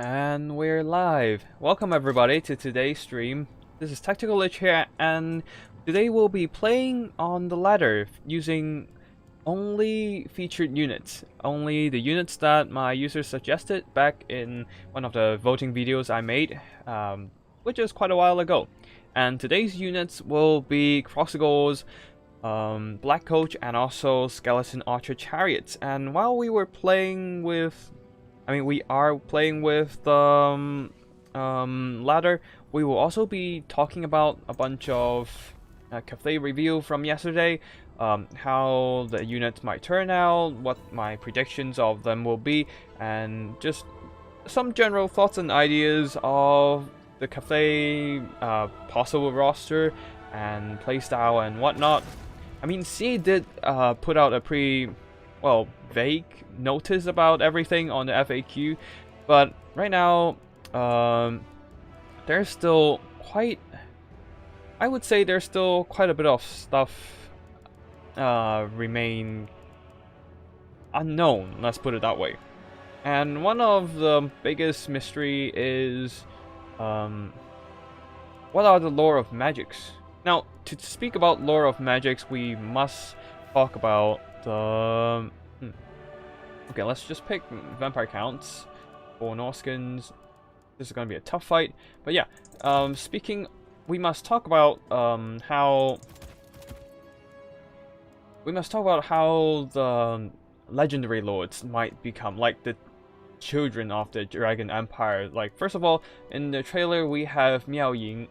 And we're live. Welcome everybody to today's stream. This is Tactical Lich here, and today we'll be playing on the ladder using only featured units. Only the units that my users suggested back in one of the voting videos I made, which is quite a while ago. And today's units will be Crossgulls, Black Coach, and also Skeleton Archer Chariots. And while we were playing with we are playing with the ladder. We will also be talking about a bunch of Cathay review from yesterday, how the units might turn out, what my predictions of them will be, and just some general thoughts and ideas of the Cathay possible roster and playstyle and whatnot. I mean, C did put out a vague notice about everything on the FAQ, but right now there's still I would say there's still quite a bit of stuff remain unknown, let's put it that way. And one of the biggest mystery is what are the lore of magics. Now, to speak about lore of magics, we must talk about the okay, let's just pick vampire counts for Norskins. This is going to be a tough fight. But yeah, we must talk about how the legendary lords might become like the children of the Dragon Empire. Like, first of all, in the trailer we have Miao Ying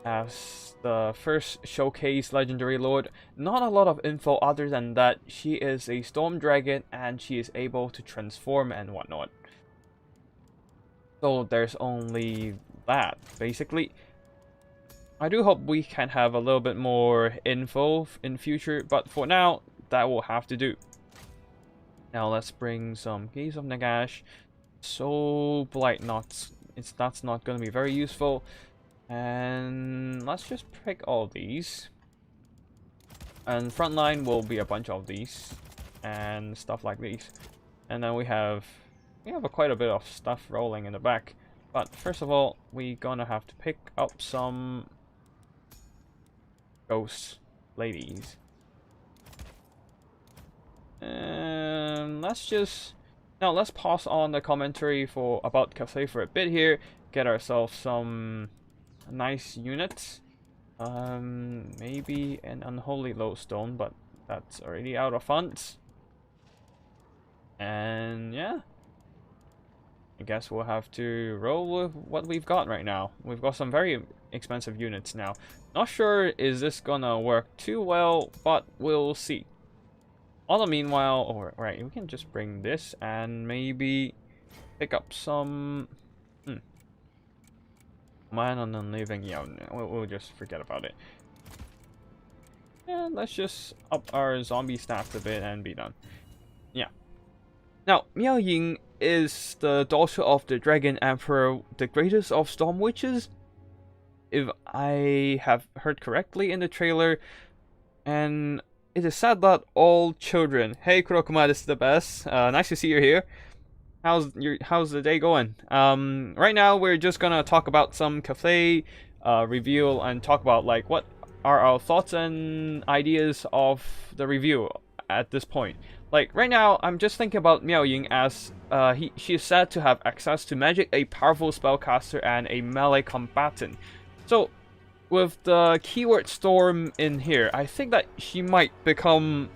as the first showcase legendary lord. Not a lot of info other than that she is a storm dragon and she is able to transform and whatnot. So there's only that, basically. I do hope we can have a little bit more info in future, but for now, that will have to do. Now let's bring some Gaze of Nagash. So Blight that's not going to be very useful. And let's just pick all these. And frontline will be a bunch of these and stuff like these. And then we have quite a bit of stuff rolling in the back. But first of all, we're gonna have to pick up some ghost ladies. And let's pause on the commentary about Cathay for a bit here. Get ourselves some nice units. Maybe an unholy lodestone, but that's already out of funds. And yeah, I guess we'll have to roll with what we've got right now. We've got some very expensive units now. Not sure is this gonna work too well, but we'll see. All the meanwhile, right, we can just bring this and maybe pick up some Man on the Living. Yeah, we'll just forget about it. And let's just up our zombie stats a bit and be done. Yeah. Now, Miao Ying is the daughter of the Dragon Emperor, the greatest of Storm Witches, if I have heard correctly in the trailer. And it is said that all children... Hey Kurokuma, this is the best. Nice to see you here. How's the day going? Right now we're just gonna talk about some Cathay review and talk about like what are our thoughts and ideas of the review at this point. Like right now, I'm just thinking about Miao Ying as she is said to have access to magic, a powerful spellcaster, and a melee combatant. So with the keyword storm in here, I think that she might become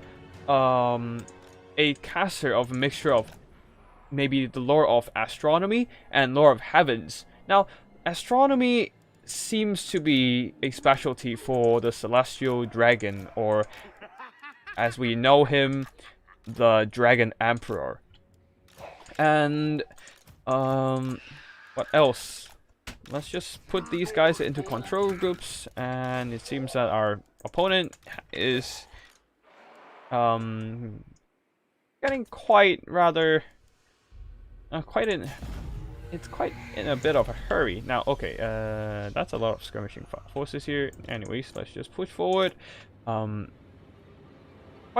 a caster of a mixture of maybe the lore of astronomy and lore of heavens. Now, astronomy seems to be a specialty for the celestial dragon, or as we know him, the Dragon Emperor. And what else? Let's just put these guys into control groups, and it seems that our opponent is getting it's quite in a bit of a hurry. Now, okay, that's a lot of skirmishing forces here. Anyways, let's just push forward. Quite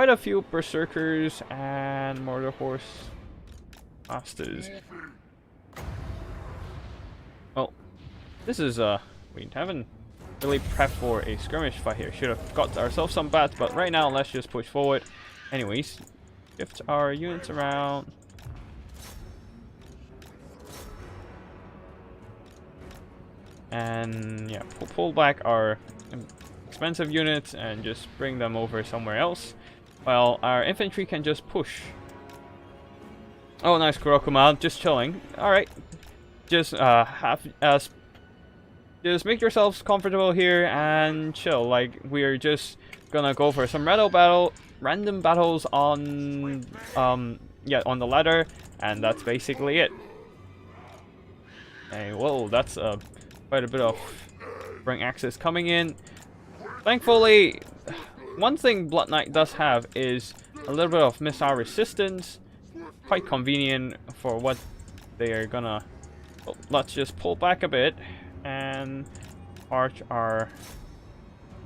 a few berserkers and mortar horse masters. This is we haven't really prepped for a skirmish fight here. Should have got ourselves some bats, but right now let's just push forward. Anyways, shift our units around. And yeah, pull back our expensive units and just bring them over somewhere else, while our infantry can just push. Oh, nice, Kurokuma, just chilling. All right, just just make yourselves comfortable here and chill. Like, we're just gonna go for some random battles on yeah, on the ladder, and that's basically it. Hey, whoa, that's quite a bit of bring axes coming in. Thankfully, one thing Blood Knight does have is a little bit of missile resistance. Quite convenient for what they are gonna... Oh, let's just pull back a bit and arch our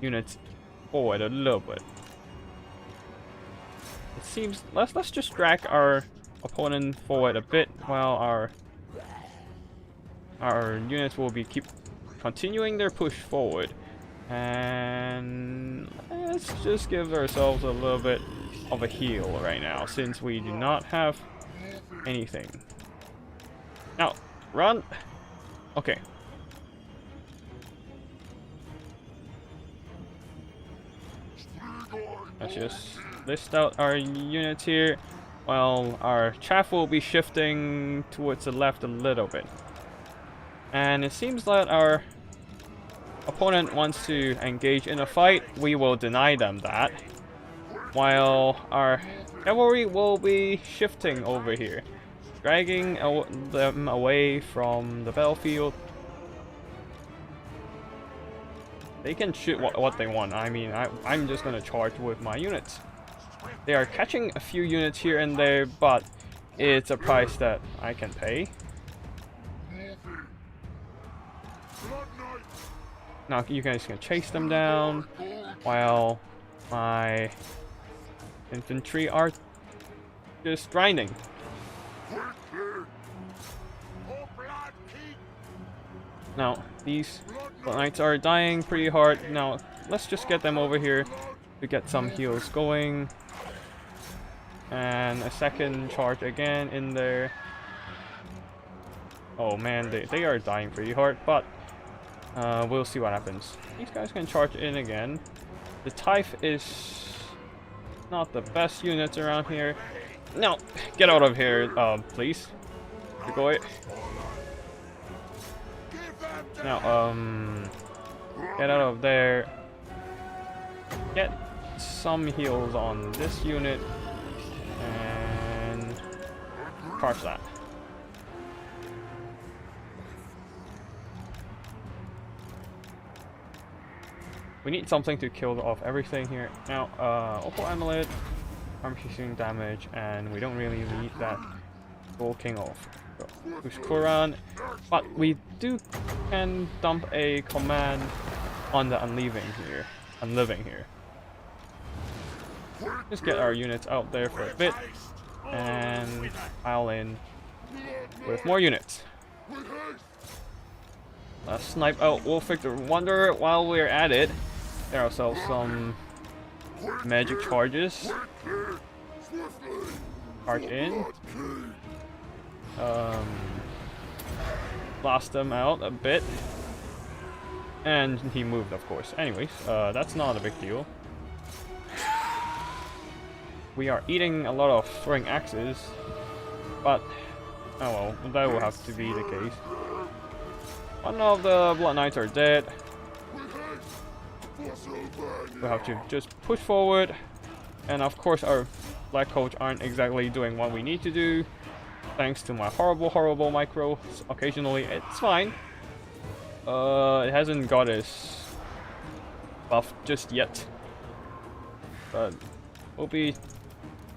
units forward a little bit. It seems... Let's just drag our opponent forward a bit while our units will be continuing their push forward. And let's just give ourselves a little bit of a heal right now, since we do not have anything. Now, run! Okay. Let's just list out our units here, while our chaff will be shifting towards the left a little bit. And it seems that our opponent wants to engage in a fight. We will deny them that, while our cavalry will be shifting over here, dragging them away from the battlefield. They can shoot what they want. I mean, I'm just gonna charge with my units. They are catching a few units here and there, but it's a price that I can pay. Now you guys can chase them down, while my infantry are just grinding. Now these knights are dying pretty hard. Now let's just get them over here to get some heals going. And a second charge again in there. Oh man, they are dying pretty hard, but we'll see what happens. These guys can charge in again. The Tithe is not the best units around here. No, get out of here, please. Go away. Now, get out of there. Get some heals on this unit and charge that. We need something to kill off everything here. Now, Opal Amulet, arm piercing damage, and we don't really need that Gold King off. Push Quran, but we can dump a command on the Unliving here. Just get our units out there for a bit and pile in with more units. Let's snipe out Wolfic the Wanderer while we're at it. Get ourselves some magic charges. Charge in. Blast them out a bit. And he moved, of course. Anyways, that's not a big deal. We are eating a lot of throwing axes, but oh well, that will have to be the case. One of the Blood Knights are dead. We'll have to just push forward, and of course our Black Coach aren't exactly doing what we need to do, thanks to my horrible micros. Occasionally it's fine. It hasn't got its buff just yet, but we'll be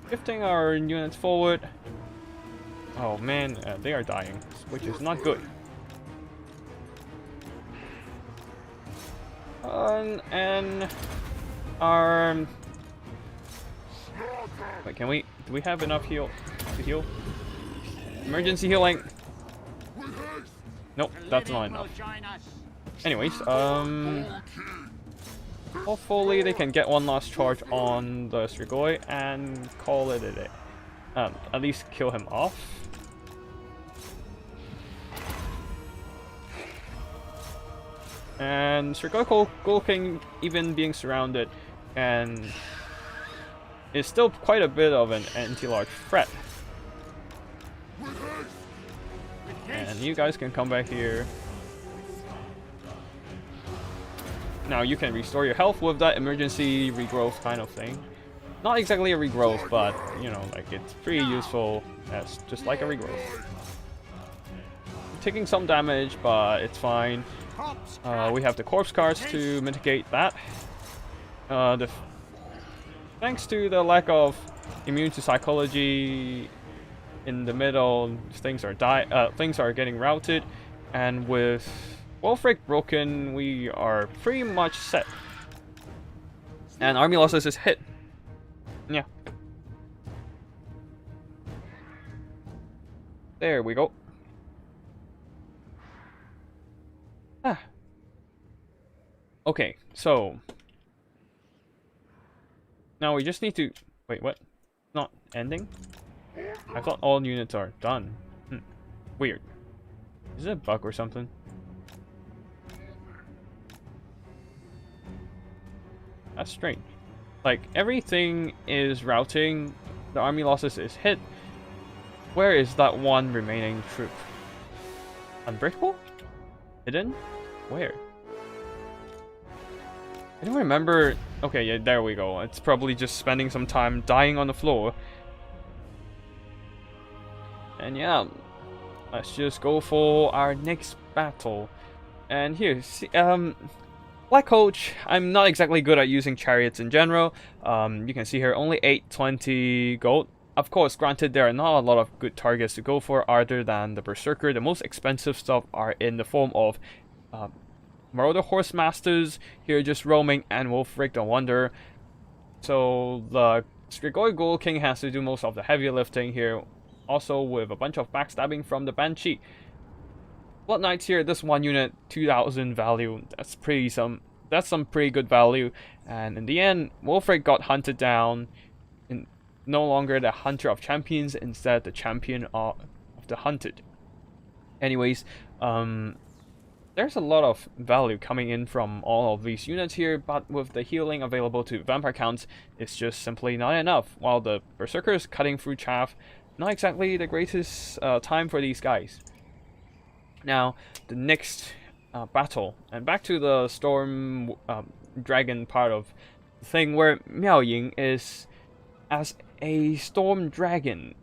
shifting our units forward. Oh man, they are dying, which is not good. And our... Wait, do we have enough to heal? Emergency healing! Nope, that's not enough. Anyways, hopefully they can get one last charge on the Strigoi and call it a day. At least kill him off. And Strigoi Ghoul King, even being surrounded, and is still quite a bit of an anti-large threat. And you guys can come back here. Now you can restore your health with that emergency regrowth kind of thing. Not exactly a regrowth, but you know, like it's pretty useful as just like a regrowth. Taking some damage, but it's fine. We have the corpse cards to mitigate that. Thanks to the lack of immune to psychology in the middle, things are getting routed, and with Wolfric broken, we are pretty much set. And army losses is hit. Yeah. There we go. Ah. Okay, so now we just need to wait. What? Not ending? I thought all units are done. Weird. Is it a bug or something? That's strange. Like, everything is routing, the army losses is hit. Where is that one remaining troop? Unbreakable? Hidden? Where? I don't remember. Okay, yeah, there we go. It's probably just spending some time dying on the floor. And yeah, let's just go for our next battle. And here, see, Black Coach, I'm not exactly good at using chariots in general. You can see here only 820 gold. Of course, granted, there are not a lot of good targets to go for other than the Berserker. The most expensive stuff are in the form of Marauder Horse Masters, here just roaming, and Wolfric the Wonder. So the Strigoi Ghoul King has to do most of the heavy lifting here. Also with a bunch of backstabbing from the Banshee. Blood Knights here, this one unit, 2000 value. That's some pretty good value. And in the end, Wolfric got hunted down. No longer the hunter of champions, instead the champion of the hunted. Anyways, there's a lot of value coming in from all of these units here, but with the healing available to vampire counts, it's just simply not enough. While the Berserkers cutting through chaff, not exactly the greatest time for these guys. Now, the next battle, and back to the Storm Dragon part of the thing, where Miao Ying is, as a Storm Dragon,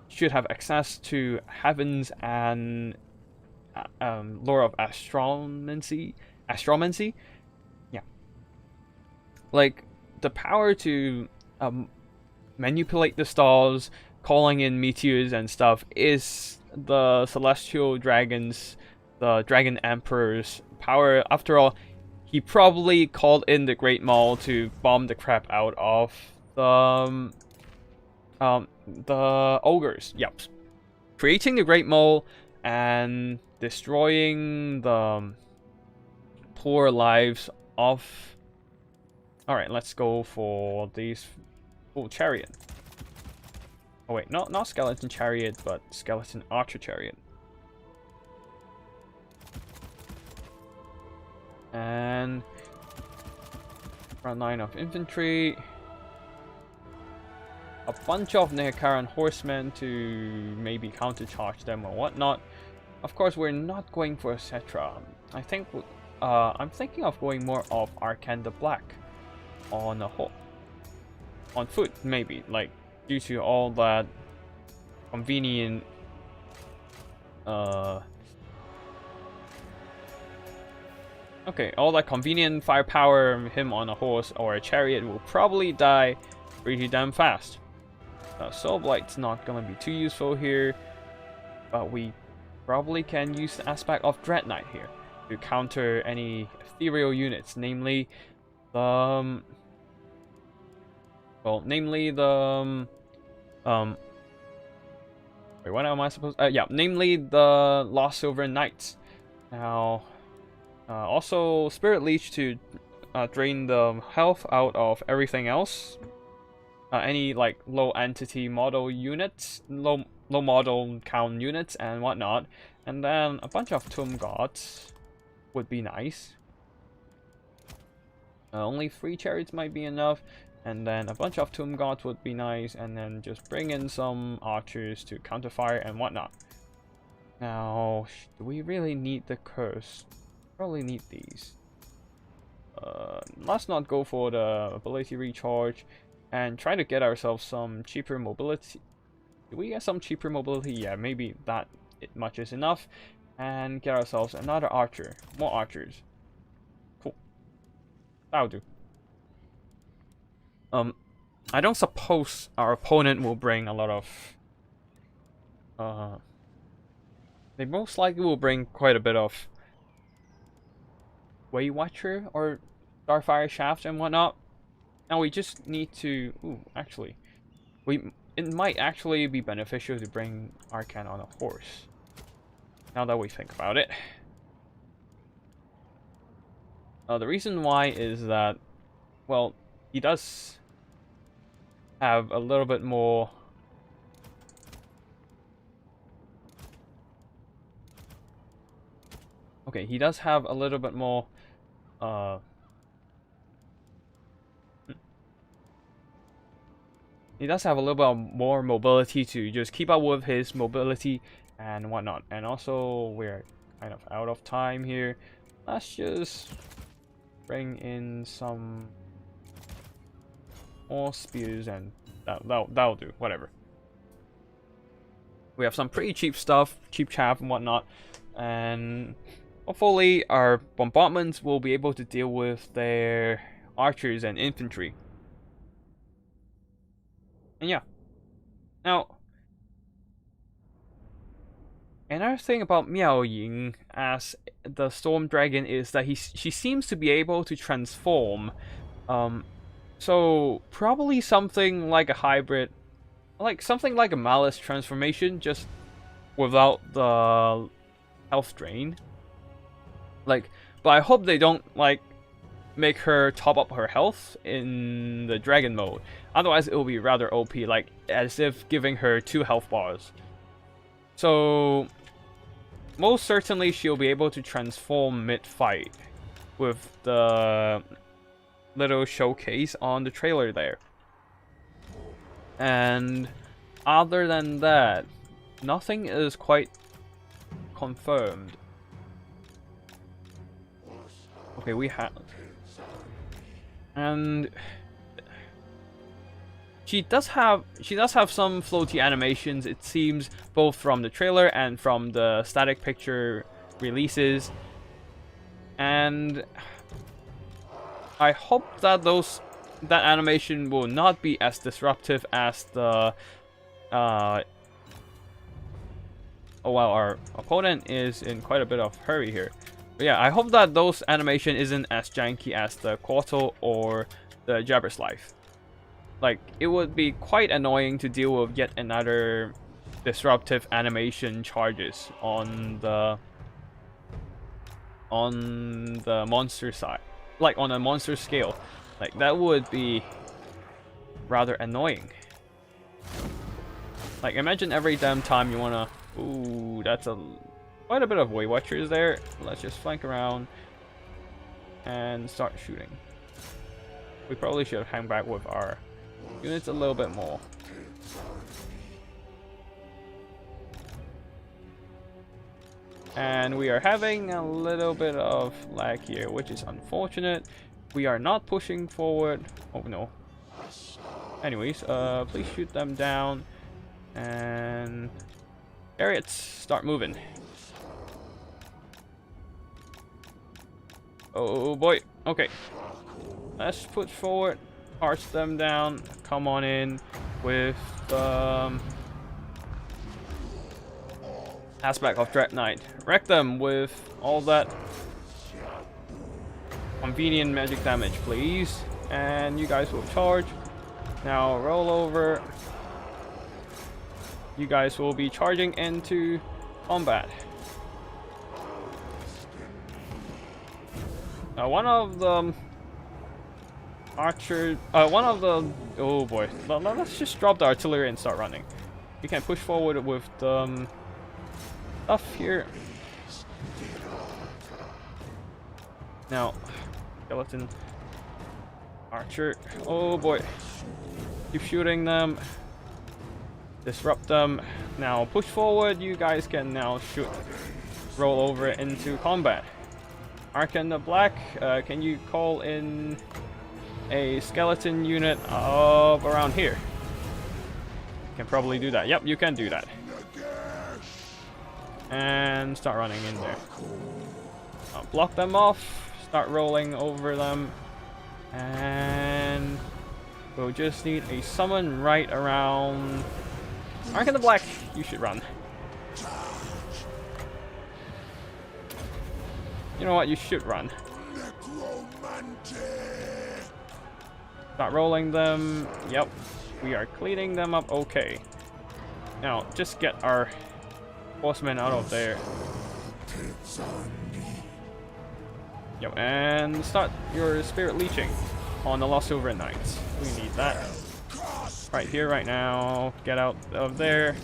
should have access to Heavens and lore of Astromancy? Yeah. Like, the power to manipulate the stars, calling in meteors and stuff, is the Celestial Dragons, the Dragon Emperor's power. After all, he probably called in the Great Maul to bomb the crap out of the ogres. Yep. Creating the Great Maul and destroying the poor lives of... Alright, let's go for these full chariot. Oh wait, not skeleton chariot, but skeleton archer chariot. And front line of infantry. A bunch of Nehekaran horsemen to maybe countercharge them or whatnot. Of course, we're not going for a Cetra. I think I'm thinking of going more of Arkan the Black on foot, maybe, like, due to all that convenient all that convenient firepower, him on a horse or a chariot will probably die pretty damn fast. Soul Blight's not gonna be too useful here, but we probably can use the aspect of Dread Knight here to counter any ethereal units, namely the wait, what am I supposed? Yeah, namely the Lost Silver Knights. Now, also Spirit Leech to drain the health out of everything else. Any like low entity model units, low model count units and whatnot. And then a bunch of Tomb Gods would be nice. Only 3 chariots might be enough. And then a bunch of Tomb Gods would be nice. And then just bring in some archers to counterfire and whatnot. Now, do we really need the curse? Probably need these. Let's not go for the ability recharge. And try to get ourselves some cheaper mobility. Do we get some cheaper mobility? Yeah, maybe that much is enough. And get ourselves another archer. More archers. Cool. That'll do. I don't suppose our opponent will bring a lot of... They most likely will bring quite a bit of... Way Watcher or Starfire Shafts and whatnot. Now we just need to... Ooh, actually. It might actually be beneficial to bring Arcan on a horse. Now that we think about it. The reason why is that... Well, he does have a little bit more... Okay, he does have a little bit more... He does have a little bit more mobility to just keep up with his mobility and whatnot. And also, we're kind of out of time here. Let's just bring in some more spears and that'll do. Whatever. We have some pretty cheap stuff, cheap chaff and whatnot. And hopefully our bombardments will be able to deal with their archers and infantry. And yeah. Now, another thing about Miao Ying as the Storm Dragon is that she seems to be able to transform. So probably something like a hybrid, like something like a Malice transformation, just without the health drain. Like, but I hope they don't like make her top up her health in the dragon mode. Otherwise it will be rather OP, like as if giving her 2 health bars. So most certainly she'll be able to transform mid-fight with the little showcase on the trailer there. And other than that, nothing is quite confirmed. Okay, we have... And she does have some floaty animations, it seems, both from the trailer and from the static picture releases. And I hope that that animation will not be as disruptive as the oh wow, our opponent is in quite a bit of hurry here. But yeah, I hope that those animation isn't as janky as the Quartal or the Jabber's Life. Like, it would be quite annoying to deal with yet another disruptive animation charges on the monster side. Like, on a monster scale. Like, that would be rather annoying. Like, imagine every damn time you wanna... Ooh, that's quite a bit of Way Watchers there. Let's just flank around and start shooting. We probably should hang back with our units a little bit more. And we are having a little bit of lag here, which is unfortunate. We are not pushing forward. Oh no. Anyways, please shoot them down. And chariots, start moving. Oh boy. Okay. Let's push forward. Arch them down. Come on in with aspect of Dread Knight. Wreck them with all that convenient magic damage, please. And you guys will charge. Now roll over. You guys will be charging into combat. One of the archer, one of the, oh boy, let's just drop the artillery and start running. We can push forward with the stuff here. Now, skeleton archer, oh boy, keep shooting them, disrupt them. Now push forward, you guys can now shoot, roll over into combat. Arcan the Black, can you call in a skeleton unit of around here? Can probably do that. Yep, you can do that. And start running in there. Block them off. Start rolling over them. And we'll just need a summon right around... Arcan the Black, you should run. You know what, you should run. Start rolling them. Yep. We are cleaning them up okay. Now, just get our horsemen out of there. Yep, and start your spirit leeching on the Lost Silver Knights. We need that. Right here, right now. Get out of there.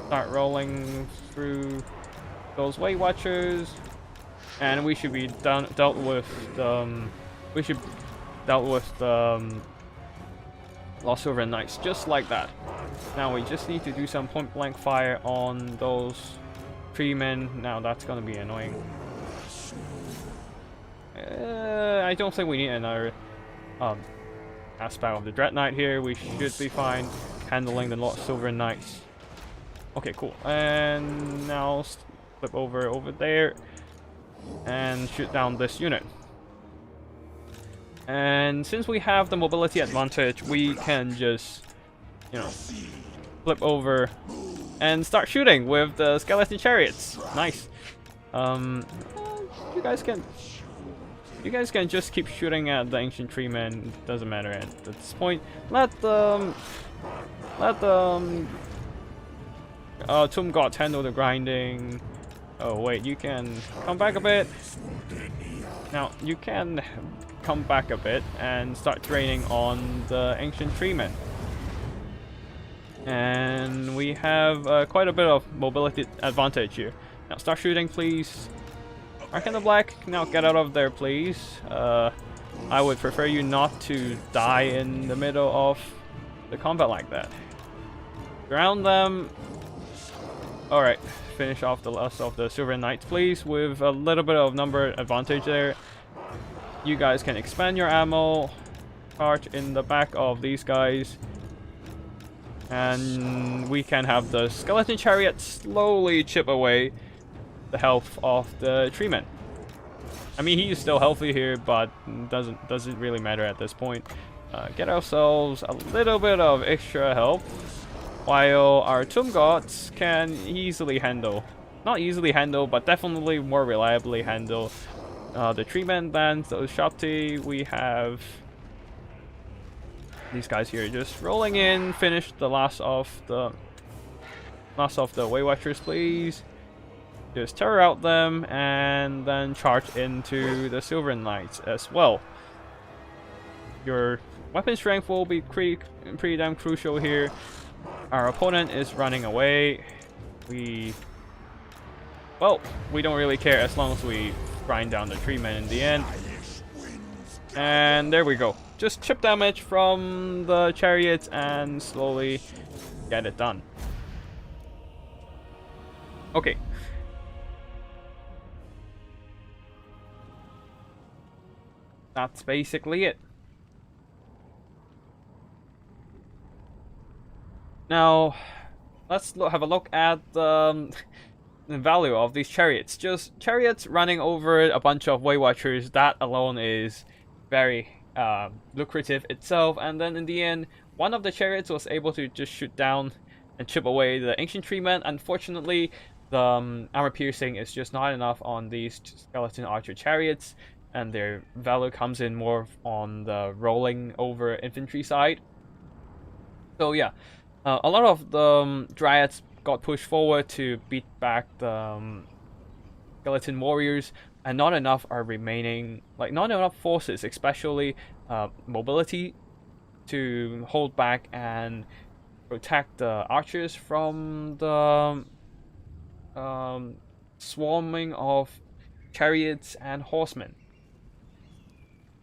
Start rolling through those Way Watchers. And we should be dealt with the... Lost Silver Knights, just like that. Now we just need to do some point blank fire on those 3 men. Now that's gonna be annoying. I don't think we need another aspect of the Dread Knight here. We should be fine handling the Lost Silver Knights. Okay, cool. And now flip over there and shoot down this unit. And since we have the mobility advantage, we can just, you know, flip over and start shooting with the skeleton chariots. Nice. You guys can just keep shooting at the ancient tree men. Doesn't matter at this point. Let the tomb gods handle the grinding. Oh wait, you can come back a bit. Now you can come back a bit and start draining on the ancient treemen. And we have quite a bit of mobility advantage here. Now start shooting, please. Arcan the Black, now get out of there, please. I would prefer you not to die in the middle of the combat like that. Ground them. Alright, finish off the last of the Silver Knights, please, with a little bit of number advantage there. You guys can expand your ammo, charge in the back of these guys, and we can have the skeleton chariot slowly chip away the health of the treeman. I mean, he's still healthy here, but doesn't really matter at this point. Get ourselves a little bit of extra health, while our tomb gods can easily handle, not easily handle, but definitely more reliably handle the treeman bands, those Shopti. We have these guys here just rolling in. Finish the last of the Way Watchers, please. Just terror out them and then charge into the Silver Knights as well. Your weapon strength will be pretty damn crucial here. Our opponent is running away. We don't really care as long as we grind down the treemen in the end. And there we go. Just chip damage from the chariots and slowly get it done. Okay. That's basically it. Now, let's have a look at the value of these chariots. Just chariots running over a bunch of Way Watchers, that alone is very lucrative itself. And then in the end, one of the chariots was able to just shoot down and chip away the ancient treemen. Unfortunately, the armor piercing is just not enough on these skeleton archer chariots, and their value comes in more on the rolling over infantry side. So yeah, a lot of the dryads got pushed forward to beat back the skeleton warriors, and not enough are remaining, like not enough forces, especially mobility, to hold back and protect the archers from the swarming of chariots and horsemen.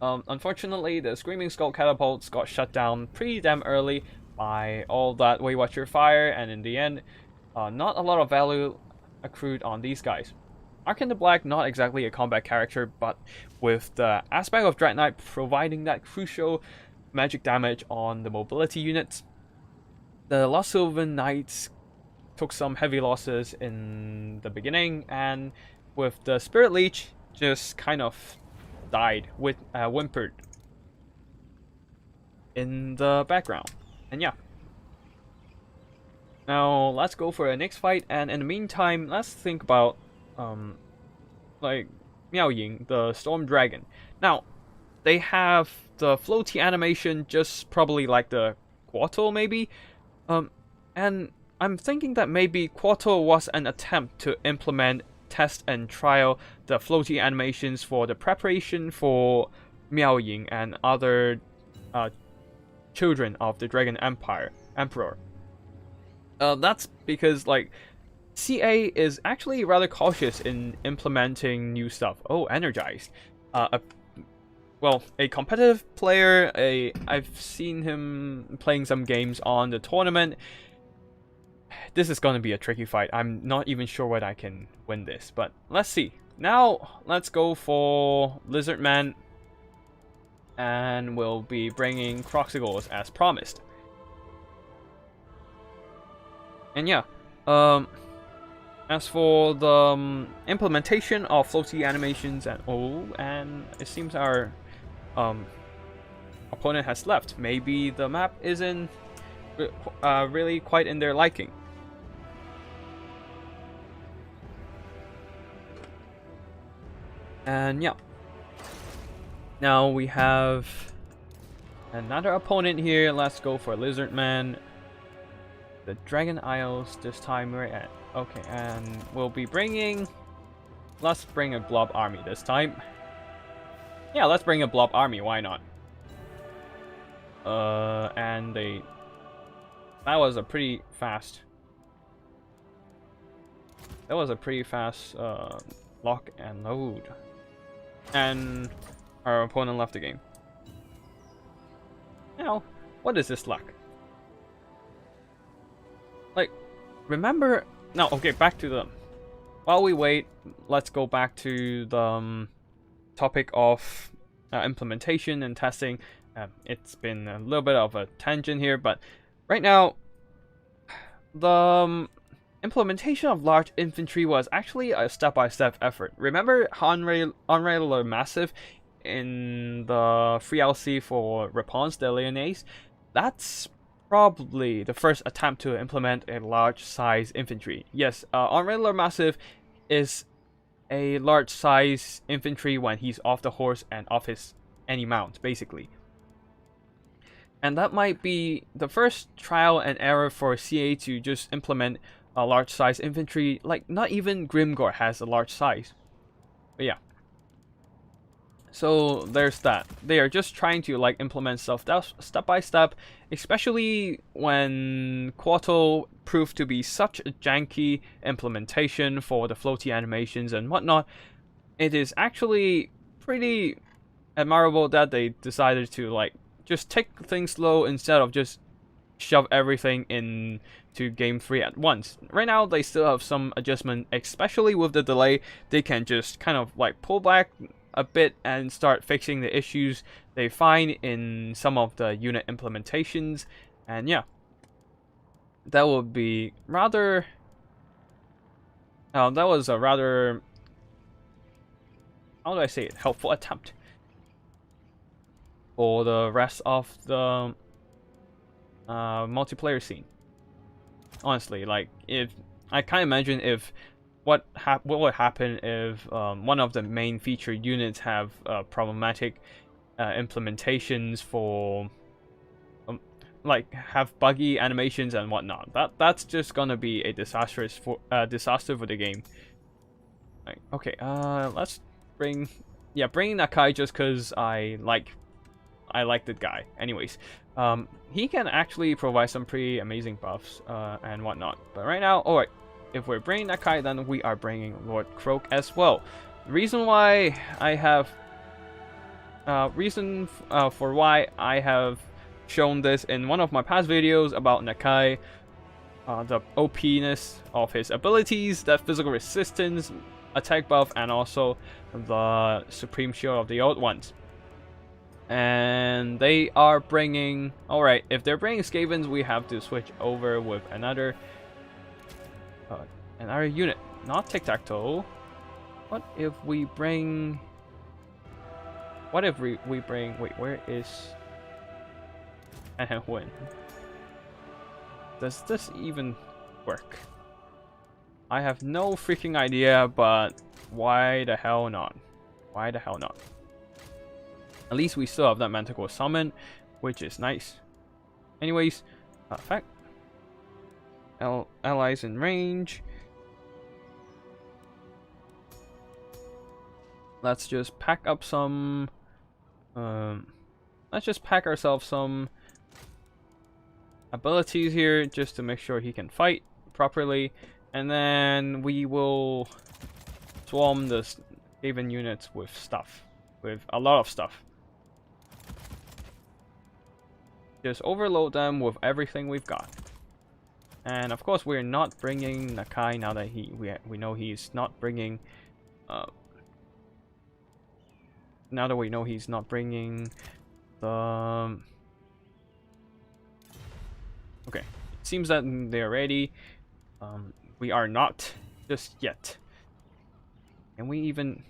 Unfortunately, the Screaming Skull catapults got shut down pretty damn early by all that Waywatcher fire, and in the end, not a lot of value accrued on these guys. Ark in the Black, not exactly a combat character, but with the aspect of Dread Knight providing that crucial magic damage on the mobility units, the Lost Sylvan Knights took some heavy losses in the beginning, and with the Spirit Leech, just kind of died, with whimpered in the background. And yeah. Now let's go for the next fight, and in the meantime, let's think about like Miao Ying, the Storm Dragon. Now, they have the floaty animation, just probably like the Quartal maybe. And I'm thinking that maybe Quartal was an attempt to implement, test, and trial the floaty animations for the preparation for Miao Ying and other children of the Dragon Emperor. That's because, like, CA is actually rather cautious in implementing new stuff. Oh, energized. Well, a competitive player. I've seen him playing some games on the tournament. This is going to be a tricky fight. I'm not even sure whether I can win this, but let's see. Now, let's go for Lizardman, and we'll be bringing Croxigores as promised. And yeah, as for the implementation of floaty animations and it seems our opponent has left. Maybe the map isn't really quite in their liking. And yeah, now we have another opponent here. Let's go for Lizardman. The Dragon Isles this time we're at. Okay, and we'll be bringing... Let's bring a blob army this time. Yeah, let's bring a blob army, why not? And they... That was a pretty fast... That was a pretty fast lock and load. And our opponent left the game. Now, what is this luck? Like, remember... No, okay, back to the... While we wait, let's go back to the topic of implementation and testing. It's been a little bit of a tangent here, but right now, the implementation of large infantry was actually a step-by-step effort. Remember Unraveler Massive in the free LC for Réponse de Lyonnaise? That's probably the first attempt to implement a large size infantry. Yes, Unraveler Massive is a large size infantry when he's off the horse and off his any mount, basically. And that might be the first trial and error for CA to just implement a large size infantry. Like, not even Grimgor has a large size. But yeah. So there's that. They are just trying to like implement stuff step by step, especially when Quartal proved to be such a janky implementation for the floaty animations and whatnot. It is actually pretty admirable that they decided to like just take things slow instead of just shove everything into game 3 at once. Right now they still have some adjustment, especially with the delay. They can just kind of like pull back a bit and start fixing the issues they find in some of the unit implementations. And yeah, that would be rather that was a rather, how do I say it, helpful attempt for the rest of the multiplayer scene. Honestly, like, if I can't imagine if what would happen if one of the main feature units have problematic implementations for like have buggy animations and whatnot. That's just gonna be a disaster for the game. Right, okay, let's bring Nakai just because I like the guy. Anyways, he can actually provide some pretty amazing buffs and whatnot. But right now, alright, if we're bringing Nakai, then we are bringing Lord Croak as well. The reason why I have for why I have shown this in one of my past videos about Nakai, the OP-ness of his abilities, that physical resistance, attack buff, and also the Supreme Shield of the Old Ones. And they are bringing... Alright, if they're bringing Skavens, we have to switch over with another unit. Not Tic-Tac-Toe. What if we bring... What if we bring... Wait, where is... When? Does this even work? I have no freaking idea, but why the hell not? Why the hell not? At least we still have that Manticore Summon, which is nice. Anyways, fact. Allies in range. Let's just pack up some... let's just pack ourselves some abilities here, just to make sure he can fight properly. And then we will swarm the Skaven units with stuff. With a lot of stuff. Just overload them with everything we've got. And of course we're not bringing Nakai now that we know he's not bringing... now that we know he's not bringing the... Okay, it seems that they're ready. We are not just yet. And we even...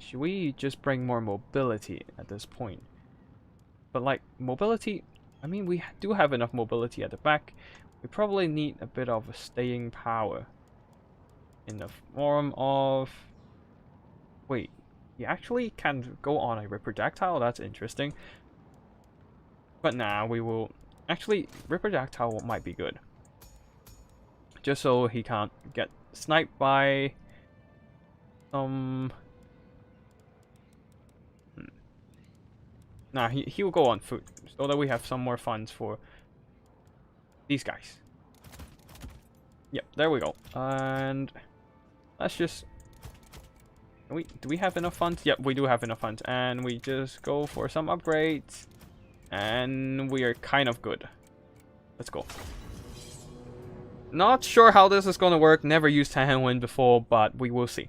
Should we just bring more mobility at this point? But like, mobility... I mean, we do have enough mobility at the back. We probably need a bit of staying power. In the form of... Wait, he actually can go on a Projectile? That's interesting. But nah, we will... Actually, Projectile might be good. Just so he can't get sniped by some... Nah, he will go on foot, so that we have some more funds for these guys. Yep, there we go. And let's just... do we have enough funds? Yep, we do have enough funds. And we just go for some upgrades. And we are kind of good. Let's go. Not sure how this is going to work. Never used Wind before, but we will see.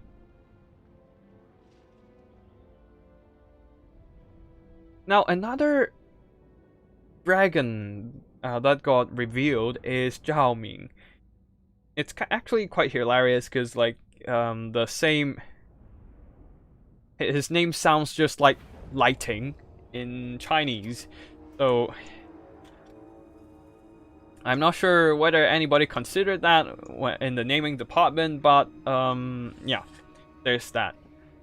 Now, another dragon that got revealed is Shaymin. It's actually quite hilarious because, like, the same... His name sounds just like lighting in Chinese. So, I'm not sure whether anybody considered that in the naming department, but, yeah, there's that.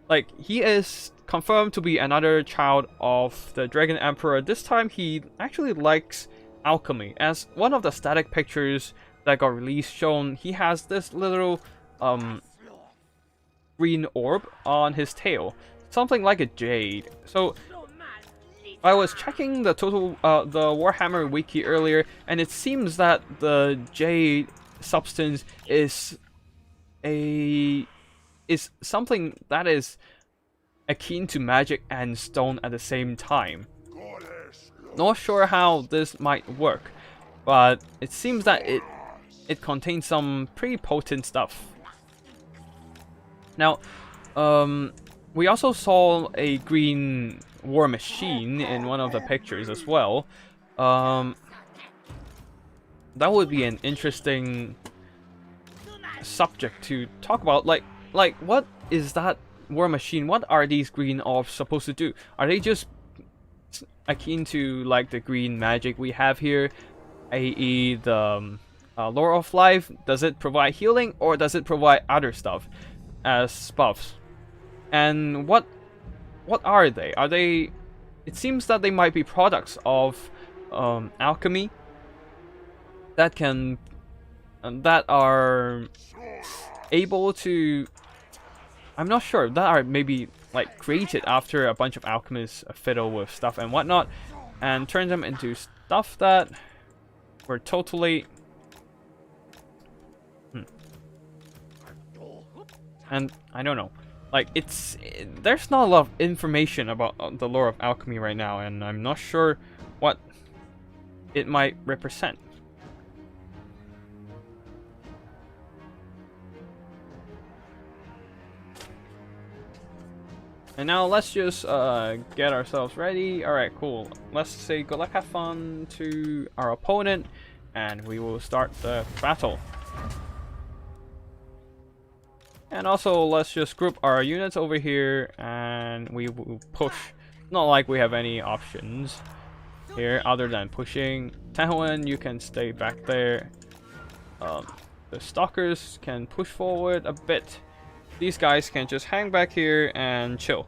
Like, he is confirmed to be another child of the Dragon Emperor. This time, he actually likes alchemy. As one of the static pictures that got released shown, he has this little, green orb on his tail. Something like a jade. So, I was checking the the Warhammer wiki earlier, and it seems that the jade substance is something that is akin to magic and stone at the same time. Not sure how this might work, but it seems that it contains some pretty potent stuff. Now, we also saw a green war machine in one of the pictures as well. That would be an interesting subject to talk about. Like what is that war machine? What are these green orbs supposed to do? Are they just akin to like the green magic we have here, i.e. the Lore of Life? Does it provide healing, or does it provide other stuff as buffs? And what are they? Are they... It seems that they might be products of alchemy that can... that are able to... I'm not sure, that are maybe like created after a bunch of alchemists fiddle with stuff and whatnot, and turn them into stuff that were totally... And I don't know. Like, there's not a lot of information about the lore of alchemy right now, and I'm not sure what it might represent. And now let's just get ourselves ready. Alright, cool. Let's say good luck, have fun to our opponent, and we will start the battle. And also, let's just group our units over here, and we will push. Not like we have any options here other than pushing. Tahuan, you can stay back there. The stalkers can push forward a bit. These guys can just hang back here and chill.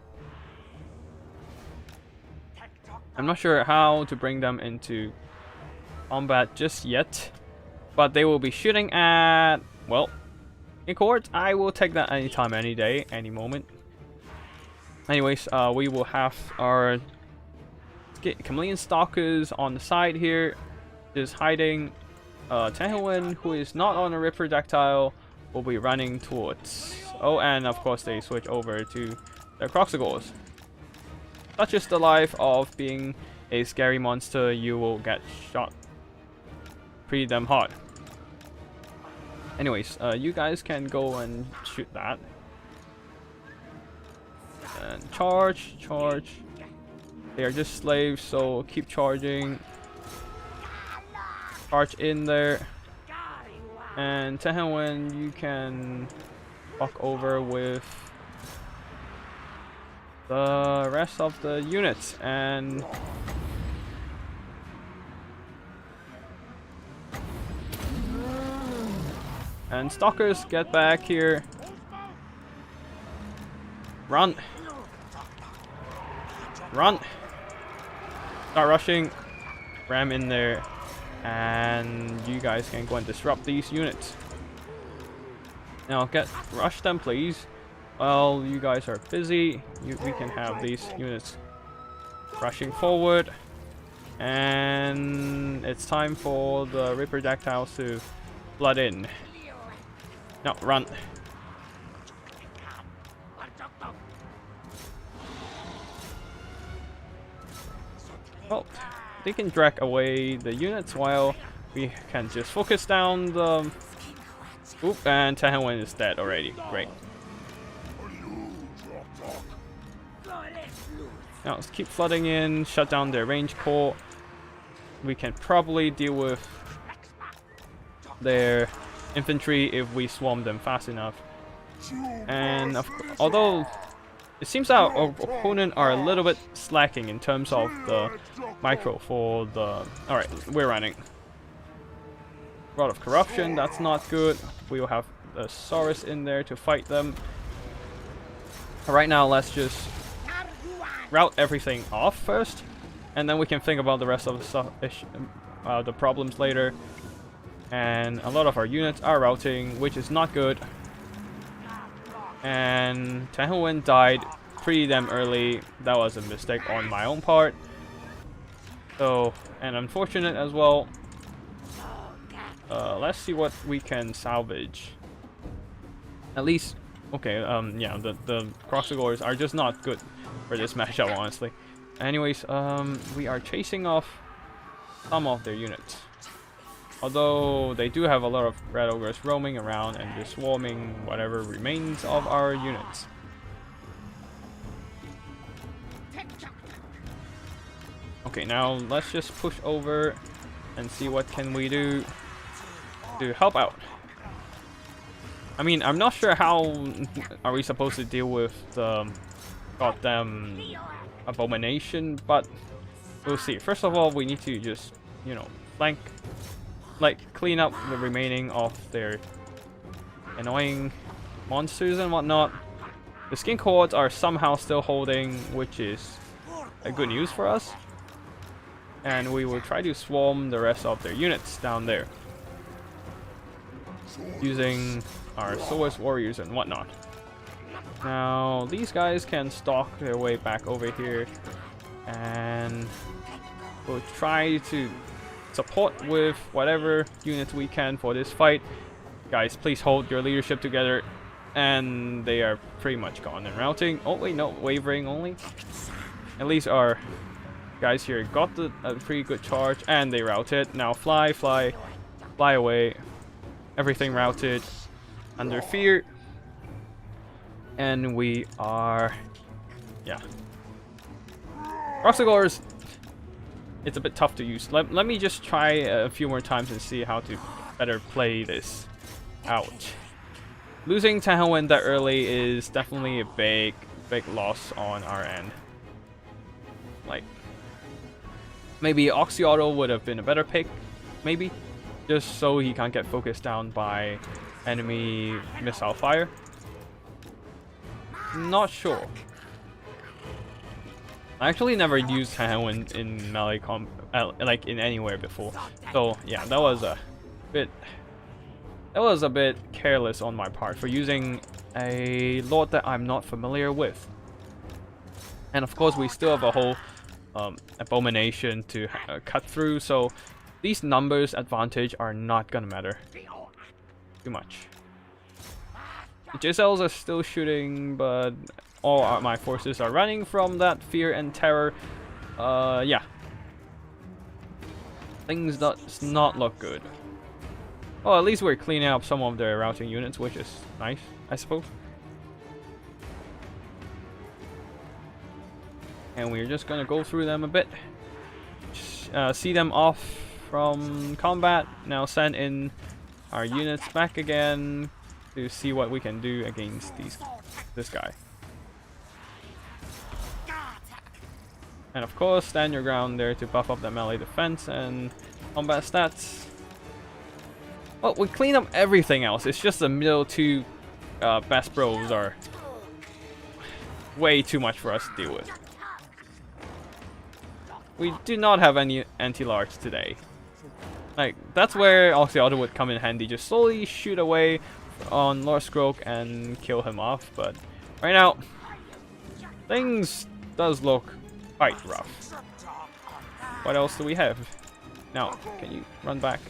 I'm not sure how to bring them into combat just yet, but they will be shooting at, well, in court. I will take that anytime, any day, any moment. Anyways, we will have our chameleon stalkers on the side here, just hiding. Tahuan, who is not on a Ripterdactyl, will be running towards. Oh, and of course they switch over to the Croxagores. Such is the life of being a scary monster. You will get shot pretty damn hard. Anyways, you guys can go and shoot that. And charge, charge. They are just slaves, so keep charging. Charge in there. And Tahuan, you can walk over with the rest of the units and stalkers, get back here. Run. Run. Start rushing. Ram in there. And you guys can go and disrupt these units. Now rush them, please. While you guys are busy, we can have these units rushing forward. And it's time for the Ripterdactyls to flood in. No, run. Well, they can drag away the units while we can just focus down the... Oop, and Tahuan is dead already. Great. Now let's keep flooding in, shut down their range core. We can probably deal with their infantry if we swarm them fast enough. And although it seems our opponent are a little bit slacking in terms of the micro for the... Alright, we're running. Rod of Corruption, that's not good. We will have the Saurus in there to fight them. Right now, let's just route everything off first, and then we can think about the rest of the stuff, the problems later. And a lot of our units are routing, which is not good. And Tahuan died pretty damn early. That was a mistake on my own part. So, and unfortunate as well. Let's see what we can salvage. At least, okay, yeah, the Croxagores are just not good for this matchup, honestly. Anyways, we are chasing off some of their units. Although they do have a lot of red ogres roaming around and just swarming whatever remains of our units. Okay, now let's just push over and see what can we do to help out. I mean, I'm not sure how are we supposed to deal with the goddamn abomination, but we'll see. First of all, we need to just, you know, flank, like, clean up the remaining of their annoying monsters and whatnot. The skin cords are somehow still holding, which is a good news for us. And we will try to swarm the rest of their units down there. using our swords, warriors, and whatnot. Now, these guys can stalk their way back over here, and we'll try to support with whatever units we can for this fight. Guys, please hold your leadership together. And they are pretty much gone and routing. Oh wait, no, wavering only. At least our guys here got a pretty good charge, and they routed. Now fly, fly, fly away. Everything routed under fear. And we are, yeah. Roxagors, it's a bit tough to use. Let me just try a few more times and see how to better play this out. Losing Tahoen that early is definitely a big loss on our end. Like, maybe Oxyauto would have been a better pick, maybe, just so he can't get focused down by enemy missile fire. Not sure. I actually never used Tahoen in melee like in anywhere before, so yeah, that was a bit careless on my part for using a lord that I'm not familiar with. And of course we still have a whole abomination to cut through, so these numbers advantage are not gonna matter too much. The Giselles are still shooting, but all my forces are running from that fear and terror. Yeah. Things does not look good. Well, at least we're cleaning up some of their routing units, which is nice, I suppose. And we're just gonna go through them a bit. See them off from combat. Now send in our units back again to see what we can do against this guy. And of course, stand your ground there to buff up the melee defense and combat stats. Well, we clean up everything else. It's just the middle two best bros are way too much for us to deal with. We do not have any anti-large today. Like, that's where Oxyauto would come in handy. Just slowly shoot away on Lord Scroak and kill him off. But right now, things does look quite rough. What else do we have? Now, can you run back?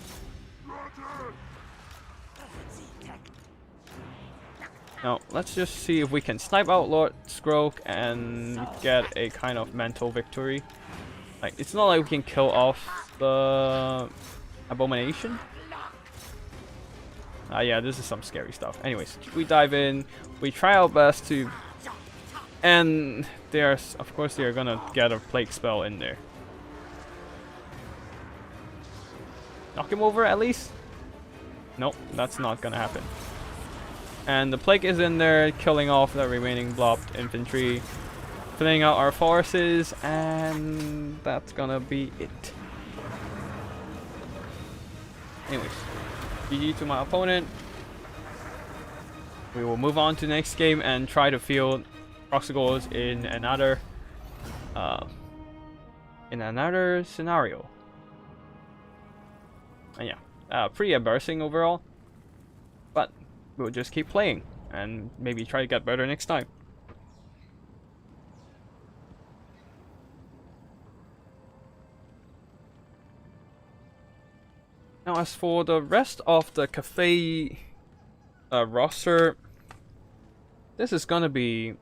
Now, let's just see if we can snipe out Lord Scroak and get a kind of mental victory. Like, it's not like we can kill off the abomination. Yeah, this is some scary stuff. Anyways, we dive in, we try our best to, and there's, of course, they're gonna get a plague spell in there. Knock him over at least? Nope, that's not gonna happen. And the plague is in there, killing off the remaining blobbed infantry, filling out our forces, and that's gonna be it. Anyways, GG to my opponent. We will move on to the next game and try to field Roxagors in another scenario. And yeah, pretty embarrassing overall, but we'll just keep playing and maybe try to get better next time. Now, as for the rest of the Cathay roster, this is gonna be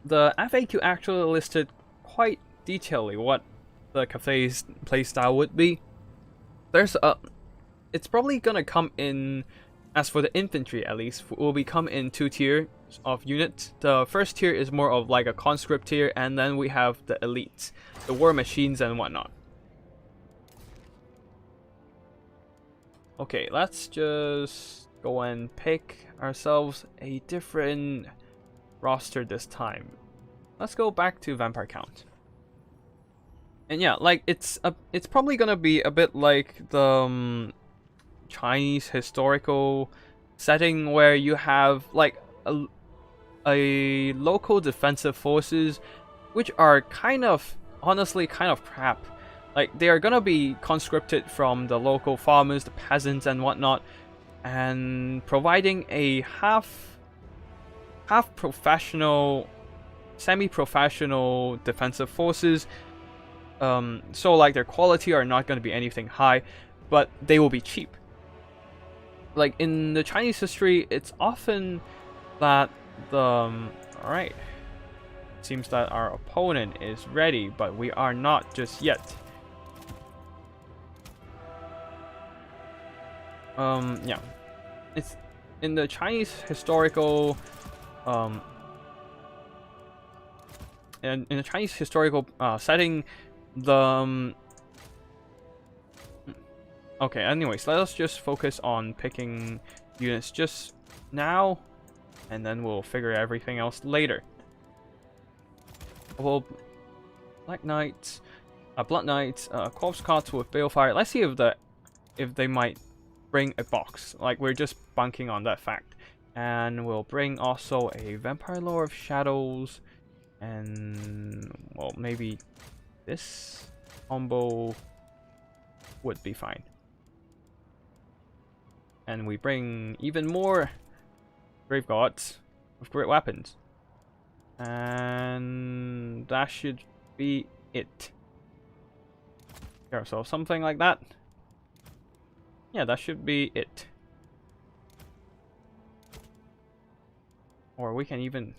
the FAQ actually listed quite detailedly what the Cathay's playstyle would be. There's a, it's probably gonna come in, as for the infantry at least, will become in 2 tiers of units. The first tier is more of like a conscript tier, and then we have the elites, the war machines and whatnot. Okay, let's just go and pick ourselves a different roster this time. Let's go back to Vampire Count. And yeah, like it's probably gonna be a bit like the Chinese historical setting where you have like a local defensive forces which are kind of, honestly, kind of crap. Like, they are gonna be conscripted from the local farmers, the peasants, and whatnot, and providing a half professional, semi-professional defensive forces. So like their quality are not going to be anything high, but they will be cheap. Like in the Chinese history, it's often that alright, seems that our opponent is ready, but we are not just yet. Yeah, it's in the Chinese historical in the Chinese historical setting, the okay, anyways, let us just focus on picking units just now, and then we'll figure everything else later. Well, Black Knights, Blood Knights, Corpse Cards with Balefire. Let's see if they might bring a box. Like, we're just banking on that fact. And we'll bring also a Vampire Lore of Shadows, and well, maybe this combo would be fine. And we bring even more Grave Gods with great weapons. And that should be it. Yeah, so something like that. Yeah, that should be it. Or we can even,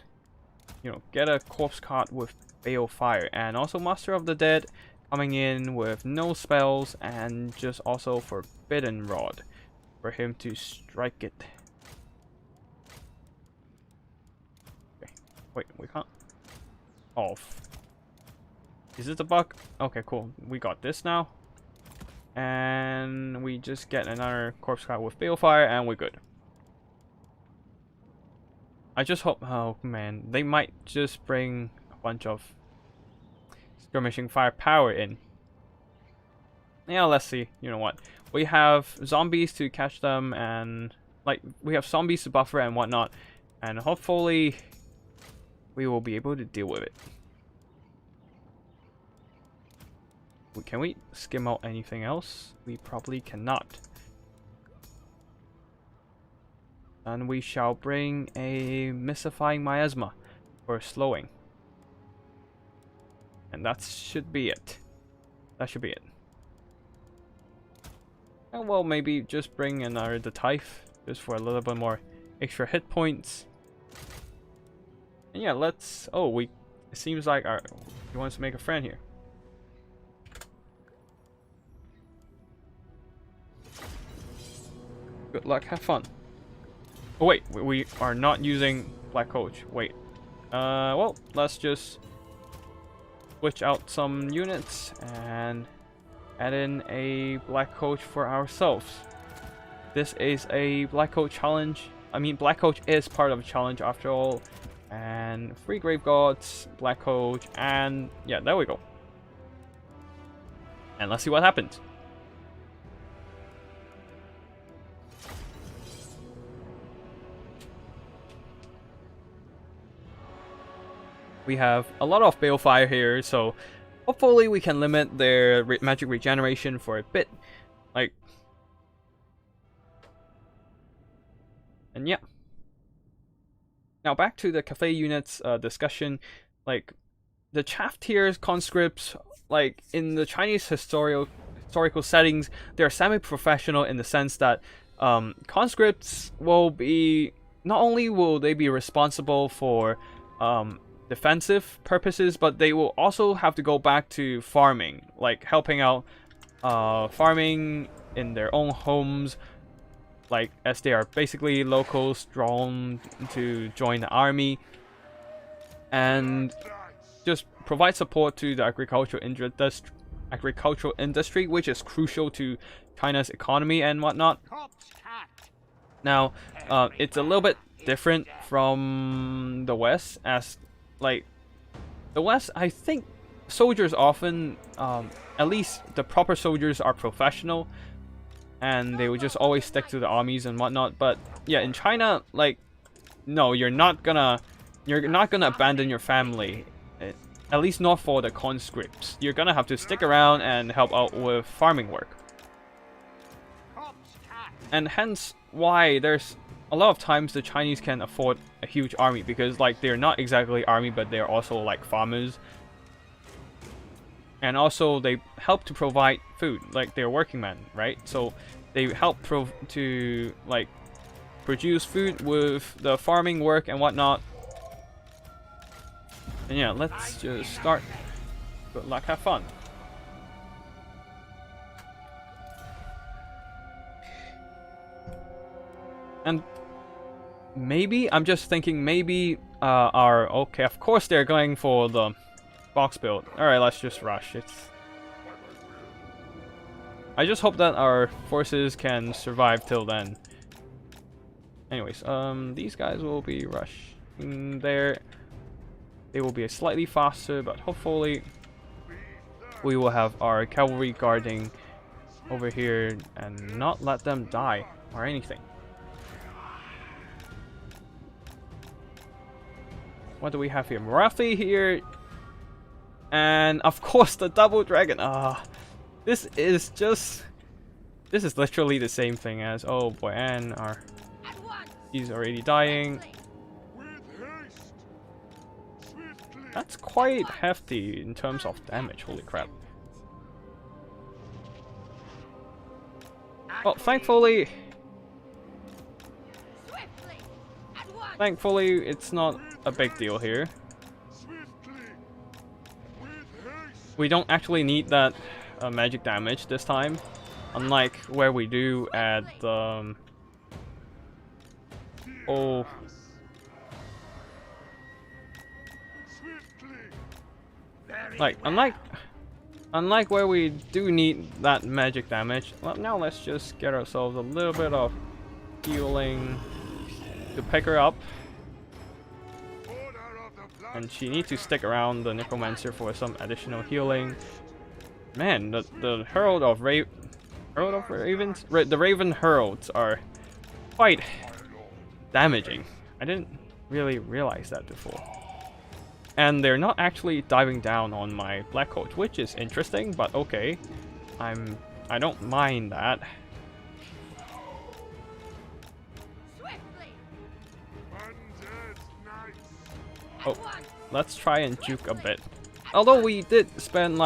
you know, get a corpse card with Balefire, and also Master of the Dead coming in with no spells, and just also Forbidden Rod for him to strike it. Okay, wait, we can't. Off. Is it a bug? Okay, cool. We got this now, and we just get another corpse card with Balefire, and we're good. I just hope, oh man, they might just bring a bunch of skirmishing firepower in. Yeah, let's see. You know what? We have zombies to catch them, and like we have zombies to buffer and whatnot, and hopefully we will be able to deal with it. Can we skim out anything else? We probably cannot. And we shall bring a Mystifying Miasma for slowing. And that should be it. That should be it. And well, maybe just bring another the Tithe, just for a little bit more extra hit points. And yeah, let's... Oh, it seems like he wants to make a friend here. Good luck, have fun. Oh wait, we are not using Black Coach. Wait. Well, let's just switch out some units and add in a Black Coach for ourselves. This is a Black Coach challenge. I mean, Black Coach is part of a challenge after all. And 3 Grave Gods, Black Coach, and yeah, there we go. And let's see what happens. We have a lot of Balefire here, so hopefully we can limit their magic regeneration for a bit. Like, and yeah. Now back to the Cathay units discussion. Like, the chaff tiers conscripts, like in the Chinese historical settings, they're semi-professional in the sense that conscripts will be, not only will they be responsible for defensive purposes, but they will also have to go back to farming, like helping out farming in their own homes, like as they are basically locals drawn to join the army, and just provide support to the agricultural industry, which is crucial to China's economy and whatnot. Now, it's a little bit different from the West, as like the West, I think soldiers often, at least the proper soldiers, are professional, and they would just always stick to the armies and whatnot. But yeah, in China, like, no, you're not gonna abandon your family. At least not for the conscripts. You're gonna have to stick around and help out with farming work. And hence why there's a lot of times the Chinese can afford a huge army, because like they're not exactly army, but they're also like farmers. And also they help to provide food, like they're working men, right? So they help to like produce food with the farming work and whatnot. And yeah, let's just start. Good luck, have fun. And maybe, I'm just thinking, maybe okay, of course they're going for the box build. Alright, let's just rush. I just hope that our forces can survive till then. Anyways, these guys will be rushing there. They will be slightly faster, but hopefully we will have our cavalry guarding over here and not let them die or anything. What do we have here? Marathi here. And of course the double dragon. This is literally the same thing as, oh boy, and he's already dying. That's quite hefty in terms of damage, holy crap. Well, thankfully it's not a big deal here. We don't actually need that magic damage this time, unlike where we do at unlike where we do need that magic damage. Well, now let's just get ourselves a little bit of healing to pick her up. And she needs to stick around the Necromancer for some additional healing. Man, the Herald of Ravens? The Raven Heralds are quite damaging. I didn't really realize that before. And they're not actually diving down on my Black Coach, which is interesting, but okay. I don't mind that. Oh, let's try and juke a bit. Although we did spend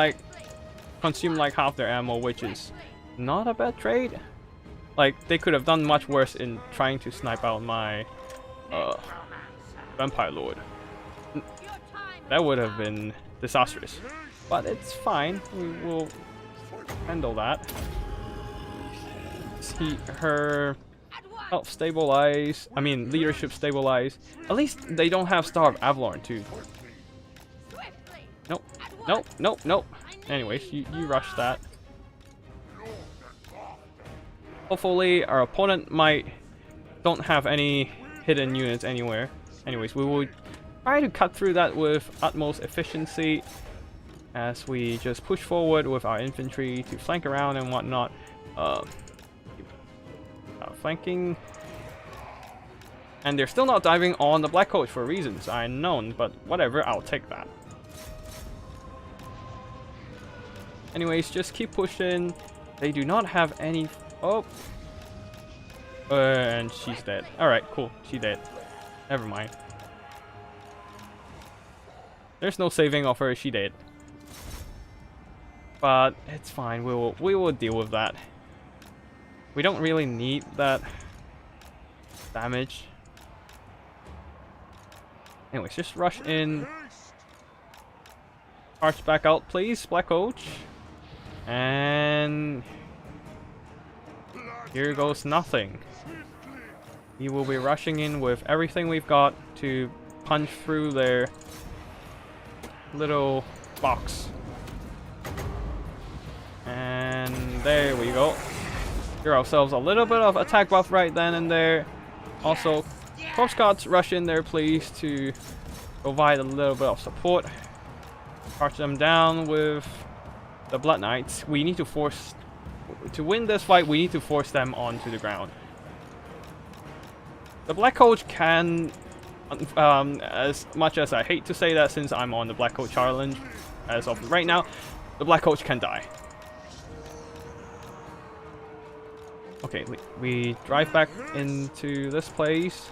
consume like half their ammo, which is not a bad trade. Like, they could have done much worse in trying to snipe out my Vampire Lord. That would have been disastrous. But it's fine. We will handle that. See her help stabilize. I mean, leadership stabilize. At least they don't have Star of Avalon too. Nope. Nope. Nope. Nope. Anyways, you rush that. Hopefully our opponent don't have any hidden units anywhere. Anyways, we will try to cut through that with utmost efficiency as we just push forward with our infantry to flank around and whatnot. Flanking. And they're still not diving on the Black Coach for reasons unknown, but whatever, I'll take that. Anyways, just keep pushing. They do not have any... Oh. And she's dead. Alright, cool. She's dead. Never mind. There's no saving of her. She dead. But it's fine. We will deal with that. We don't really need that damage. Anyways, just rush in. Arch back out, please, Black Coach. And here goes nothing. We will be rushing in with everything we've got to punch through their little box. And there we go. Give ourselves a little bit of attack buff right then and there. Also, Corpse Guards, rush in there please to provide a little bit of support. Arch them down with the Blood Knights. We need to win this fight, we need to force them onto the ground. The Black Coach can As much as I hate to say that, since I'm on the Black Coat challenge, as of right now, the Black Coach can die. Okay, we drive back into this place.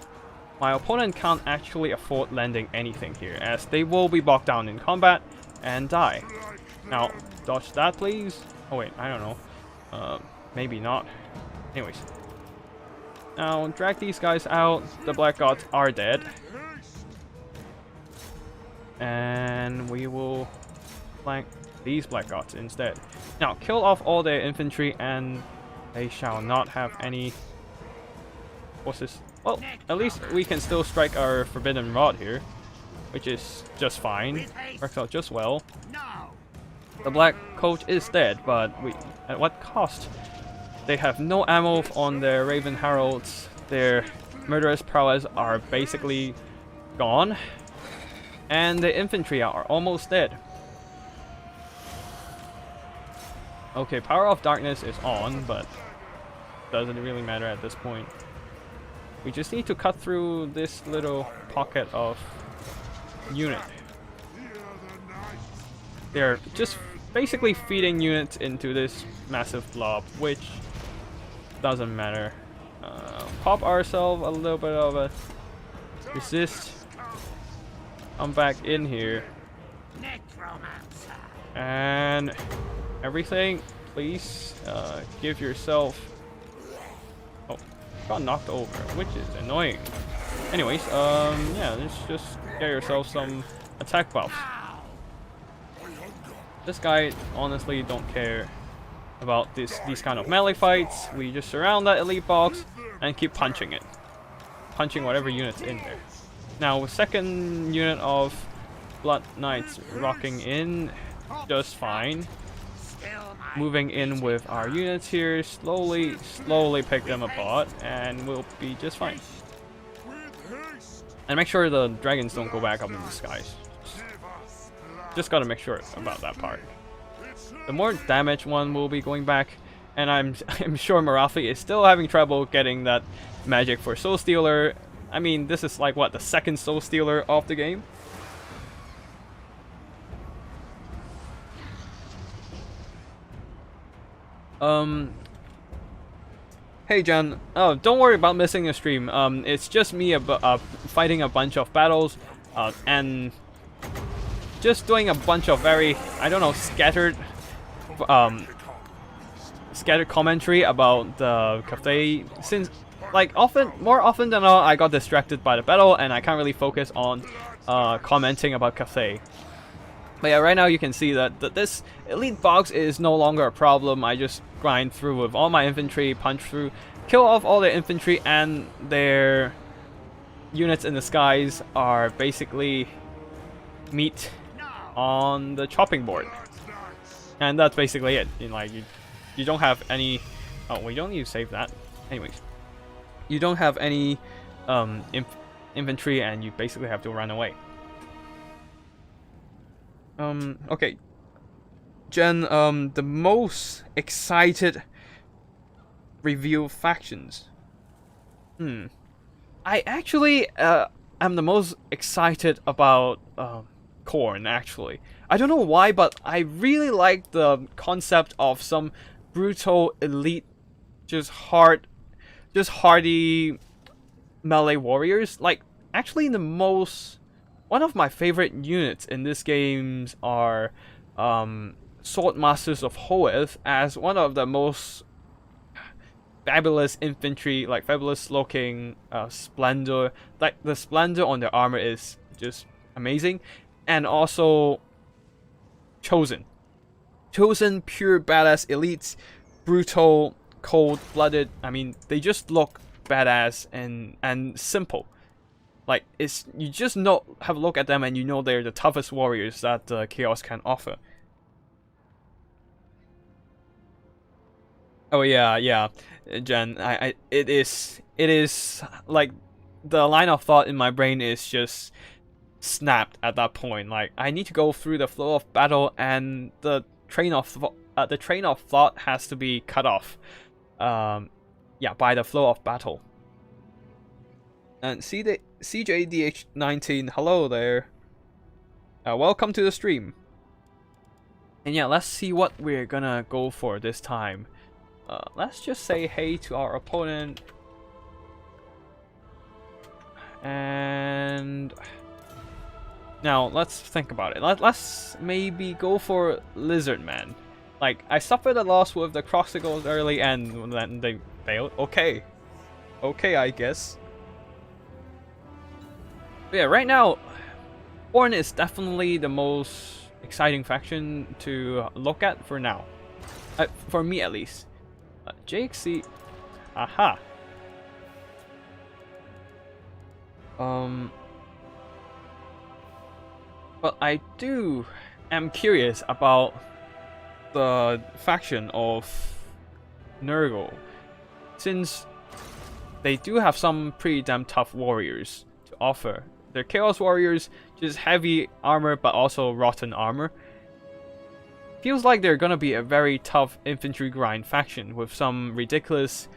My opponent can't actually afford landing anything here, as they will be bogged down in combat and die. Now, dodge that, please. Oh wait, I don't know. Maybe not. Anyways. Now, drag these guys out. The Black Gods are dead. And we will flank these Black Gods instead. Now, kill off all their infantry and they shall not have any forces. Well, at least we can still strike our Forbidden Rod here, which is just fine. Works out just well. The Black Coach is dead, but at what cost? They have no ammo on their Raven Heralds. Their murderous prowess are basically gone. And the infantry are almost dead. Okay, Power of Darkness is on, but doesn't really matter at this point. We just need to cut through this little pocket of unit. They're just basically feeding units into this massive blob, which doesn't matter. Pop ourselves a little bit of a resist. I'm back in here. And everything, please give yourself... Oh, got knocked over, which is annoying. Anyways, yeah, let's just get yourself some attack buffs. This guy honestly don't care about these kind of melee fights. We just surround that elite box and keep punching it. Punching whatever unit's in there. Now, second unit of Blood Knights rocking in just fine. Moving in with our units here, slowly pick them apart, and we'll be just fine. And make sure the dragons don't go back up in the skies. Just gotta make sure about that part. The more damage one will be going back, and I'm sure Marathi is still having trouble getting that magic for Soul Stealer. I mean, this is like what, the second Soul Stealer of the game? Hey Jen, oh, don't worry about missing a stream. It's just me fighting a bunch of battles, and just doing a bunch of very, I don't know, scattered commentary about the Cathay. Since, like, more often than not, I got distracted by the battle and I can't really focus on commenting about Cathay. But yeah, right now you can see that this elite box is no longer a problem. I just grind through with all my infantry, punch through, kill off all their infantry, and their units in the skies are basically meat on the chopping board. And that's basically it. You know, like, you don't have any... Oh, we don't need to save that. Anyways. You don't have any infantry, and you basically have to run away. Okay. Jen, the most excited review factions. I actually am the most excited about Khorne, actually. I don't know why, but I really like the concept of some brutal elite, just hardy melee warriors. Like, actually one of my favorite units in this game are Sword Masters of Hoeth, as one of the most fabulous infantry, like fabulous looking splendor. Like, the splendor on their armor is just amazing. And also Chosen, pure badass elites, brutal, cold-blooded. I mean, they just look badass and simple. Like, you just have a look at them and you know they're the toughest warriors that Chaos can offer. Oh yeah, Jen. It is like the line of thought in my brain is just snapped at that point. Like, I need to go through the flow of battle, and the train of thought has to be cut off. Yeah, by the flow of battle. And CJDH19, hello there. Welcome to the stream. And yeah, let's see what we're gonna go for this time. Let's just say hey to our opponent. And now let's think about it. Let's maybe go for Lizard Man. Like, I suffered a loss with the Croxicles early and then they failed. Okay, I guess. But yeah, right now, Horn is definitely the most exciting faction to look at for now. For me at least. JXC, aha. But I am curious about the faction of Nurgle, since they do have some pretty damn tough warriors to offer. They're Chaos Warriors, just heavy armor but also rotten armor. Feels like they're gonna be a very tough infantry grind faction with some ridiculous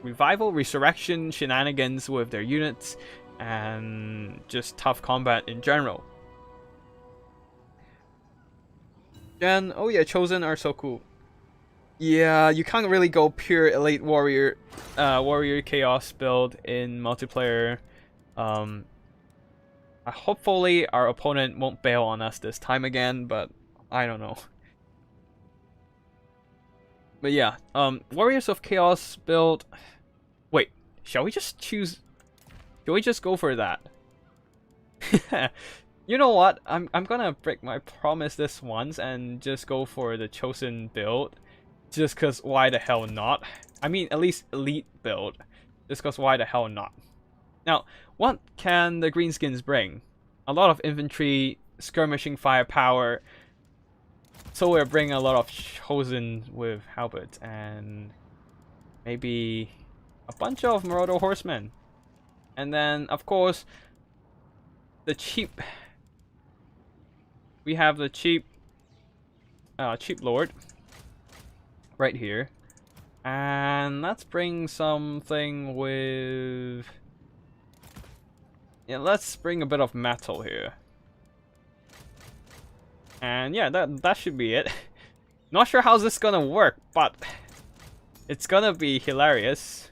revival, resurrection shenanigans with their units, and just tough combat in general. Jen, oh yeah, Chosen are so cool. Yeah, you can't really go pure elite warrior, warrior chaos build in multiplayer. Hopefully our opponent won't bail on us this time again, but I don't know. But yeah, Warriors of Chaos build. Wait, shall we just choose? Shall we just go for that? You know what? I'm gonna break my promise this once and just go for the Chosen build. Just cause why the hell not? I mean, at least elite build. Just cause why the hell not? Now, what can the greenskins bring? A lot of infantry, skirmishing firepower. So we're bringing a lot of Chosen with halberds and maybe a bunch of Marauder horsemen. And then, of course, the cheap. We have the cheap lord right here. And let's bring something with... Yeah, let's bring a bit of metal here. And yeah, that should be it. Not sure how's this gonna work, but it's gonna be hilarious.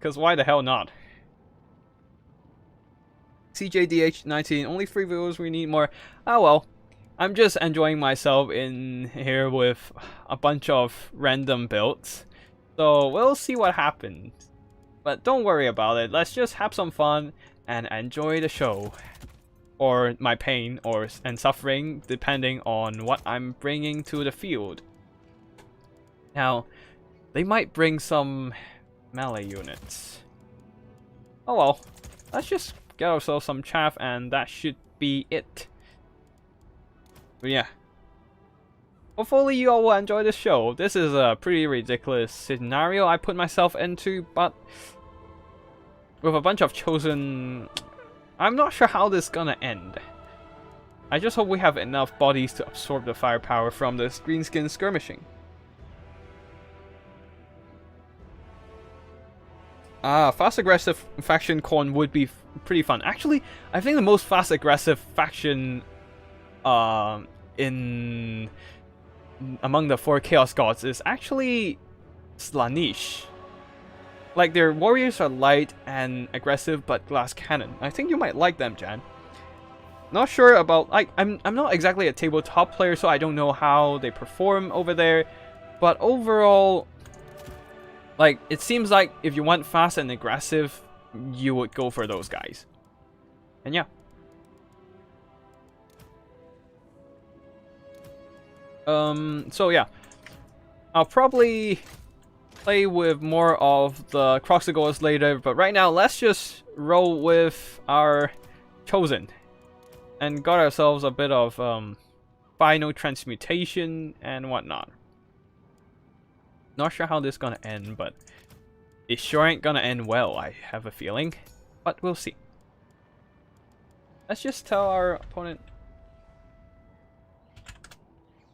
Cause why the hell not? CJDH19, only 3 viewers, we need more. Oh well. I'm just enjoying myself in here with a bunch of random builds. So we'll see what happens. But don't worry about it. Let's just have some fun and enjoy the show. Or my pain and suffering, depending on what I'm bringing to the field. Now, they might bring some melee units. Oh well. Let's just get ourselves some chaff and that should be it. But yeah. Hopefully you all will enjoy this show. This is a pretty ridiculous scenario I put myself into, but with a bunch of Chosen, I'm not sure how this is gonna end. I just hope we have enough bodies to absorb the firepower from this greenskin skirmishing. Fast aggressive faction corn would be pretty fun. Actually, I think the most fast aggressive faction among the 4 Chaos Gods is actually Slaanesh. Like, their warriors are light and aggressive, but glass cannon. I think you might like them, Jan. Not sure about... I'm not exactly a tabletop player, so I don't know how they perform over there. But overall, like, it seems like if you want fast and aggressive, you would go for those guys. And yeah. So yeah. I'll probably play with more of the Croxicles later, but right now let's just roll with our Chosen and got ourselves a bit of final transmutation and whatnot. Not sure how this is gonna end, but it sure ain't gonna end well, I have a feeling, but we'll see. Let's just tell our opponent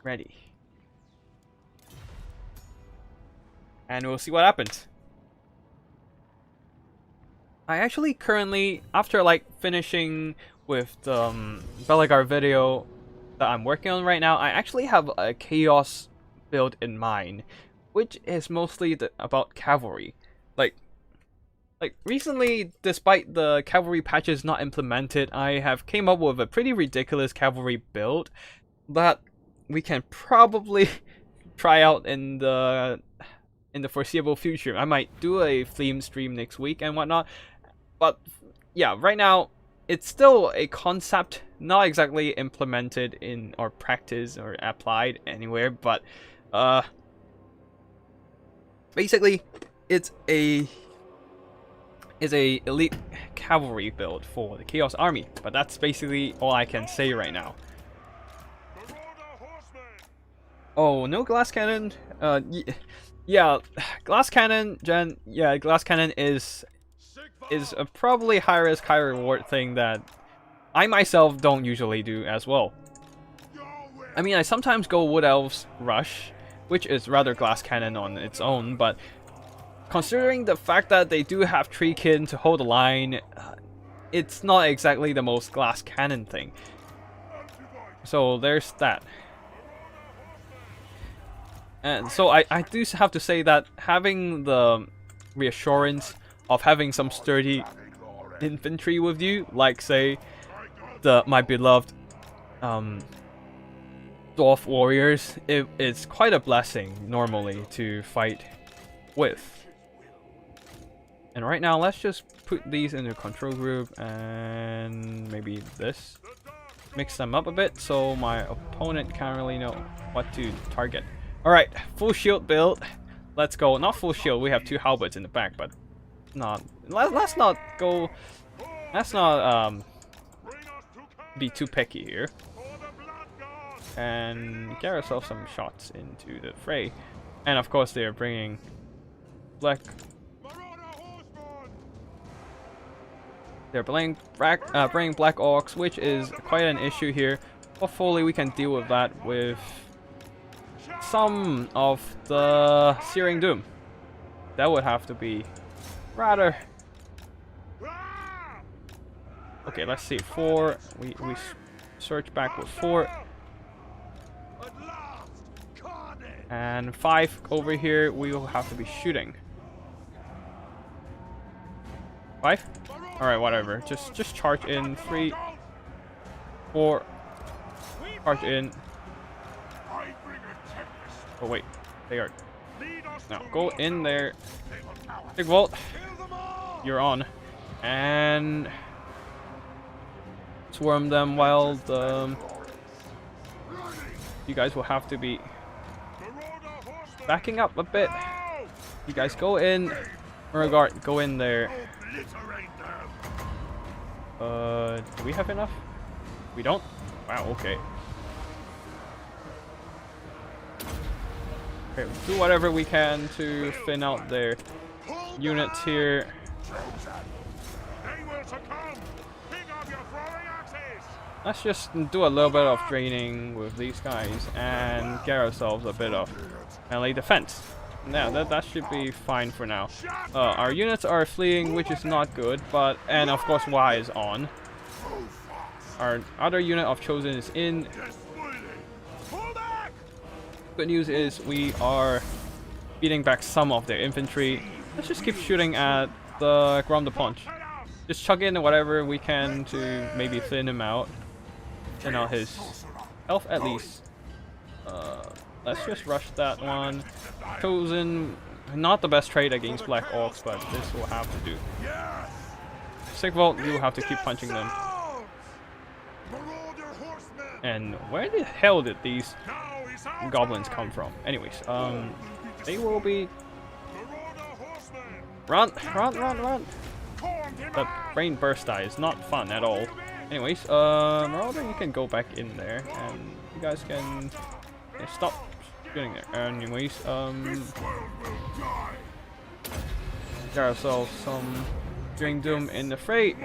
ready. And we'll see what happens. I actually currently, after like finishing with the Belagar video that I'm working on right now, I actually have a chaos build in mind, which is mostly about cavalry. Like recently, despite the cavalry patches not implemented, I have came up with a pretty ridiculous cavalry build that we can probably try out in the foreseeable future. I might do a theme stream next week and whatnot, but yeah, right now it's still a concept, not exactly implemented in or practiced or applied anywhere, but basically it's a elite cavalry build for the Chaos Army, but that's basically all I can say right now. Oh, no glass cannon? Yeah, glass cannon, Jen. Yeah, glass cannon is a probably high risk, high reward thing that I myself don't usually do as well. I mean, I sometimes go Wood Elves Rush, which is rather glass cannon on its own, but considering the fact that they do have Treekin to hold the line, it's not exactly the most glass cannon thing. So there's that. And so I do have to say that having the reassurance of having some sturdy infantry with you, like say my beloved Dwarf warriors, it's quite a blessing normally to fight with. And right now, let's just put these into control group and maybe this. Mix them up a bit so my opponent can't really know what to target. Alright, full shield build. Let's go. Not full shield, we have 2 halberds in the back, but let's not go. Let's not be too picky here. And get ourselves some shots into the fray. And of course they are bringing black. They're bringing black orcs, which is quite an issue here. Hopefully we can deal with that with some of the Searing Doom. That would have to be rather. Okay, let's see. 4. We search back with 4. And 5 over here. We will have to be shooting. 5. All right, whatever. Just charge in. 3, 4. Charge in. Oh wait, they are. Now go in there. Big Vault, you're on, and swarm them while the. You guys will have to be backing up a bit. You guys go in. Marauder, go in there. Do we have enough? We don't? Wow, okay. Okay, do whatever we can to thin out their units here. Let's just do a little bit of draining with these guys and get ourselves a bit of melee defense. Now that should be fine for now. Our units are fleeing, which is not good, and of course Y is on. Our other unit of Chosen is in. Good news is we are beating back some of their infantry. Let's just keep shooting at the Grom the Punch. Just chuck in whatever we can to maybe thin him out. Thin out his health at least. Let's just rush that one. Chosen, not the best trade against Black Orcs, but this will have to do. Sigvald, you will have to keep punching them. And where the hell did these goblins come from? Anyways, they will be. Run! That brain burst die is not fun at all. Anyways, Marauder, you can go back in there, and you guys can stop shooting there. Anyways, get ourselves some Searing Doom in the fray,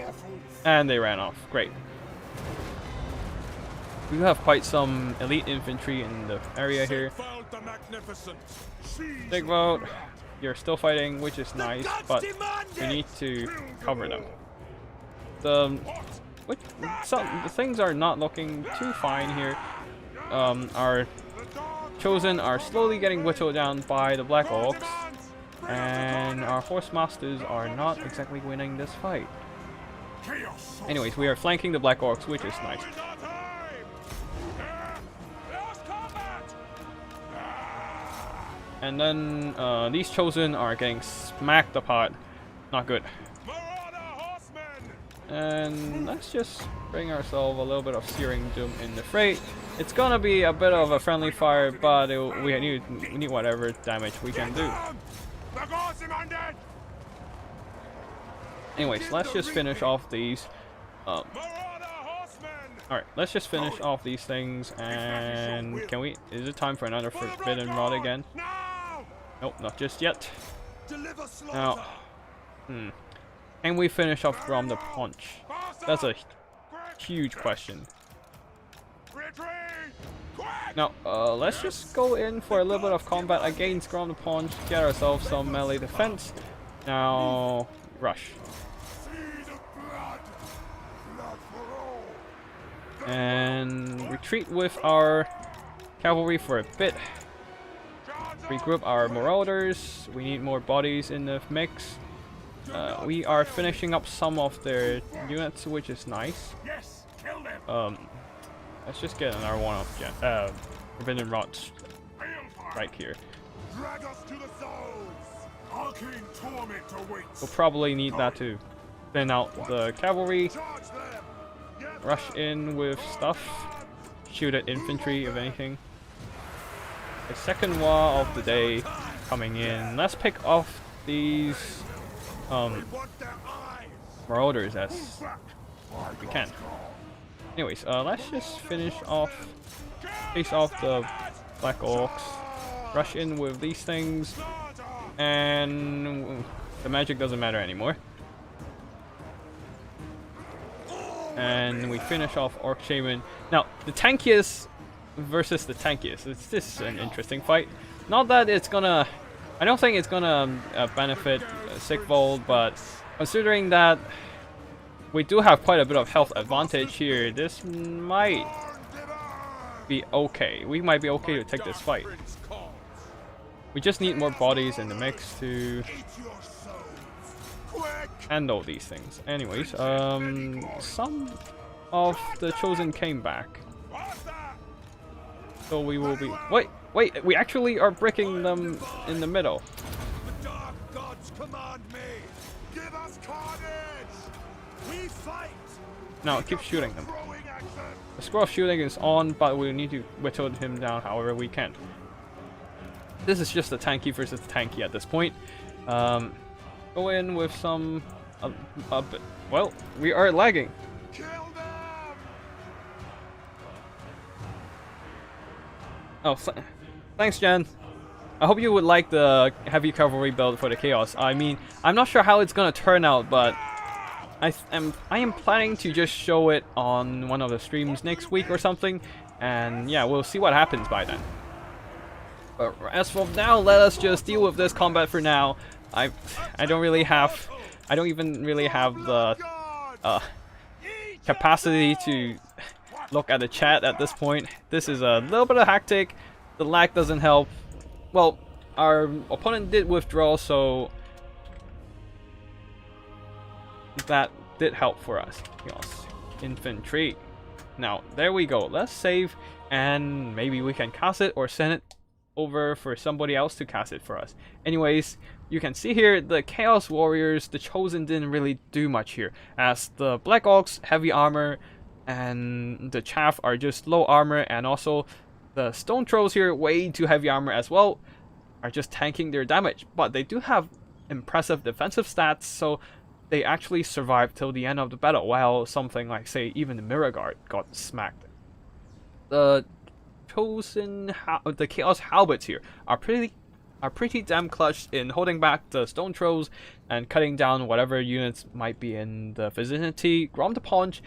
and they ran off. Great. We have quite some elite infantry in the area here. Big vote. You're still fighting, which is nice, but we need to cover them. The things are not looking too fine here. Our chosen are slowly getting whittled down by the Black Orcs, and our horse masters are not exactly winning this fight. Anyways, we are flanking the Black Orcs, which is nice. And then these chosen are getting smacked apart. Not good. And let's just bring ourselves a little bit of Searing Doom in the fray. It's gonna be a bit of a friendly fire, but we need whatever damage we can do. Anyways, let's just finish off these. Alright, let's just finish off these things, and can we... Is it time for another Forbidden Rod again? Nope, not just yet. Now, can we finish off Grom the Punch? That's a huge question. Now, let's just go in for a little bit of combat against Grom the Punch, get ourselves some melee defense. Now, rush. And retreat with our cavalry for a bit. Regroup our Marauders. We need more bodies in the mix. We are finishing up some of their units, which is nice. Let's just get another one of Forbidden Rods right here. We'll probably need that to thin out the cavalry. Rush in with stuff. Shoot at infantry, if anything. The second war of the day coming in. Let's pick off these Marauders as we can. Anyways, let's just finish off the Black Orcs. Rush in with these things, and the magic doesn't matter anymore. And we finish off Orc Shaman. Now, the tankiest versus the tankiest. It's just an interesting fight. Not that it's gonna... I don't think it's gonna benefit Sigvold, but considering that we do have quite a bit of health advantage here, this might be okay. We might be okay to take this fight. We just need more bodies in the mix to handle these things. Anyways, some of the chosen came back, so we will be... Wait, we actually are breaking them in the middle. The dark gods command me. Give us carnage. We fight. Now keep shooting them. The scroll of shooting is on, but we need to whittle him down however we can. This is just a tanky versus tanky at this point. Go in with some... well, we are lagging. Kill them. Oh, thanks, Jen. I hope you would like the heavy cavalry build for the Chaos. I mean, I'm not sure how it's gonna turn out, but I am planning to just show it on one of the streams next week or something, and yeah, we'll see what happens by then. But as for now, let us just deal with this combat for now. I don't even really have the capacity to look at the chat at this point. This is a little bit of hectic. The lag doesn't help. Well, our opponent did withdraw, so that did help for us. Yes. Infantry. Now, there we go. Let's save, and maybe we can cast it or send it over for somebody else to cast it for us. Anyways, you can see here the Chaos Warriors, the Chosen, didn't really do much here, as the Black Orcs, heavy armor, and the Chaff are just low armor, and also the Stone Trolls here, way too heavy armor as well, are just tanking their damage. But they do have impressive defensive stats, so they actually survived till the end of the battle, while something like, say, even the Mirror Guard got smacked. The Chosen, the Chaos Halberds here are pretty damn clutch in holding back the Stone Trolls and cutting down whatever units might be in the vicinity. Grom the Punch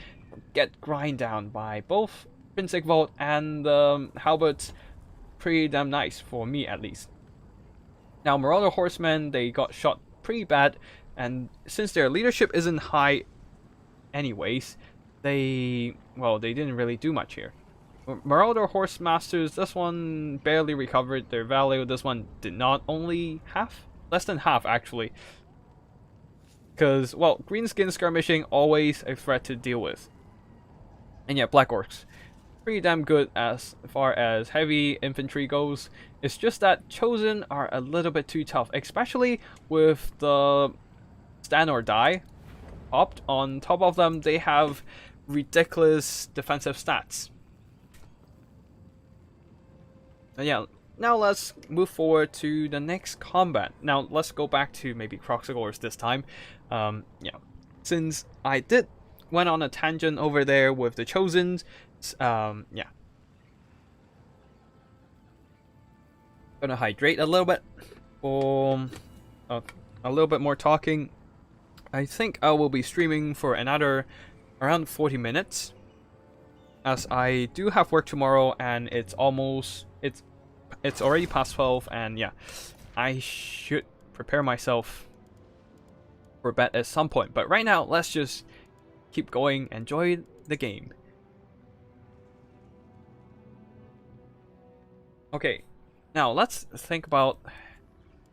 get grind down by both Prince Sigvold and the Halberds. Pretty damn nice, for me at least. Now, Marauder horsemen, they got shot pretty bad, and since their leadership isn't high anyways, they didn't really do much here. Marauder horse masters, this one barely recovered their value. This one did not, only less than half actually. Because, well, greenskin skirmishing, always a threat to deal with. And yet, Black Orcs, pretty damn good as far as heavy infantry goes. It's just that Chosen are a little bit too tough, especially with the stand or die popped on top of them. They have ridiculous defensive stats. Yeah, now let's move forward to the next combat. Now let's go back to maybe Croxagores this time. Yeah, since I went on a tangent over there with the Chosens, yeah. Gonna hydrate a little bit for a little bit more talking. I think I will be streaming for another around 40 minutes, as I do have work tomorrow, and it's already past 12, and yeah, I should prepare myself for bed at some point. But right now, let's just keep going, enjoy the game. Okay, now let's think about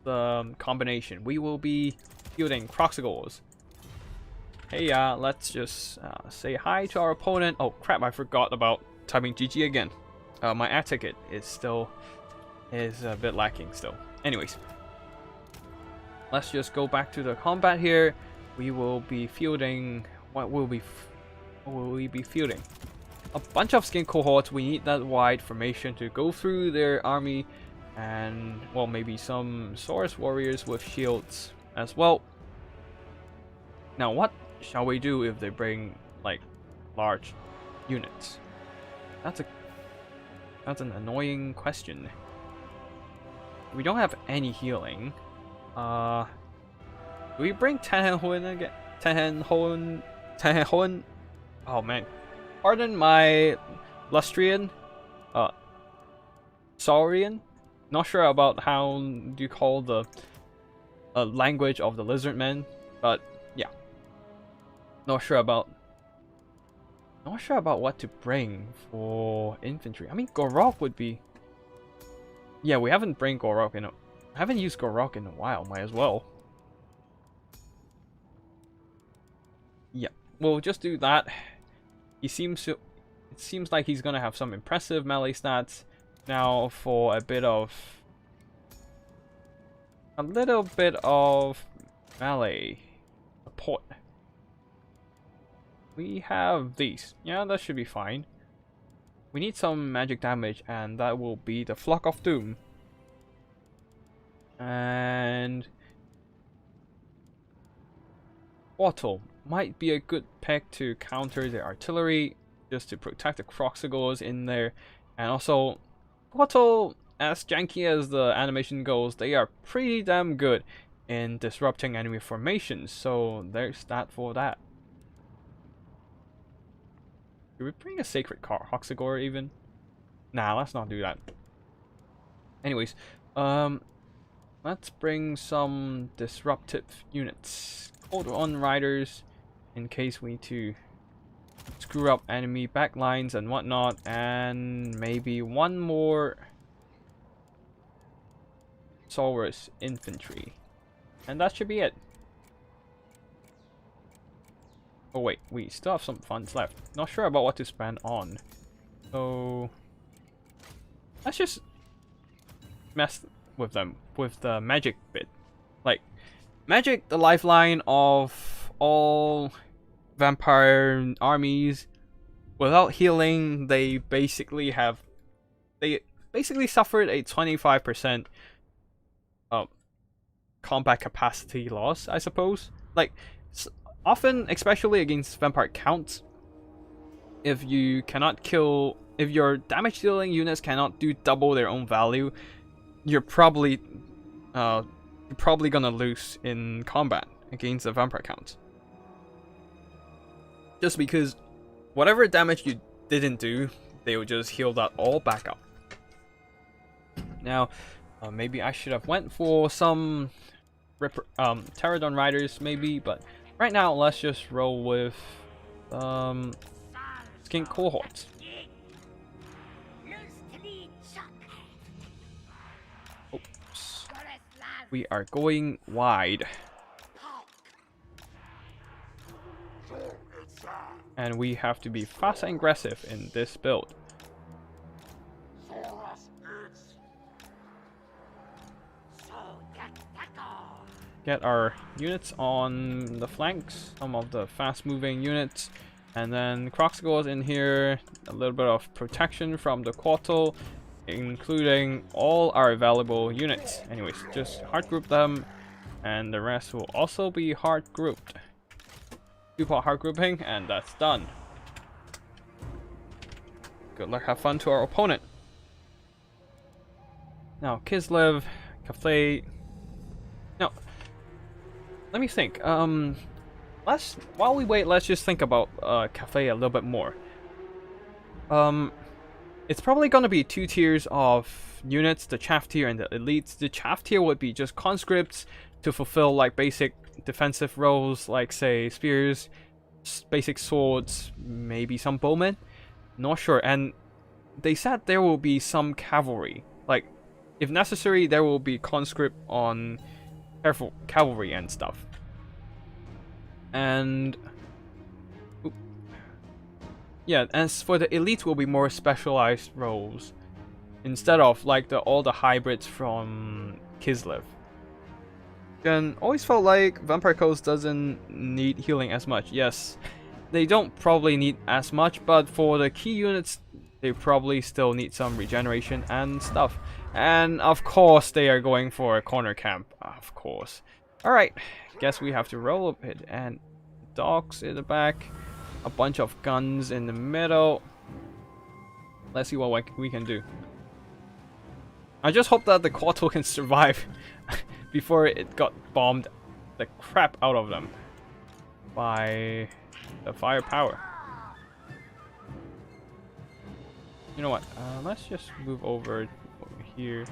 the combination. We will be fielding Croxagores. Hey, let's just say hi to our opponent. Oh crap, I forgot about typing GG again. My air ticket is a bit lacking still. Anyways, let's just go back to the combat here. We will be fielding. What will we be fielding? A bunch of skin cohorts. We need that wide formation to go through their army, and well, maybe some Saurus warriors with shields as well. Now, what shall we do if they bring like large units? That's an annoying question. We don't have any healing. Do we bring Tenhenhoen again? Tenhenhoen? Oh man. Pardon my Lustrian. Saurian? Not sure about how do you call the language of the lizard men, but yeah. Not sure about what to bring for infantry. I mean, Gorok would be. Yeah, we haven't bring Gorok in. I haven't used Gorok in a while. Might as well. Yeah, we'll just do that. It seems like he's gonna have some impressive melee stats. Now for a little bit of melee support. We have these. Yeah, that should be fine. We need some magic damage, and that will be the Flock of Doom. And Portal might be a good pick to counter the artillery, just to protect the Croxagores in there. And also, Portal, as janky as the animation goes, they are pretty damn good in disrupting enemy formations. So there's that for that. Do we bring a Sacred Hoxagore even? Nah, let's not do that. Anyways, let's bring some disruptive units. Hold on riders, in case we need to screw up enemy backlines and whatnot, and maybe one more Saurus infantry. And that should be it. Oh wait, we still have some funds left. Not sure about what to spend on. So let's just mess with them with the magic bit. Like, magic, the lifeline of all vampire armies. Without healing, they basically suffered a 25% combat capacity loss, I suppose. Like, often, especially against vampire counts, if your damage dealing units cannot do double their own value, you're probably gonna lose in combat against the vampire count. Just because whatever damage you didn't do, they will just heal that all back up. Now, Maybe I should have went for some Pterodon Riders, maybe, but right now let's just roll with Skink Cohorts. Oops. We are going wide. And we have to be fast and aggressive in this build. Get our units on the flanks, some of the fast moving units, and then Crocs goes in here, a little bit of protection from the Quattle, including all our valuable units. Anyways, just hard group them, and the rest will also be hard grouped. 2-part hard grouping, and that's done. Good luck, have fun to our opponent. Now, Kislev, Cathay. Now, let me think. While we wait, let's just think about Cathay a little bit more. It's probably gonna be 2 tiers of units: the chaff tier and the elites. The chaff tier would be just conscripts to fulfill like basic defensive roles, like say spears, basic swords, maybe some bowmen. Not sure. And they said there will be some cavalry. Like, if necessary, there will be conscript on cavalry and stuff. And yeah, as for the elites, will be more specialized roles instead of like all the hybrids from Kislev. And always felt like Vampire Coast doesn't need healing as much. Yes, they don't probably need as much, but for the key units, they probably still need some regeneration and stuff. And of course, they are going for a corner camp. Of course. Alright, guess we have to roll a bit. And dogs in the back, a bunch of guns in the middle. Let's see what we can do. I just hope that the Quattle can survive before it got bombed the crap out of them by the firepower. You know what? Let's just move over here.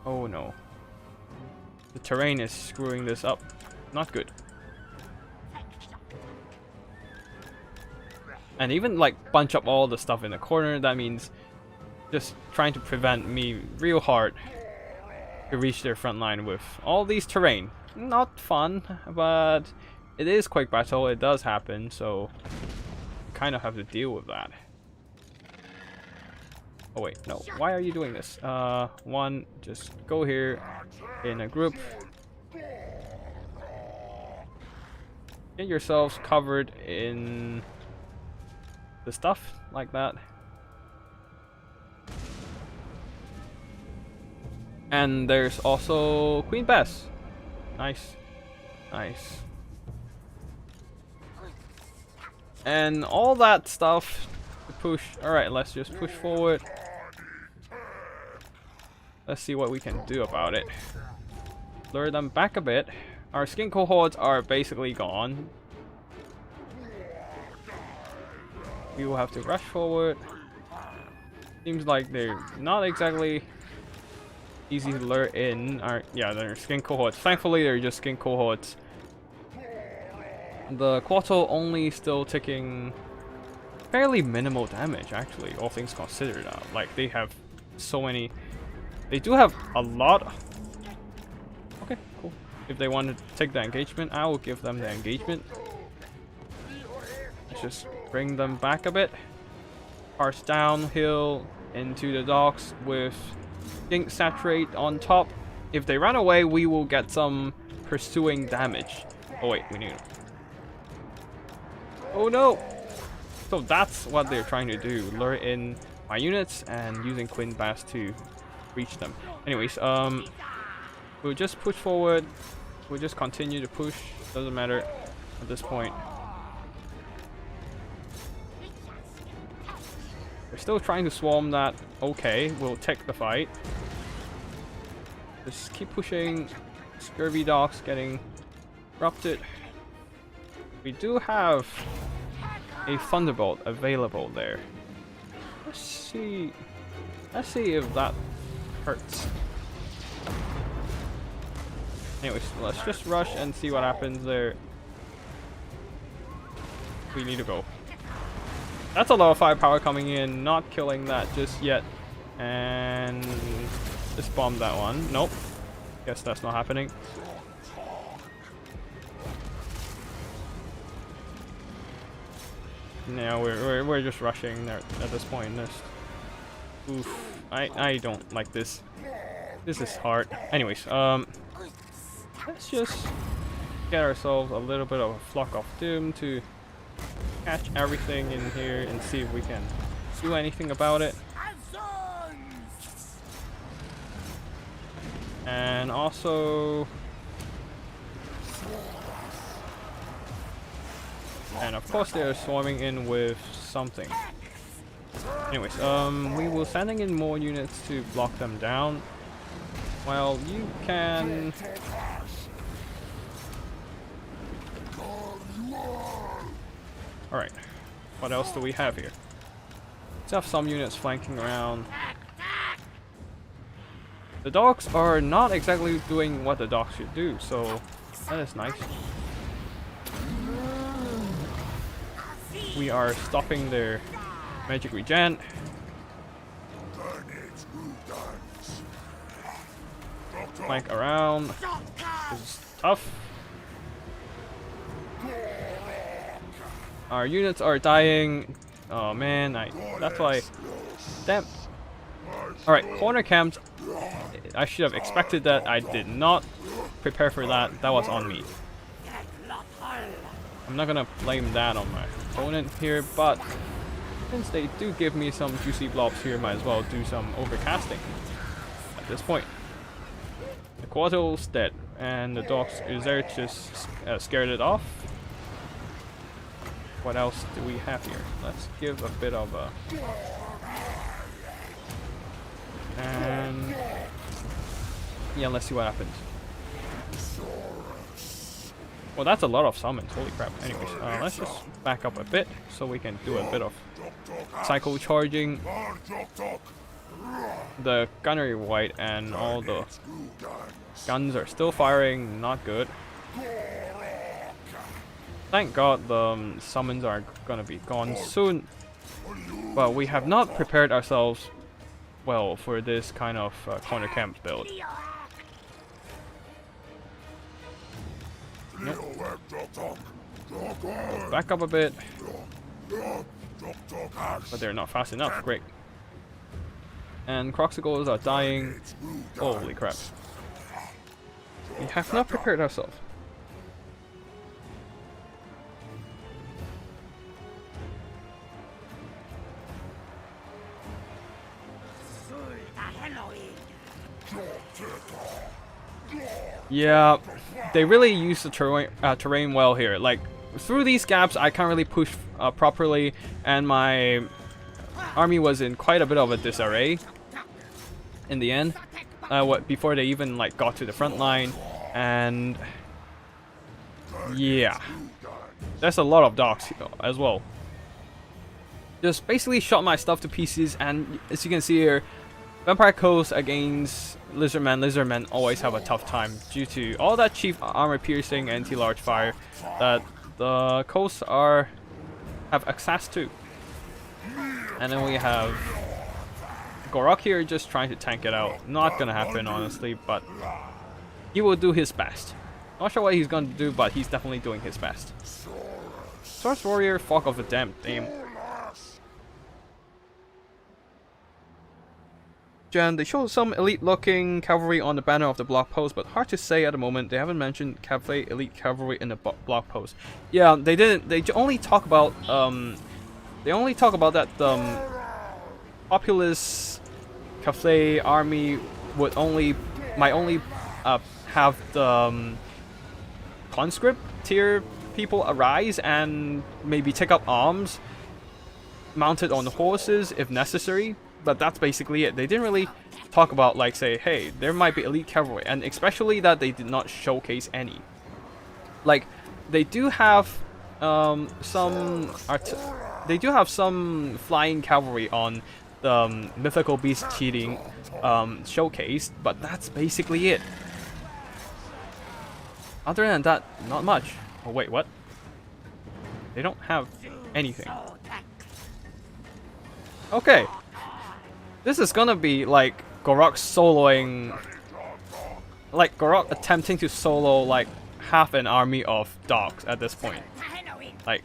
Oh no. The terrain is screwing this up. Not good. And even like bunch up all the stuff in the corner, that means just trying to prevent me real hard to reach their front line with all these terrain. Not fun, but it is quick battle, it does happen, so you kind of have to deal with that. Oh wait, no, why are you doing this? One, just go here in a group. Get yourselves covered in the stuff like that. And there's also Queen Bess. Nice. Nice. And all that stuff to push. Alright, let's just push forward. Let's see what we can do about it. Lure them back a bit. Our skin cohorts are basically gone. We will have to rush forward. Seems like they're not exactly easy to lure in. Yeah, they're skin cohorts. Thankfully, they're just skin cohorts. The Quattle only still taking fairly minimal damage, actually, all things considered. Like, they have so many. They do have a lot. Okay, cool. If they want to take the engagement, I will give them the engagement. Let's just bring them back a bit. Parse downhill into the docks with Ink Saturate on top. If they run away, we will get some pursuing damage. Oh wait, we need it. Oh no! So that's what they're trying to do. Lure in my units and using Queen Bass to reach them. Anyways, we'll just push forward. We'll just continue to push. Doesn't matter at this point. They're still trying to swarm that. Okay, we'll take the fight. Just keep pushing. Scurvy docks getting corrupted. We do have a Thunderbolt available there. Let's see. Let's see if that hurts. Anyways, let's just rush and see what happens there. We need to go. That's a lot of firepower coming in, not killing that just yet. And just bomb that one. Nope. Guess that's not happening. No, we're just rushing there at this point. Oof. I don't like this. This is hard. Anyways, let's just get ourselves a little bit of a flock of doom to catch everything in here and see if we can do anything about it. And also, and of course they're swarming in with something. Anyways, we will sending in more units to block them down. Well, you can. Alright, what else do we have here? Let's have some units flanking around. The dogs are not exactly doing what the dogs should do, so that is nice. We are stopping their magic regen. Flank around. This is tough. Our units are dying. Oh man, that's why. Damn. Alright, corner camps. I should have expected that. I did not prepare for that. That was on me. I'm not gonna blame that on my opponent here, but since they do give me some juicy blobs here, might as well do some overcasting at this point. The Quattle's dead, and the dogs is there just scared it off. What else do we have here? Let's give a bit of a... And... yeah, let's see what happens. Well, that's a lot of summons, holy crap. Anyways, let's just back up a bit so we can do a bit of cycle charging. The gunnery white and all the guns are still firing, not good. Thank God the summons are gonna be gone soon. But we have not prepared ourselves well for this kind of corner camp build. Nope. Back up a bit. But they're not fast enough, great. And Croxicles are dying. Holy crap. We have not prepared ourselves. Yeah, they really use the terrain well here. Like, through these gaps, I can't really push properly, and my army was in quite a bit of a disarray in the end. Before they even like got to the front line, and yeah, there's a lot of dogs as well. Just basically shot my stuff to pieces, and as you can see here, Vampire Coast against Lizardmen always have a tough time due to all that cheap armor piercing anti-large fire that the coasts have access to. And then we have Gorok here just trying to tank it out. Not gonna happen honestly, but he will do his best. Not sure what he's gonna do, but he's definitely doing his best. Source Warrior, Fog of the Damned. Jan, they showed some elite-looking cavalry on the banner of the blog post, but hard to say at the moment. They haven't mentioned Cathay elite cavalry in the blog post. Yeah, they didn't. They only talk about that populous Cathay army might only have the conscript tier people arise and maybe take up arms mounted on horses if necessary. But that's basically it. They didn't really talk about, like, say, hey, there might be elite cavalry, and especially that they did not showcase any. Like, they do have some flying cavalry on the mythical beast cheating showcased, but that's basically it. Other than that, not much. Oh wait, what? They don't have anything. Okay. This is gonna be like Gorok soloing, like Gorok attempting to solo like half an army of dogs at this point. Like,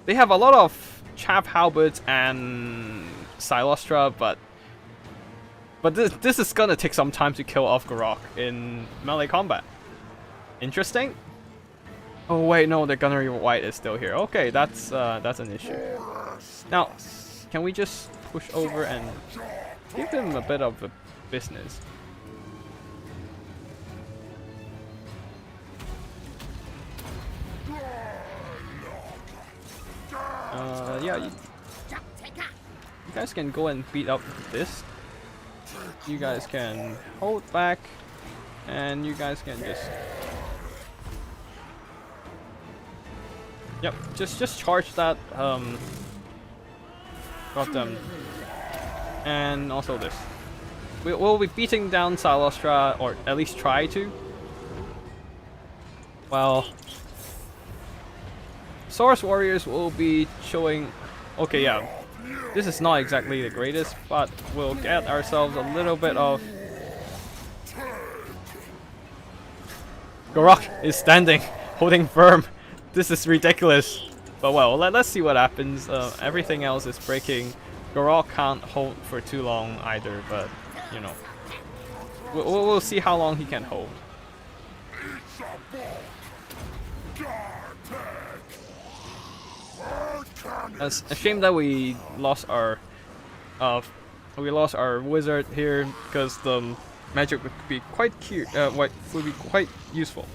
they have a lot of chaff halberds and Silostra, but this is gonna take some time to kill off Gorok in melee combat. Interesting. Oh wait, no, the Gunnery White is still here. Okay, that's an issue. Now, can we just push over and give him a bit of a business? Yeah, you guys can go and beat up this. You guys can hold back, and you guys can just... Yep, just charge that, got them. And also this. We'll be beating down Silostra, or at least try to. Well, Source Warriors will be showing... Okay, yeah, this is not exactly the greatest, but we'll get ourselves a little bit of... Gorok is standing, holding firm. This is ridiculous. But well, let's see what happens. Everything else is breaking. Gorok can't hold for too long either, but, you know. We'll see how long he can hold. It's a shame that we lost our wizard here, because the magic would be quite cute. Would be quite useful.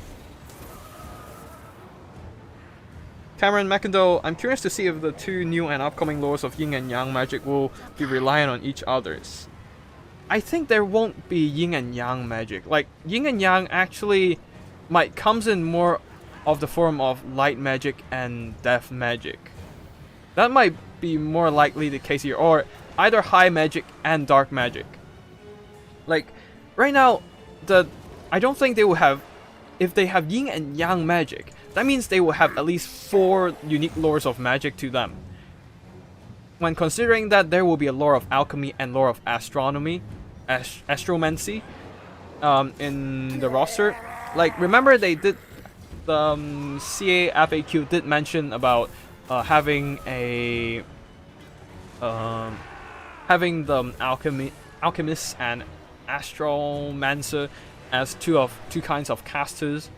Cameron McIndoe, I'm curious to see if the two new and upcoming lores of Yin and Yang magic will be reliant on each other's. I think there won't be Yin and Yang magic. Like, Yin and Yang actually might comes in more of the form of light magic and death magic. That might be more likely the case here, or either high magic and dark magic. Like, right now, I don't think they will have... If they have Yin and Yang magic, that means they will have at least 4 unique lores of magic to them. When considering that there will be a lore of alchemy and lore of astronomy, astromancy, in the roster. Like, remember they did... The CA FAQ did mention about having a... having the alchemist and astromancer as two kinds of casters.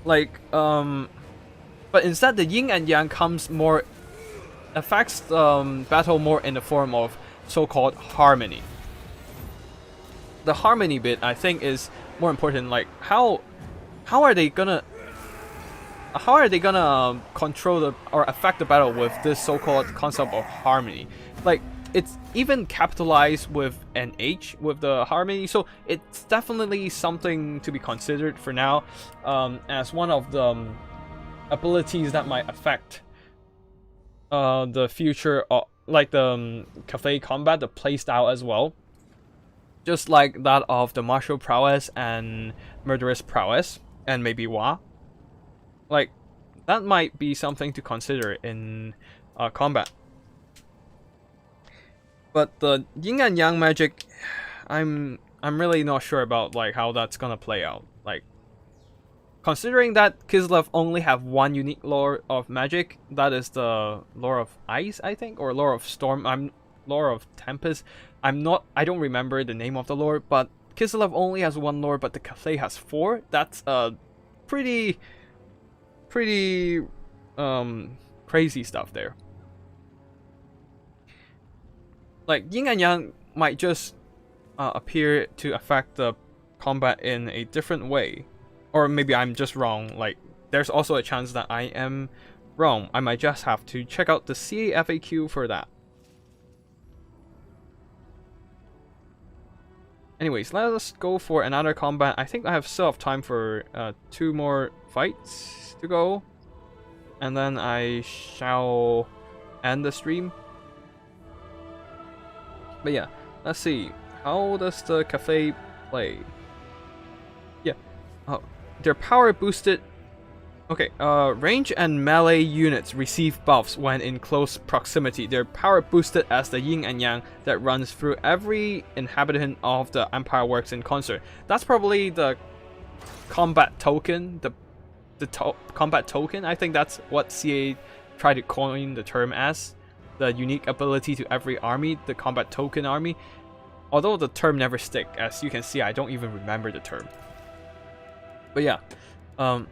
Like, but instead the Yin and Yang comes more, affects the battle more in the form of so-called harmony. The harmony bit, I think, is more important. Like, how are they gonna control or affect the battle with this so-called concept of harmony? Like, it's even capitalized with an H with the harmony, so it's definitely something to be considered for now, as one of the abilities that might affect the future, like the Cathay combat, the playstyle as well. Just like that of the martial prowess and murderous prowess, and maybe Wa. Like, that might be something to consider in combat. But the Yin and Yang magic, I'm really not sure about like how that's gonna play out. Like, considering that Kislev only have one unique lore of magic, that is the lore of ice, I think, or lore of storm. Lore of tempest. I don't remember the name of the lore, but Kislev only has one lore, but the Cathay has 4. That's pretty crazy stuff there. Like, Yin and Yang might just appear to affect the combat in a different way. Or maybe I'm just wrong. Like, there's also a chance that I am wrong. I might just have to check out the CA FAQ for that. Anyways, let us go for another combat. I think I still have time for 2 more fights to go. And then I shall end the stream. But yeah, let's see. How does the Cathay play? Yeah. Oh, they're power boosted. Okay, range and melee units receive buffs when in close proximity. They're power boosted as the yin and yang that runs through every inhabitant of the Empire works in concert. That's probably the combat token, combat token. I think that's what CA tried to coin the term as. The unique ability to every army, the combat token army. Although the term never stick, as you can see, I don't even remember the term. But yeah, so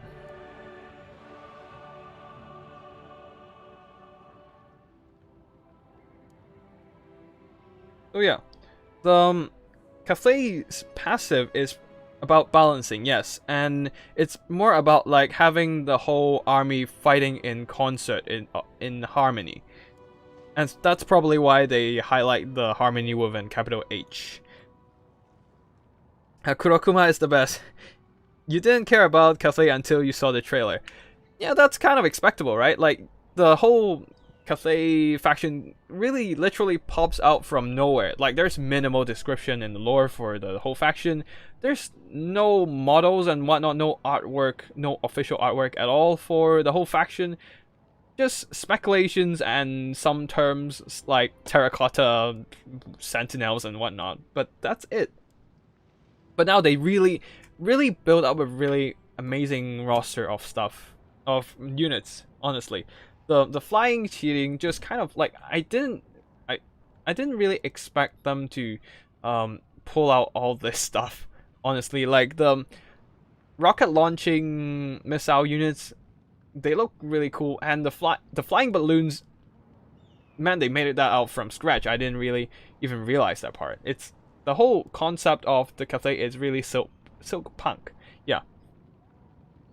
yeah, the Cathay's passive is about balancing, yes, and it's more about like having the whole army fighting in concert, in harmony, and that's probably why they highlight the harmony with an capital H. Kurokuma is the best. You didn't care about Cathay until you saw the trailer. Yeah, that's kind of expectable, right? Like the whole Cathay faction really literally pops out from nowhere. Like there's minimal description in the lore for the whole faction. There's no models and whatnot, no artwork, no official artwork at all for the whole faction. Just speculations and some terms like terracotta sentinels and whatnot, but that's it. But now they really build up a really amazing roster of stuff, of units, honestly. The flying cheating just kind of like I didn't really expect them to pull out all this stuff, honestly. Like the rocket launching missile units, they look really cool, and the flying balloons, man, they made that out from scratch. I didn't really even realize that part. It's the whole concept of the Cathay is really silk punk. Yeah,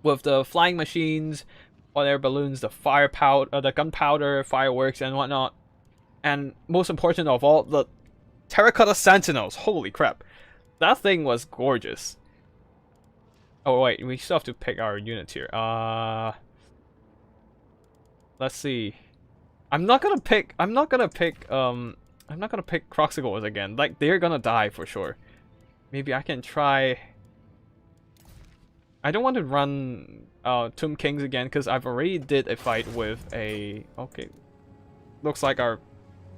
with the flying machines, hot air balloons, the the gunpowder, fireworks, and whatnot. And most important of all, the terracotta sentinels. Holy crap, that thing was gorgeous. Oh wait, we still have to pick our units here. Let's see. I'm not gonna pick Croxigores again. Like they're gonna die for sure. Maybe I can try. I don't want to run Tomb Kings again because I've already did a fight with a. Okay, looks like our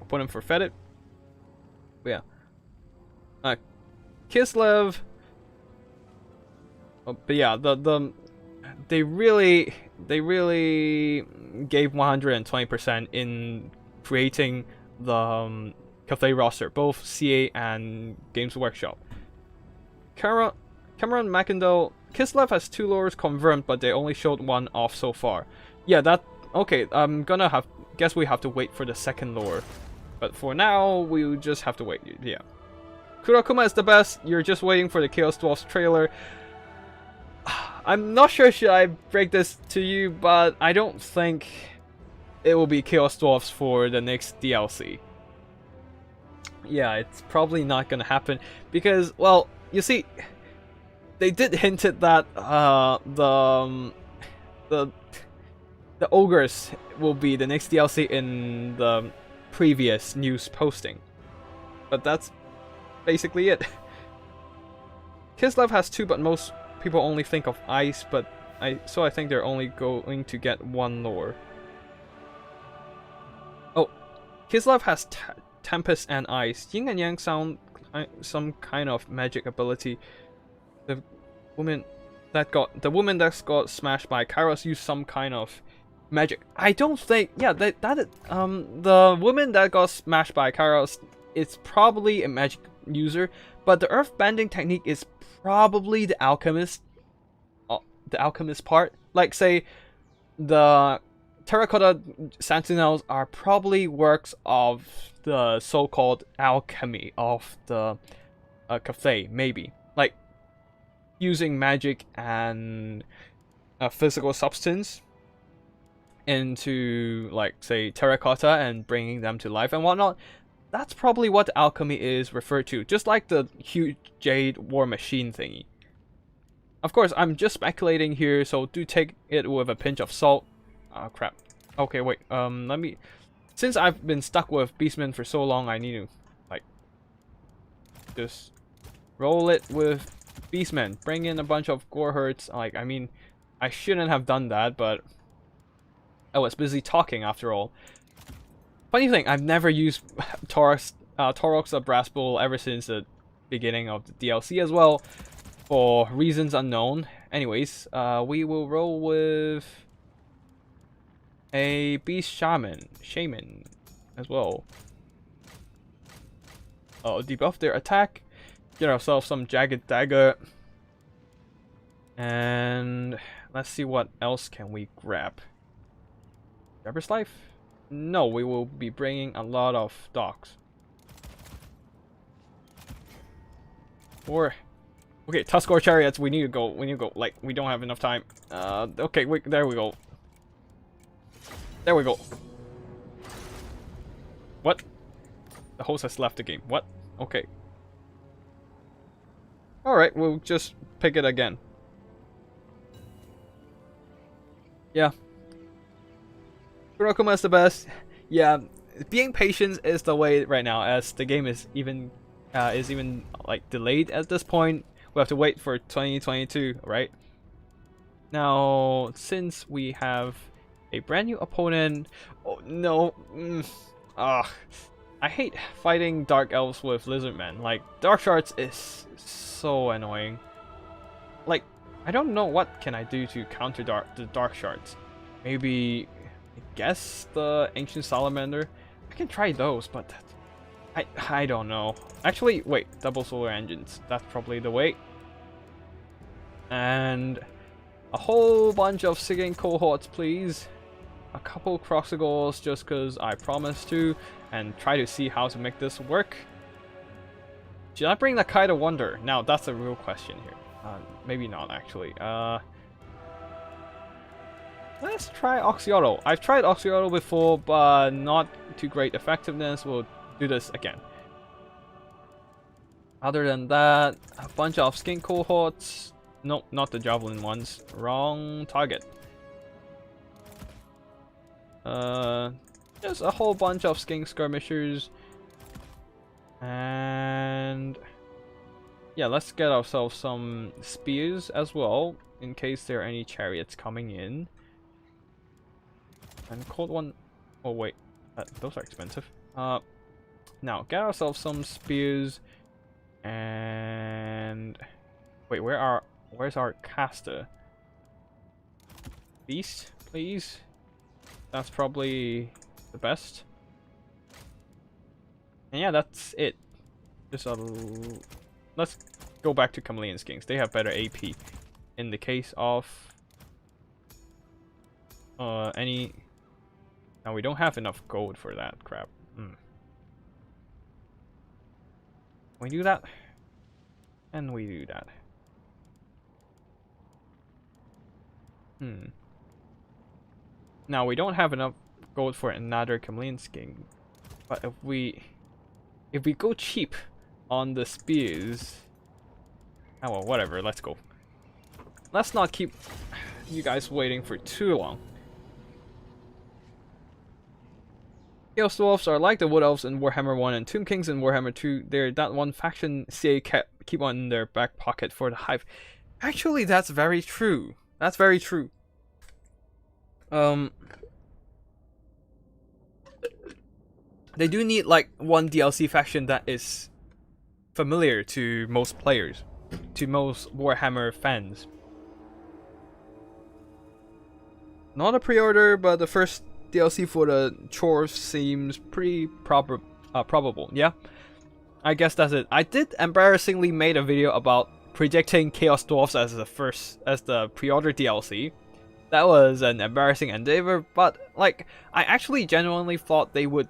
opponent forfeit it. But yeah, Kislev. Oh, but yeah, they really gave 120% in creating the Cathay roster, both CA and Games Workshop. Cameron McIndale. Kislev has 2 lures confirmed, but they only showed 1 off so far. Yeah, that okay. I'm gonna guess we have to wait for the second lure, but for now we just have to wait. Yeah, Kurokuma is the best. You're just waiting for the Chaos Dwarfs trailer. I'm not sure should I break this to you, but I don't think it will be Chaos Dwarfs for the next DLC. Yeah, it's probably not gonna happen because, well, you see, they did hinted that the ogres will be the next DLC in the previous news posting, but that's basically it. Kislev has 2, but most people only think of ice, so I think they're only going to get 1 lore. Oh, Kislev has Tempest and Ice. Yin and Yang sound some kind of magic ability. The woman that's got smashed by Kairos used some kind of magic. I don't think. Yeah, the woman that got smashed by Kairos is probably a magic user, but the earth bending technique is probably the alchemist part. Like say the terracotta sentinels are probably works of the so-called alchemy of the Cathay, maybe like using magic and a physical substance into, like, say terracotta and bringing them to life and whatnot. That's probably what alchemy is referred to, just like the huge jade war machine thingy. Of course, I'm just speculating here, so do take it with a pinch of salt. Oh crap. Okay, wait. Let me. Since I've been stuck with Beastman for so long, I need to, like, Just roll it with Beastmen. Bring in a bunch of gore herds. Like, I mean, I shouldn't have done that, but I was busy talking after all. Funny thing, I've never used Torok's Brass Bull ever since the beginning of the DLC as well, for reasons unknown. Anyways, we will roll with a Beast Shaman as well. Debuff their attack, get ourselves some Jagged Dagger, and let's see what else can we grab. Grabber's Life? No, we will be bringing a lot of dogs. Or, okay, Tuskor Chariots, we need to go, like, we don't have enough time. Okay, wait, there we go. There we go. What? The host has left the game. What? Okay. Alright, we'll just pick it again. Yeah. Kurokuma is the best. Yeah, being patient is the way right now, as the game is even like delayed at this point. We have to wait for 2022, right? Now, since we have a brand new opponent, oh no, I hate fighting Dark Elves with Lizardmen. Like, Dark Shards is so annoying. Like, I don't know what can I do to counter the Dark Shards. Maybe, I guess the Ancient Salamander. I can try those, but I don't know. Actually, wait, double solar engines. That's probably the way. And a whole bunch of Sigging cohorts, please. A couple Croxigors, just because I promised to, and try to see how to make this work. Should I bring the Kite of Wonder? Now, that's a real question here. Maybe not, actually. Let's try Oxyotl. I've tried Oxyotl before, but not too great effectiveness. We'll do this again. Other than that, a bunch of Skin cohorts. Nope, not the Javelin ones. Wrong target. Just a whole bunch of Skin skirmishers. And yeah, let's get ourselves some spears as well, in case there are any chariots coming in. And cold one. Oh wait, those are expensive. Now get ourselves some spears. And wait, where's our caster? Beast, please. That's probably the best. And yeah, that's it. Just let's go back to Chameleon Skins. They have better AP. In the case of any. Now we don't have enough gold for that crap. We do that, and we do that. Now we don't have enough gold for another Chameleon Skin, but if we go cheap on the spears, oh well, whatever. Let's go. Let's not keep you guys waiting for too long. Chaos Dwarves are like the Wood Elves in Warhammer 1 and Tomb Kings in Warhammer 2. They're that one faction CA keep on in their back pocket for the hype. Actually, that's very true. That's very true. They do need like one DLC faction that is familiar to most players, to most Warhammer fans. Not a pre-order, but the first DLC for the chores seems pretty probable. Yeah, I guess that's it. I did embarrassingly made a video about predicting Chaos Dwarfs as the pre-order DLC. That was an embarrassing endeavor, but like I actually genuinely thought they would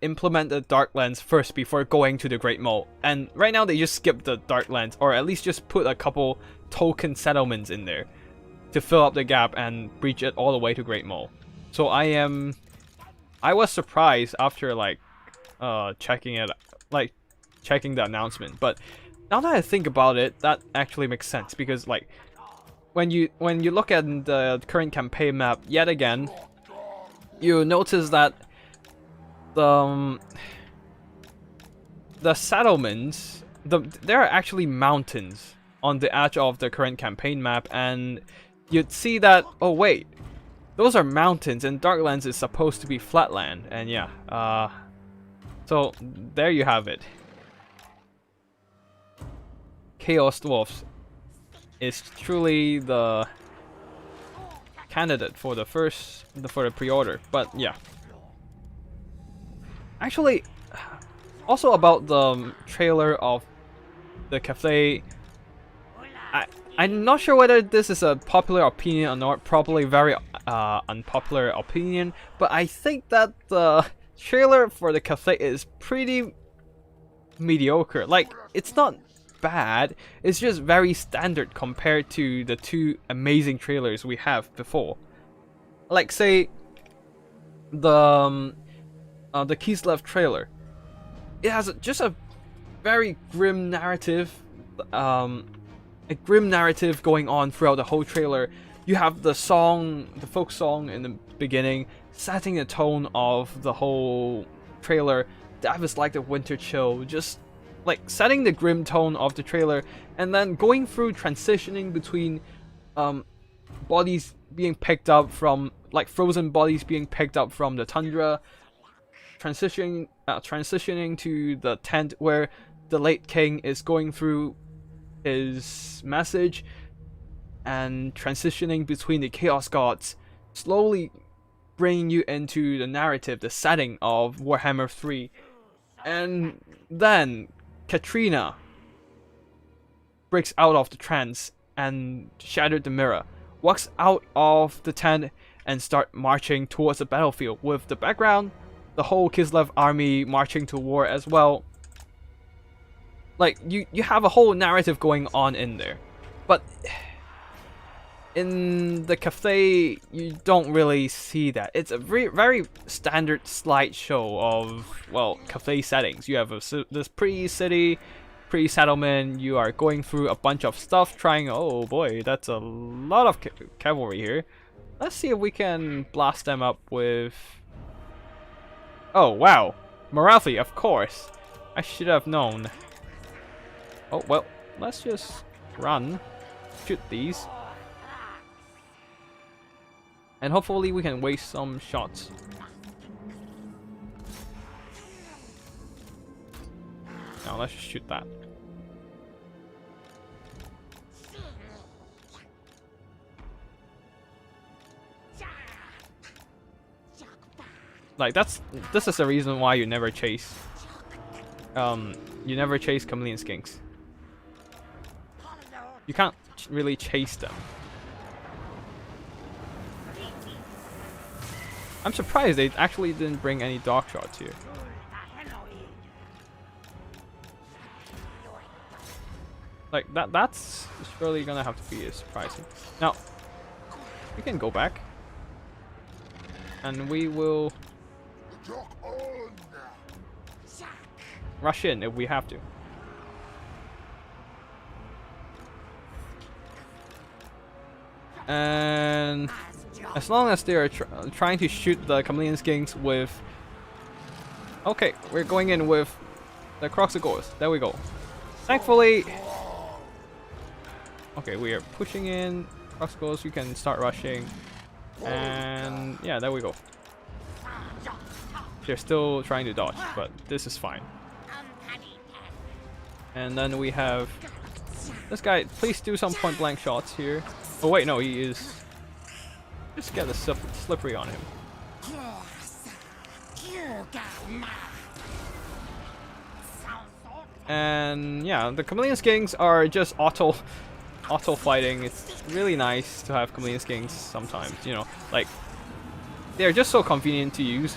implement the Darklands first before going to the Great Mole. And right now they just skipped the Darklands, or at least just put a couple token settlements in there to fill up the gap and breach it all the way to Great Mole. So I was surprised after like checking the announcement, but now that I think about it, that actually makes sense, because like when you look at the current campaign map yet again, you notice that the settlements, there are actually mountains on the edge of the current campaign map, and you'd see that, oh wait, those are mountains and Darklands is supposed to be flatland, and yeah, so there you have it. Chaos Dwarfs is truly the candidate for the pre-order, but yeah. Actually, also about the trailer of the Cathay, I'm not sure whether this is a popular opinion or not, probably very unpopular opinion, but I think that the trailer for the Cathay is pretty mediocre. Like, it's not bad, it's just very standard compared to the two amazing trailers we have before. Like, say, the Kislev trailer. It has just a very grim narrative, a grim narrative going on throughout the whole trailer. You have the song, the folk song in the beginning, setting the tone of the whole trailer. That was like the winter chill, just like setting the grim tone of the trailer, and then going through transitioning between bodies being picked up from, like, frozen bodies being picked up from the tundra, transitioning to the tent where the late king is going through his message, and transitioning between the chaos gods, slowly bringing you into the narrative, the setting of Warhammer 3. And then Katrina breaks out of the trance and shattered the mirror, walks out of the tent and start marching towards the battlefield, with the background the whole Kislev army marching to war as well. Like, you have a whole narrative going on in there. But in the Cathay, you don't really see that. It's a very standard slideshow of, well, Cathay settings. You have this pre-city, pre-settlement, you are going through a bunch of stuff, trying, oh boy, that's a lot of cavalry here. Let's see if we can blast them up with... Oh, wow. Marauder, of course. I should have known. Oh, well, let's just run, shoot these, and hopefully we can waste some shots. Now let's just shoot that. Like, this is the reason why you never chase chameleon skinks. You can't really chase them. I'm surprised they actually didn't bring any dog shots here. Like, that's surely gonna have to be surprising. Now, we can go back. And we will rush in if we have to. And as long as they are trying to shoot the chameleon skinks with... Okay, we're going in with the Croxagores. There we go. Thankfully... Okay, we are pushing in. Croxagores, you can start rushing. And yeah, there we go. They're still trying to dodge, but this is fine. And then we have this guy. Please do some point blank shots here. Oh wait, no, he is. Just get the slippery on him. And yeah, the chameleon skinks are just auto fighting. It's really nice to have chameleon skinks sometimes, you know, like they're just so convenient to use.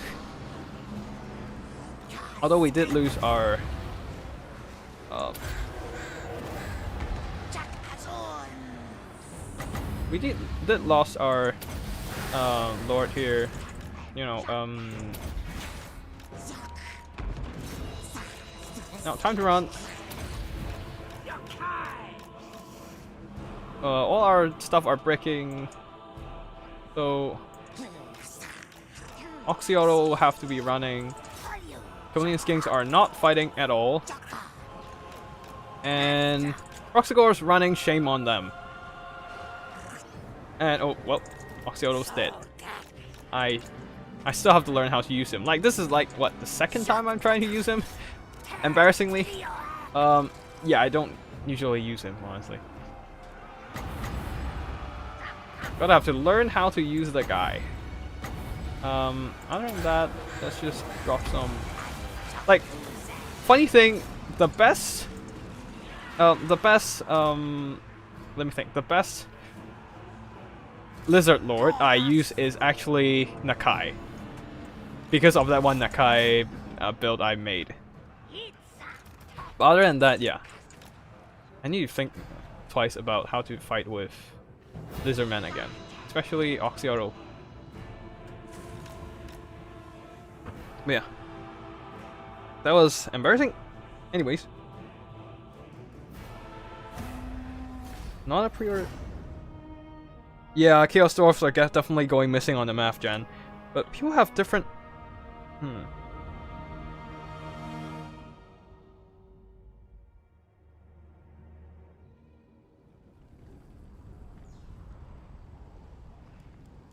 Although we did lose our we did lost our lord here, you know. Now time to run. All our stuff are breaking, so Oxyauto will have to be running. Chameleon Skinks are not fighting at all. And Roxagor's running shame on them. And oh well, Oxyotto's dead. I still have to learn how to use him. Like this is like what, the second time I'm trying to use him? Embarrassingly. Yeah, I don't usually use him, honestly. Gotta have to learn how to use the guy. Other than that, let's just drop some. Like, funny thing, the best, let me think, the best Lizard Lord I use is actually Nakai. Because of that one Nakai build I made. But other than that, yeah. I need to think twice about how to fight with Lizardmen again. Especially Oxyotto. But yeah. That was embarrassing. Anyways. Not a pre-order. Yeah, Chaos Dwarfs are definitely going missing on the math gen. But people have different...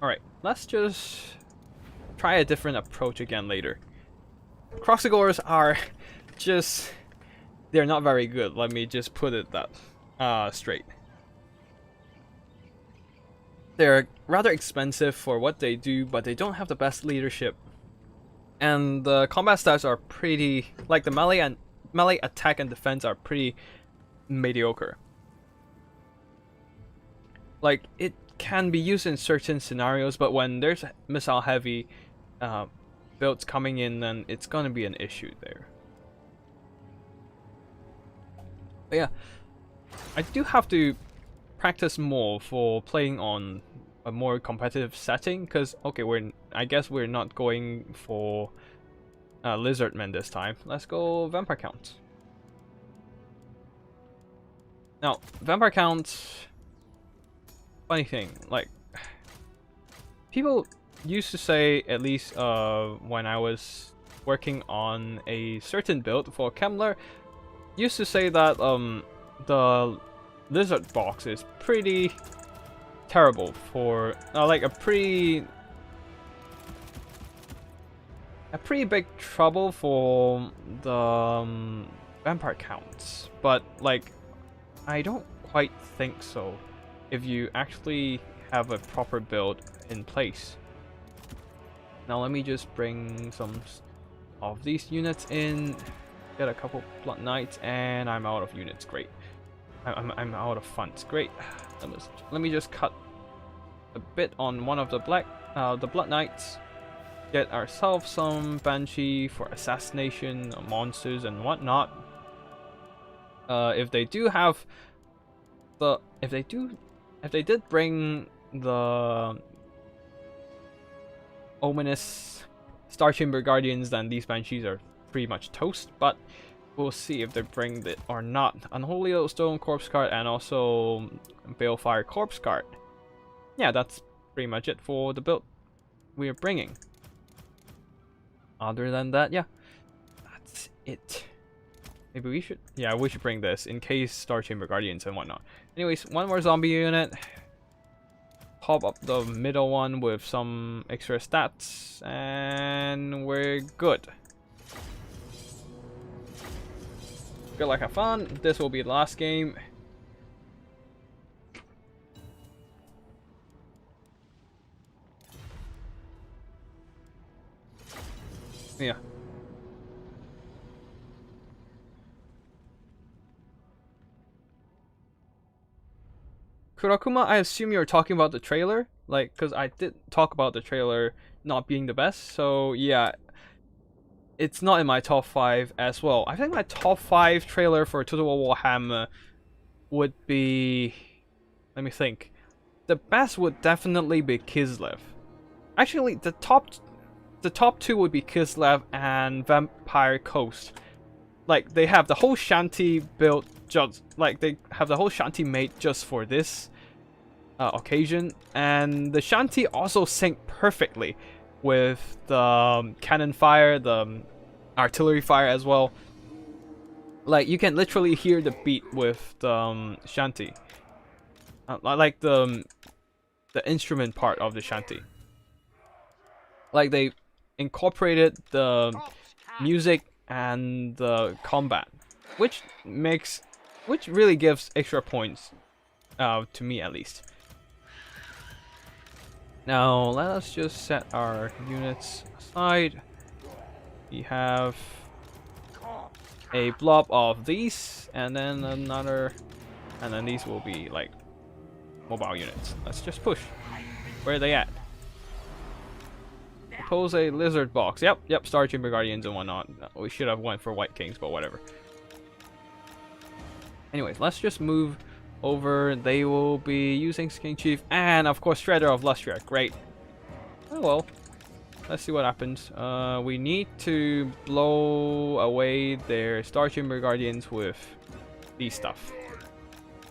Alright, let's just try a different approach again later. Croxagors are just... They're not very good, let me just put it that straight. They're rather expensive for what they do, but they don't have the best leadership. And the combat stats are pretty... Like the melee attack and defense are pretty mediocre. Like, it can be used in certain scenarios, but when there's missile heavy builds coming in, then it's gonna be an issue there. But yeah, I do have to practice more for playing on a more competitive setting, because okay, I guess we're not going for Lizardmen this time. Let's go Vampire Count. Now, Vampire Count, funny thing, like, people used to say, at least when I was working on a certain build for Kemmler, used to say that the Lizard box is pretty terrible for like a pretty big trouble for the Vampire Counts, but like I don't quite think so if you actually have a proper build in place. Now let me just bring some of these units in, get a couple Blood Knights, and I'm out of units. Great. I'm out of funds. Great. Let me just cut a bit on one of the Blood Knights. Get ourselves some Banshee for assassination, monsters, and whatnot. If they did bring the ominous Star Chamber Guardians, then these Banshees are pretty much toast. But we'll see if they bring it or not. Unholy Stone Corpse card and also Balefire Corpse card. Yeah, that's pretty much it for the build we're bringing. Other than that, yeah, that's it. Maybe we should, yeah, we should bring this in case Star Chamber Guardians and whatnot. Anyways, one more zombie unit. Pop up the middle one with some extra stats, and we're good. Good luck, have fun. This will be the last game. Yeah. Kurakuma, I assume you're talking about the trailer? Like, because I did talk about the trailer not being the best, so yeah. It's not in my top 5 as well. I think my top 5 trailer for Total War Warhammer would be... Let me think. The best would definitely be Kislev. Actually, the top 2 would be Kislev and Vampire Coast. Like, they have the whole shanty built just... Like, they have the whole shanty made just for this occasion. And the shanty also synced perfectly with the cannon fire, the artillery fire as well. Like, you can literally hear the beat with the shanty. Like the instrument part of the shanty. Like, they incorporated the music and the combat, which really gives extra points, to me at least. Now let us just set our units aside. We have a blob of these, and then another, and then these will be like mobile units. Let's just push. Where are they at? Propose a lizard box. Yep, Star Chamber Guardians and whatnot. We should have went for White Kings, but whatever. Anyways, let's just move over. They will be using King Chief and of course Shredder of Lustria. Great. Oh well. Let's see what happens. We need to blow away their Star Chamber Guardians with these stuff.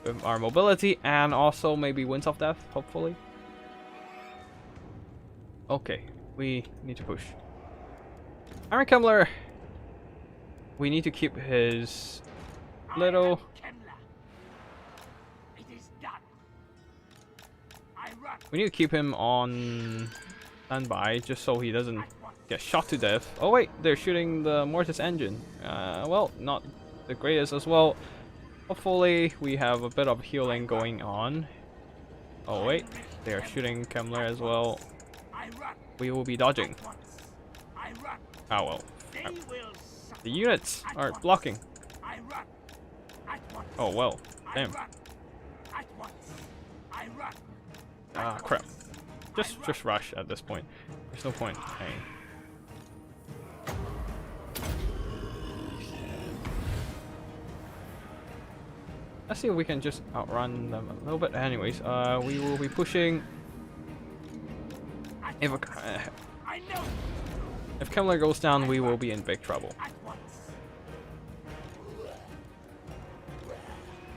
With our mobility and also maybe Winds of Death, hopefully. Okay, we need to push. Iron Kemmler! We need to keep his little... We need to keep him on standby just so he doesn't get shot to death. Oh wait, they're shooting the Mortis engine. Well, not the greatest as well. Hopefully we have a bit of healing going on. Oh wait, they're shooting Kemmler as well. We will be dodging. Oh well. The units are blocking. Oh well. Damn. Ah, crap. Just rush at this point. There's no point hanging. Let's see if we can just outrun them a little bit. Anyways, we will be pushing. If Kemmler goes down, we will be in big trouble.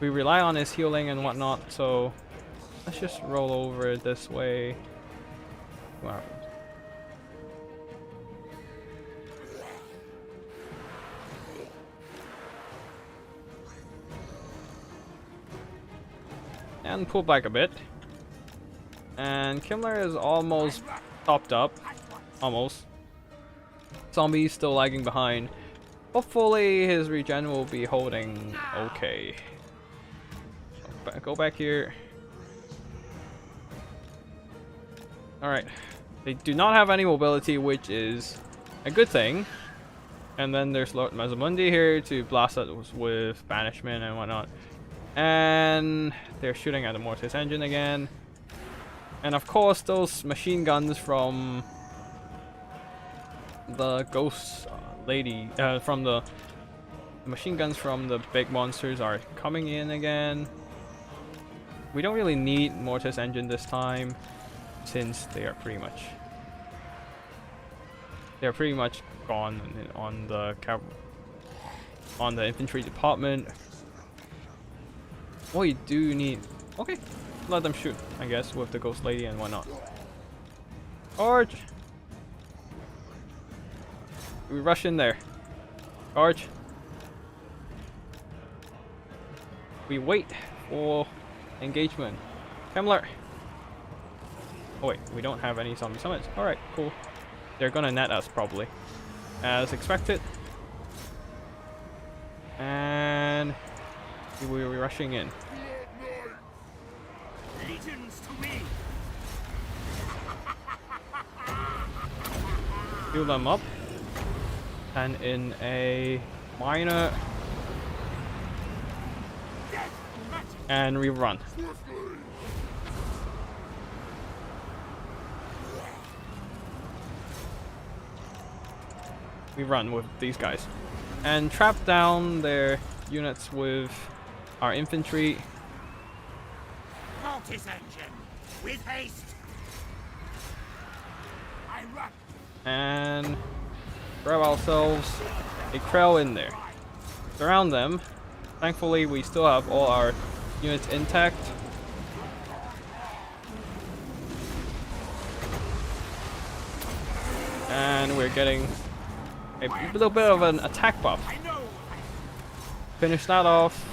We rely on his healing and whatnot, so let's just roll over this way. Wow. And pull back a bit. And Kemmler is almost topped up. Almost. Zombie's still lagging behind. Hopefully his regen will be holding okay. Go back here. Alright. They do not have any mobility, which is a good thing. And then there's Lord Mazamundi here to blast us with banishment and whatnot. And they're shooting at the Mortis engine again. And of course those machine guns from the ghost lady, from the machine guns from the big monsters are coming in again. We don't really need Mortis engine this time, since they are pretty much gone on the infantry department. What you do need, okay, let them shoot, I guess, with the ghost lady and whatnot. Charge! We rush in there. Charge! We wait for engagement. Kemmler! Oh wait, we don't have any zombie summons. Alright, cool. They're gonna net us probably. As expected. And we're rushing in. Heal them up. And in a minor. And we run. We run with these guys. And trap down their units with our infantry. Mortis engine, with haste. I run. And grab ourselves a Krell in there. Surround them. Thankfully, we still have all our units intact. And we're getting A little bit of an attack buff. Finish that off.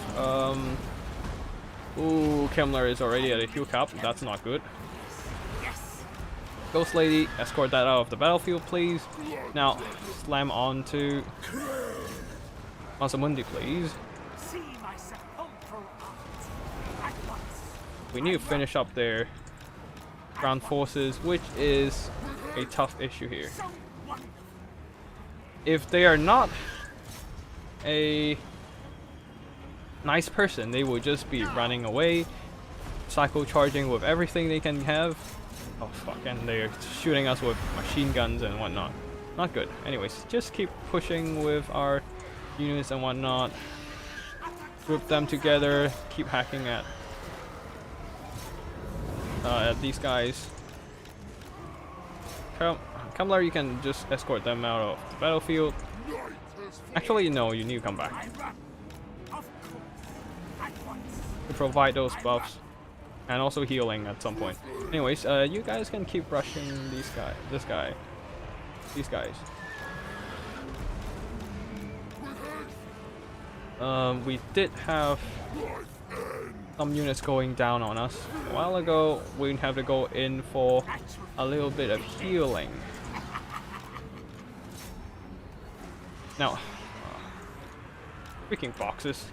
Ooh, Kemmler is already at a heal cap. That's not good. Ghost Lady, escort that out of the battlefield, please. Now, slam on to Masamundi, please. We need to finish up their ground forces, which is a tough issue here. If they are not a nice person, they will just be running away, cycle charging with everything they can have. Oh fuck, and they're shooting us with machine guns and whatnot. Not good. Anyways, just keep pushing with our units and whatnot. Group them together, keep hacking at these guys. Kemmler, you can just escort them out of the battlefield. Actually, no, you need to come back to provide those buffs and also healing at some point. Anyways, you guys can keep rushing these guys. We did have some units going down on us a while ago. We have to go in for a little bit of healing. Now, freaking boxes.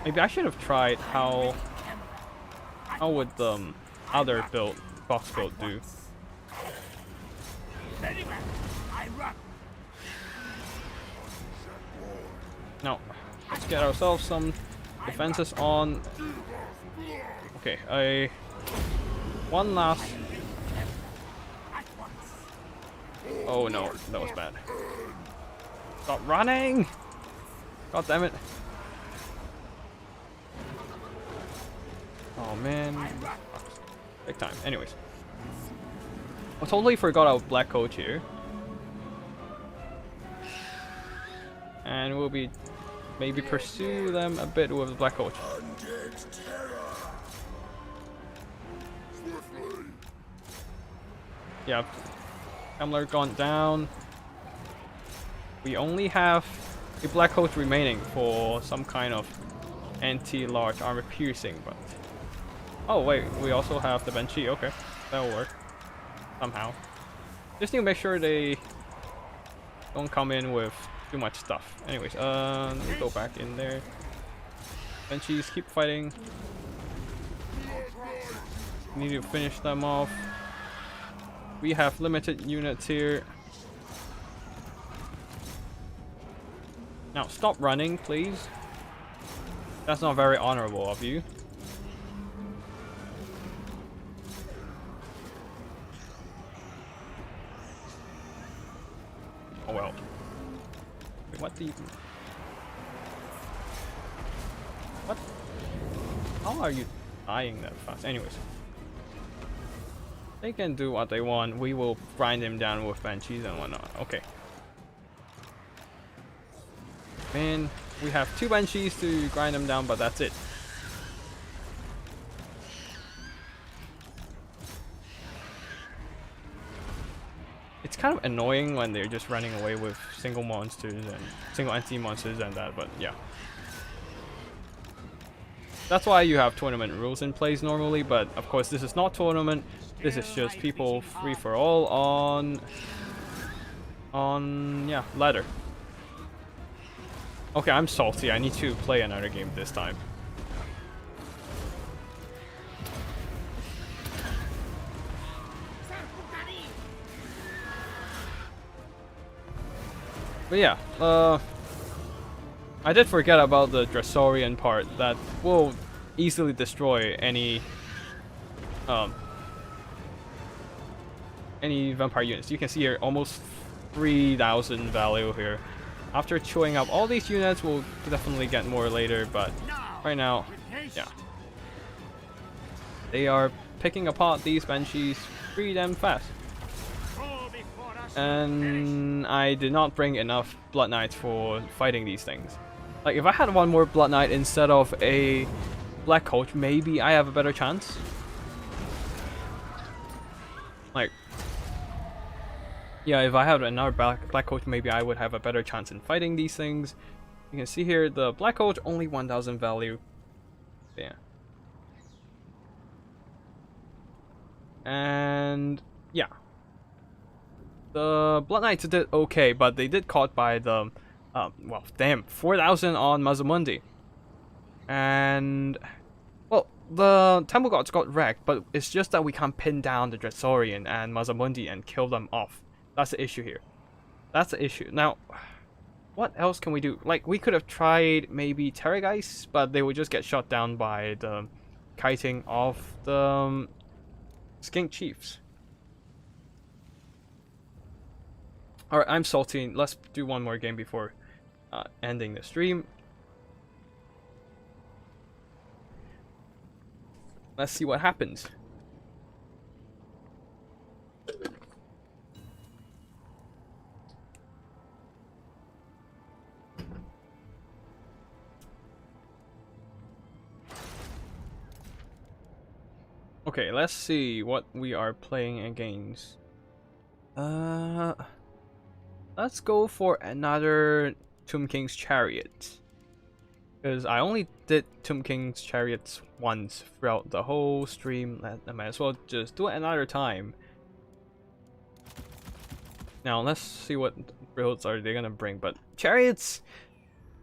Maybe I should have tried how would the other box build do. Now, let's get ourselves some defenses on. Okay, one last. Oh no, that was bad. Stop running! God damn it. Oh man. Big time. Anyways. I totally forgot our black coach here. And we'll be maybe pursue them a bit with the black coach. Yeah. Kemmler gone down. We only have a black coach remaining for some kind of anti-large armor piercing, but oh wait, we also have the Banshee. Okay, that'll work somehow. Just need to make sure they don't come in with too much stuff. Anyways, let me go back in there. Banshees, keep fighting. We need to finish them off. We have limited units here. Now stop running, please. That's not very honorable of you. Oh well. Wait, what the? What? How are you dying that fast? Anyways. They can do what they want. We will grind them down with Banshees and whatnot. Okay. Man, we have 2 Banshees to grind them down, but that's it. It's kind of annoying when they're just running away with single monsters and single entity monsters and that, but yeah. That's why you have tournament rules in place normally, but of course this is not tournament. This is just people free for all on yeah, ladder. Okay, I'm salty. I need to play another game this time. But yeah, I did forget about the Dressorian part that will easily destroy any vampire units. You can see here almost 3,000 value here. After chewing up all these units, we'll definitely get more later, but right now, yeah. They are picking apart these Banshees pretty damn fast. And I did not bring enough Blood Knights for fighting these things. Like, if I had one more Blood Knight instead of a Black Coach, maybe I have a better chance. Like, Yeah, if I had another black coach, maybe I would have a better chance in fighting these things. You can see here, the black coach only 1000 value. Yeah. And yeah. The Blood Knights did okay, but they did caught by the, well, damn, 4000 on Mazamundi. And, well, the Temple Gods got wrecked, but it's just that we can't pin down the Dresaurian and Mazamundi and kill them off. That's the issue here. That's the issue. Now, what else can we do? Like, we could have tried maybe Terrorgeist, but they would just get shot down by the kiting of the Skink Chiefs. Alright, I'm salty. Let's do one more game before ending the stream. Let's see what happens. Okay, let's see what we are playing against. Let's go for another Tomb King's Chariot. Because I only did Tomb King's Chariots once throughout the whole stream. I might as well just do it another time. Now, let's see what builds are they gonna bring. But Chariots,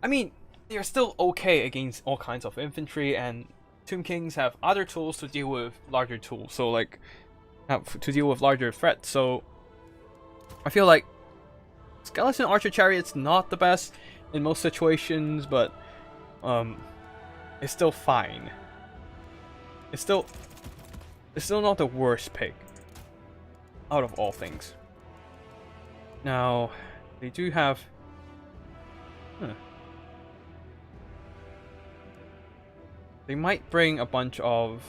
I mean, they're still okay against all kinds of infantry, and Tomb Kings have other tools to deal with larger tools. So, like, to deal with larger threats. So, I feel like Skeleton Archer Chariot's not the best in most situations, but it's still fine. It's still not the worst pick out of all things. Now, they do have they might bring a bunch of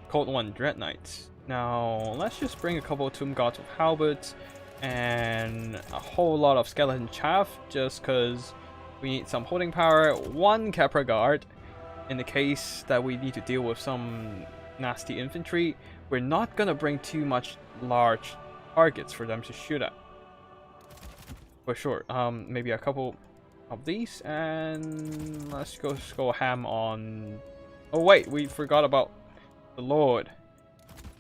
Cold One Dread Knights. Now, let's just bring a couple of Tomb Gods with halberds and a whole lot of Skeleton Chaff, just because we need some holding power, one Capra Guard in the case that we need to deal with some nasty infantry. We're not gonna bring too much large targets for them to shoot at. For sure. Maybe a couple of these, and let's go ham on. Oh wait, we forgot about the Lord.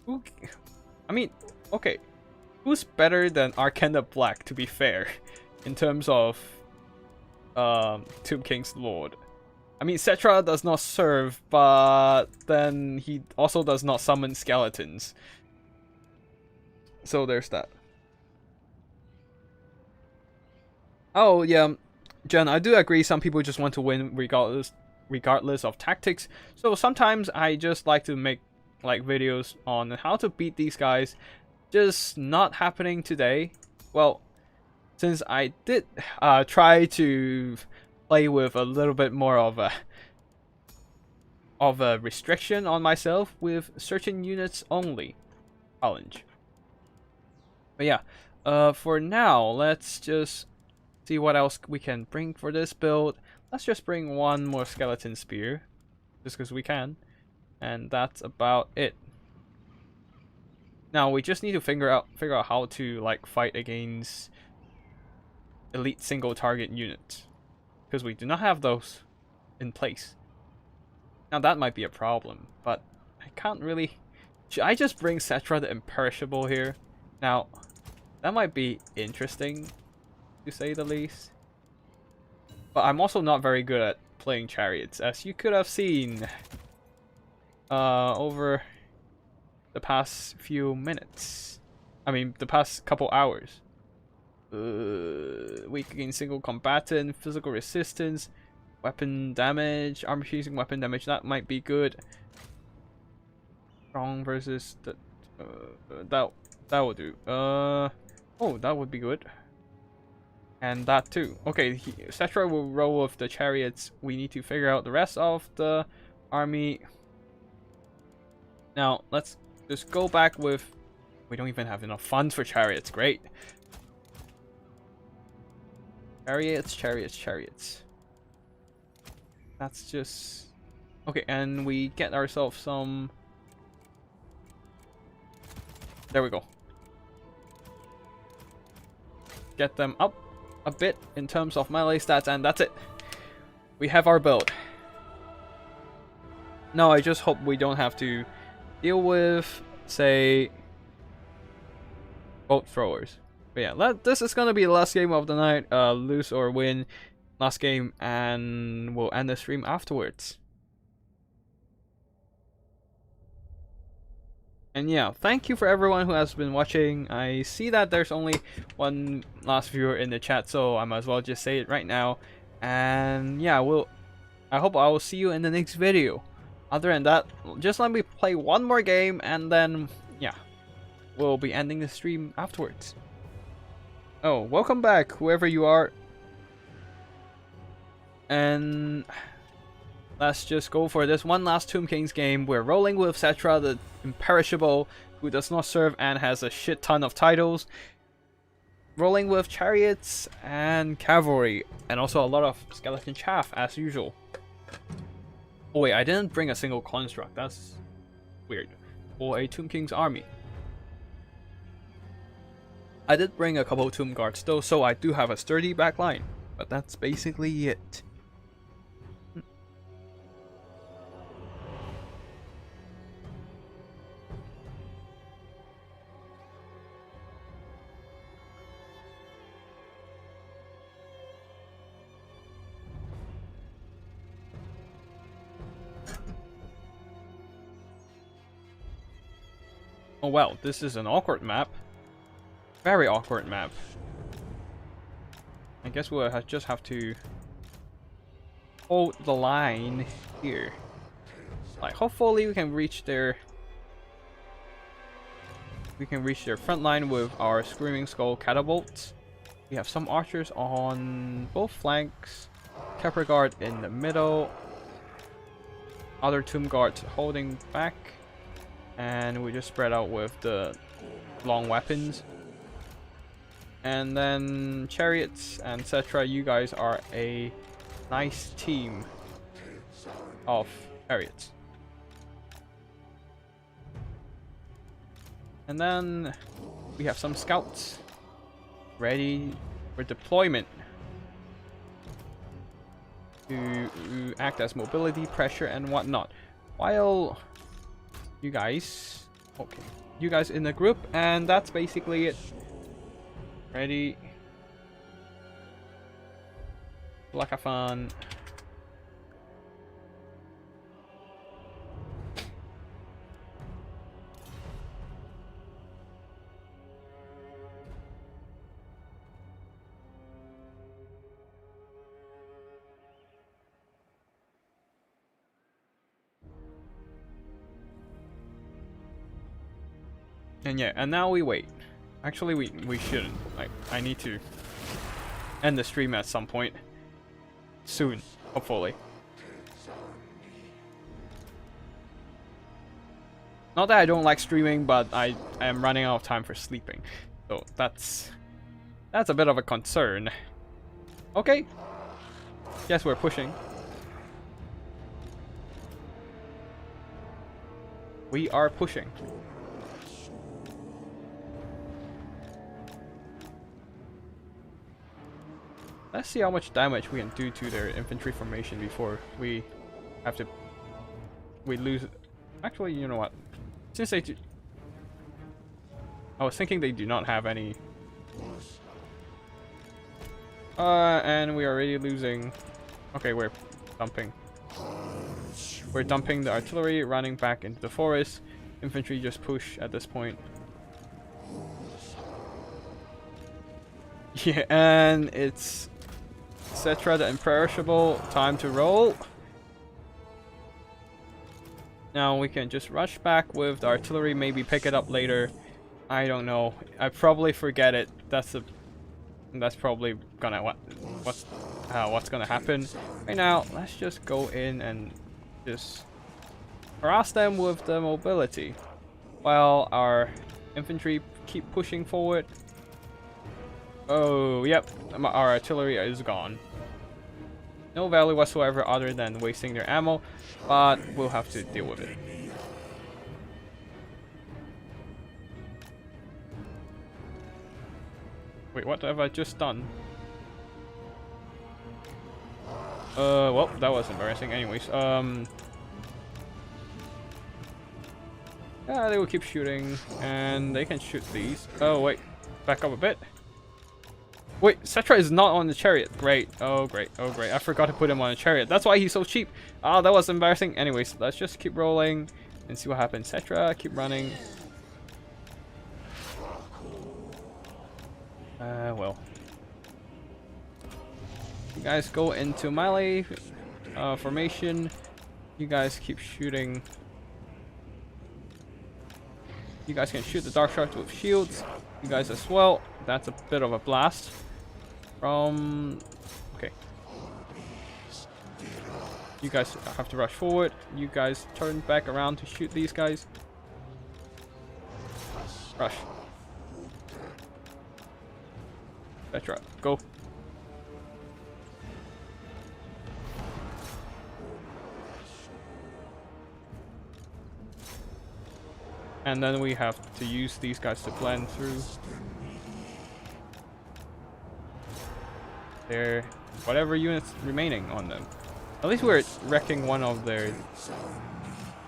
Who? I mean, okay. Who's better than Arcana Black, to be fair, in terms of Tomb King's Lord? I mean, Cetra does not serve, but then he also does not summon skeletons. So there's that. Oh yeah, Jen, I do agree. Some people just want to win regardless of tactics. So sometimes I just like to make like videos on how to beat these guys. Just not happening today. Well, since I did try to play with a little bit more of a restriction on myself with certain units only challenge. But yeah, for now, let's just see what else we can bring for this build. Let's just bring one more skeleton spear, just because we can, and that's about it. Now we just need to figure out how to like fight against elite single target units, because we do not have those in place. Now that might be a problem, but I can't really. Should I just bring Cetra the Imperishable here? Now that might be interesting, to say the least. But I'm also not very good at playing chariots, as you could have seen over the past few minutes. I mean, the past couple hours. Weak against single combatant, physical resistance, weapon damage, armor piercing weapon damage. That might be good. Strong versus the that will do. Oh, that would be good. And that too. Okay, Cetra will roll with the chariots. We need to figure out the rest of the army. Now, let's just go back with... We don't even have enough funds for chariots. Great. Chariots, chariots, chariots. That's just... Okay, and we get ourselves some... There we go. get them up a bit in terms of melee stats, and that's it. We have our build. Now I just hope we don't have to deal with, say, bolt throwers. But yeah, this is gonna be the last game of the night. Lose or win, last game, and we'll end the stream afterwards. And yeah, thank you for everyone who has been watching. I see that there's only one last viewer in the chat, so I might as well just say it right now. And yeah, I hope I will see you in the next video. Other than that, just let me play one more game, and then yeah, we'll be ending the stream afterwards. Oh, welcome back, whoever you are. And let's just go for this one last Tomb Kings game. We're rolling with Cetra, the imperishable, who does not serve and has a shit ton of titles. Rolling with chariots and cavalry, and also a lot of skeleton chaff as usual. Oh wait, I didn't bring a single construct. That's weird. Or a Tomb King's army. I did bring a couple Tomb Guards though, so I do have a sturdy back line. But that's basically it. Oh well, this is an awkward map. Very awkward map. I guess we'll just have to hold the line here. Like, hopefully we can reach their front line with our Screaming Skull catapults. We have some archers on both flanks, Kepler Guard in the middle, other Tomb Guards holding back. And we just spread out with the long weapons. And then chariots and etc. You guys are a nice team of chariots. And then we have some scouts ready for deployment to act as mobility, pressure, and whatnot. While you guys in the group, and that's basically it. Ready, like a fun. And yeah, and now we wait. Actually, we shouldn't. Like, I need to end the stream at some point soon, hopefully. Not that I don't like streaming, but I am running out of time for sleeping, so that's a bit of a concern. Okay, yes, we're pushing. We are pushing. Let's see how much damage we can do to their infantry formation before we lose. Actually, you know what? Since they do, I was thinking they do not have any. And we are already losing. Okay, we're dumping. We're dumping the artillery, running back into the forest. Infantry just push at this point. Yeah, and it's etc. the imperishable. Time to roll. Now we can just rush back with the artillery, maybe pick it up later. I don't know. I probably forget it. That's probably gonna what's gonna happen. Right now, let's just go in and just harass them with the mobility while our infantry keep pushing forward. Oh, yep, our artillery is gone. No value whatsoever other than wasting their ammo, but we'll have to deal with it. Wait, what have I just done? Well, that was embarrassing. Anyways, yeah, they will keep shooting, and they can shoot these. Oh, wait. Back up a bit. Wait, Cetra is not on the chariot. Great. Oh, great. Oh, great. I forgot to put him on a chariot. That's why he's so cheap. Ah, that was embarrassing. Anyways, let's just keep rolling and see what happens. Cetra, keep running. Well. You guys go into melee formation. You guys keep shooting. You guys can shoot the dark sharks with shields. You guys as well. That's a bit of a blast. Okay. You guys have to rush forward. You guys turn back around to shoot these guys. Rush. Petra, go. And then we have to use these guys to blend through their whatever units remaining on them. At least we're wrecking one of their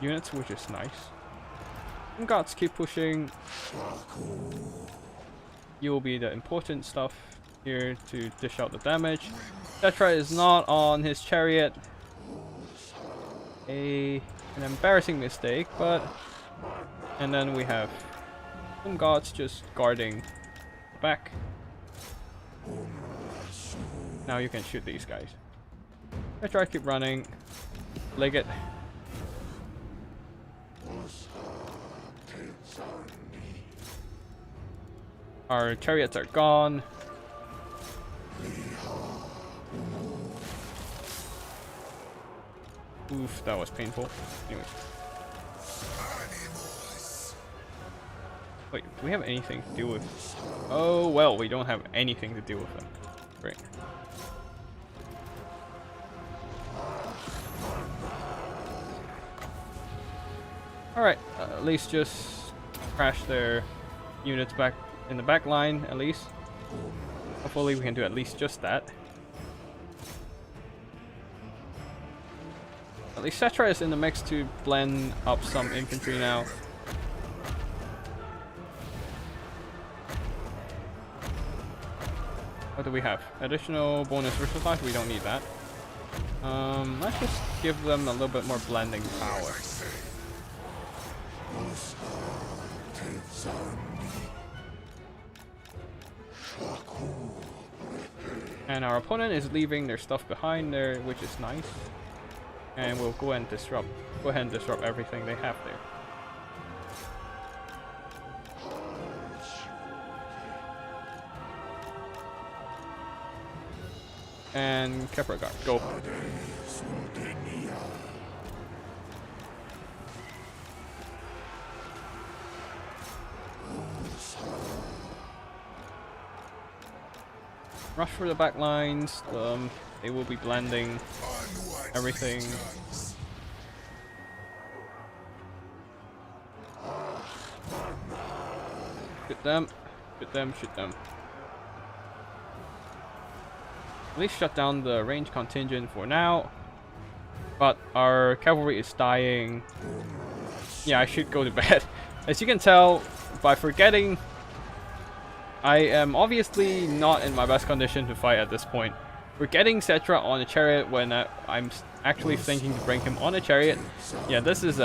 units, which is nice. And gods keep pushing. You will be the important stuff here to dish out the damage. Tetra is not on his chariot. An embarrassing mistake, but... And then we have some gods just guarding the back. Now you can shoot these guys. I try to keep running. Leg it. Our chariots are gone. Oof, that was painful. Anyway. Wait, do we have anything to do with... Oh, well, we don't have anything to do with them. Great. Alright, at least just crash their units back in the back line, at least. Hopefully we can do at least just that. At least Cetra is in the mix to blend up some infantry now. What do we have? Additional bonus versus life? We don't need that. Let's just give them a little bit more blending power. And our opponent is leaving their stuff behind there, which is nice. And we'll go ahead and disrupt everything they have there. And Kepra guard, go. Rush for the back lines. They will be blending everything. Shoot them. Shoot them. Shoot them. At least shut down the range contingent for now. But our cavalry is dying. Yeah, I should go to bed. As you can tell by forgetting, I am obviously not in my best condition to fight at this point. We're getting Cetra on a chariot when I'm actually thinking to bring him on a chariot. Yeah, this is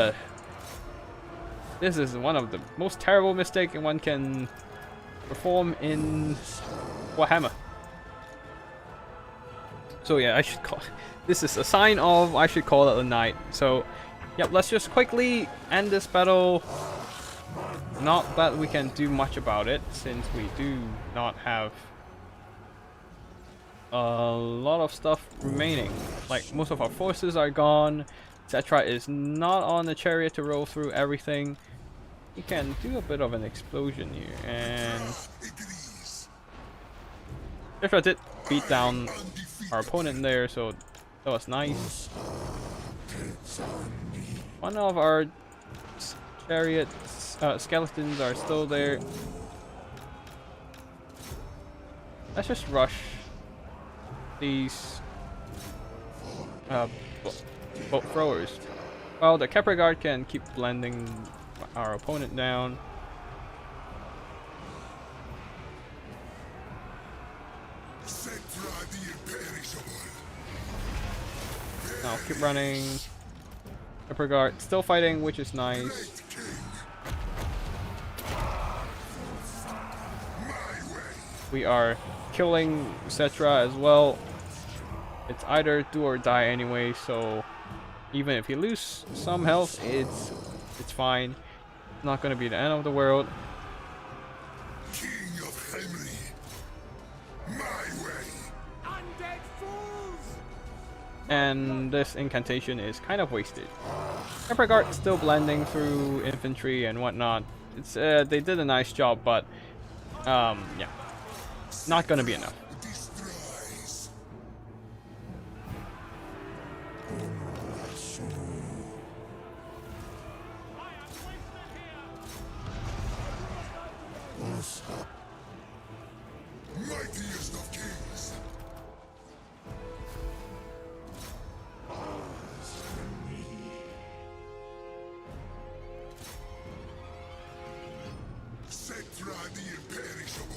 one of the most terrible mistakes one can perform in Warhammer. So yeah, I should call this is a sign of I should call it a night. So yep, let's just quickly end this battle. Not that we can do much about it, since we do not have a lot of stuff remaining. Like, most of our forces are gone. Cetra is not on the chariot to roll through everything. We can do a bit of an explosion here, and Cetra did beat down our opponent there, so that was nice. One of our chariot skeletons are still there. let's just rush these boat throwers. Well, the Kepler Guard can keep blending our opponent down. Now keep running. Kepler Guard still fighting, which is nice. We are killing Cetra as well. It's either do or die anyway, so even if you lose some health, it's fine. It's not gonna be the end of the world. King of Henry, my way. Undead fools. And this incantation is kind of wasted. Kepler Guard still blending through infantry and whatnot. It's they did a nice job, but yeah, not gonna be enough. Mightiest of kings. Cetra the imperishable.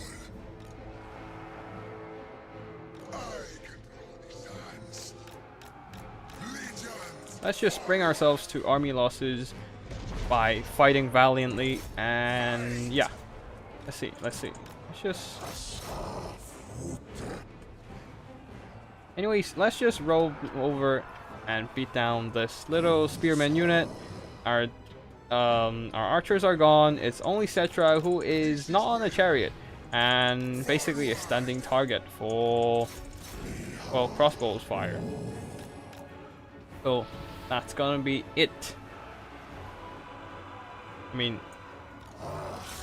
I control these hands. Legions. Let's just bring ourselves to army losses by fighting valiantly, and yeah. Let's see. Let's just... Anyways, let's just roll over and beat down this little spearman unit. Our archers are gone. It's only Cetra who is not on a chariot and basically a standing target for, well, crossbows fire. So that's gonna be it. I mean,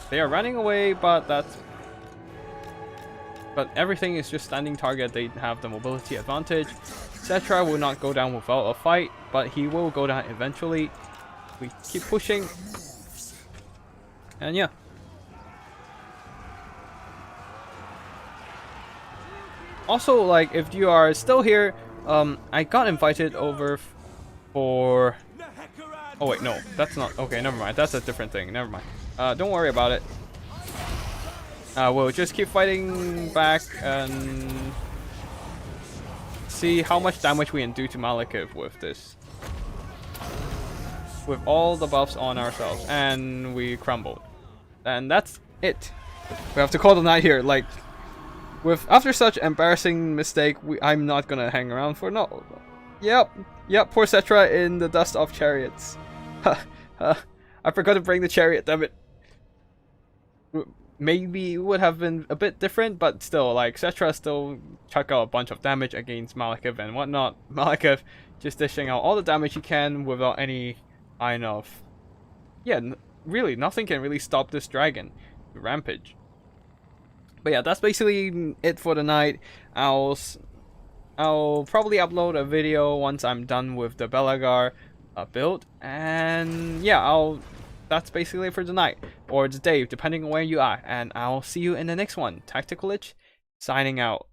they are running away, but everything is just standing target. They have the mobility advantage. Cetra will not go down without a fight, but he will go down eventually. We keep pushing, and yeah. Also, like, if you are still here, I got invited over for... Oh wait, no, that's not... Okay, never mind. That's a different thing. Never mind. Don't worry about it. We'll just keep fighting back and see how much damage we can do to Malekith with this. With all the buffs on ourselves, and we crumbled. And that's it. We have to call the night here. Like, after such embarrassing mistake, I'm not gonna hang around for no. Yep, poor Cetra in the dust of chariots. I forgot to bring the chariot, damn it. Maybe it would have been a bit different, but still, like, Cetra still chuck out a bunch of damage against Malekith and whatnot. Malekith just dishing out all the damage he can without any kind of... Yeah, really, nothing can really stop this dragon. Rampage. But yeah, that's basically it for the night. I'll probably upload a video once I'm done with the Belagar build, and yeah, that's basically it for tonight, or the day, depending on where you are, and I'll see you in the next one. Tactical Lich, signing out.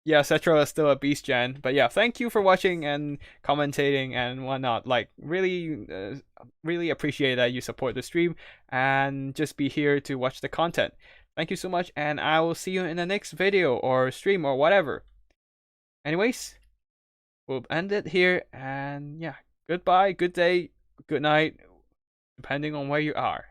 Yeah, Cetra is still a beast gen, but yeah, thank you for watching and commentating and whatnot. Like, really appreciate that you support the stream and just be here to watch the content. Thank you so much, and I will see you in the next video or stream or whatever. Anyways, we'll end it here, and yeah, goodbye, good day, good night, depending on where you are.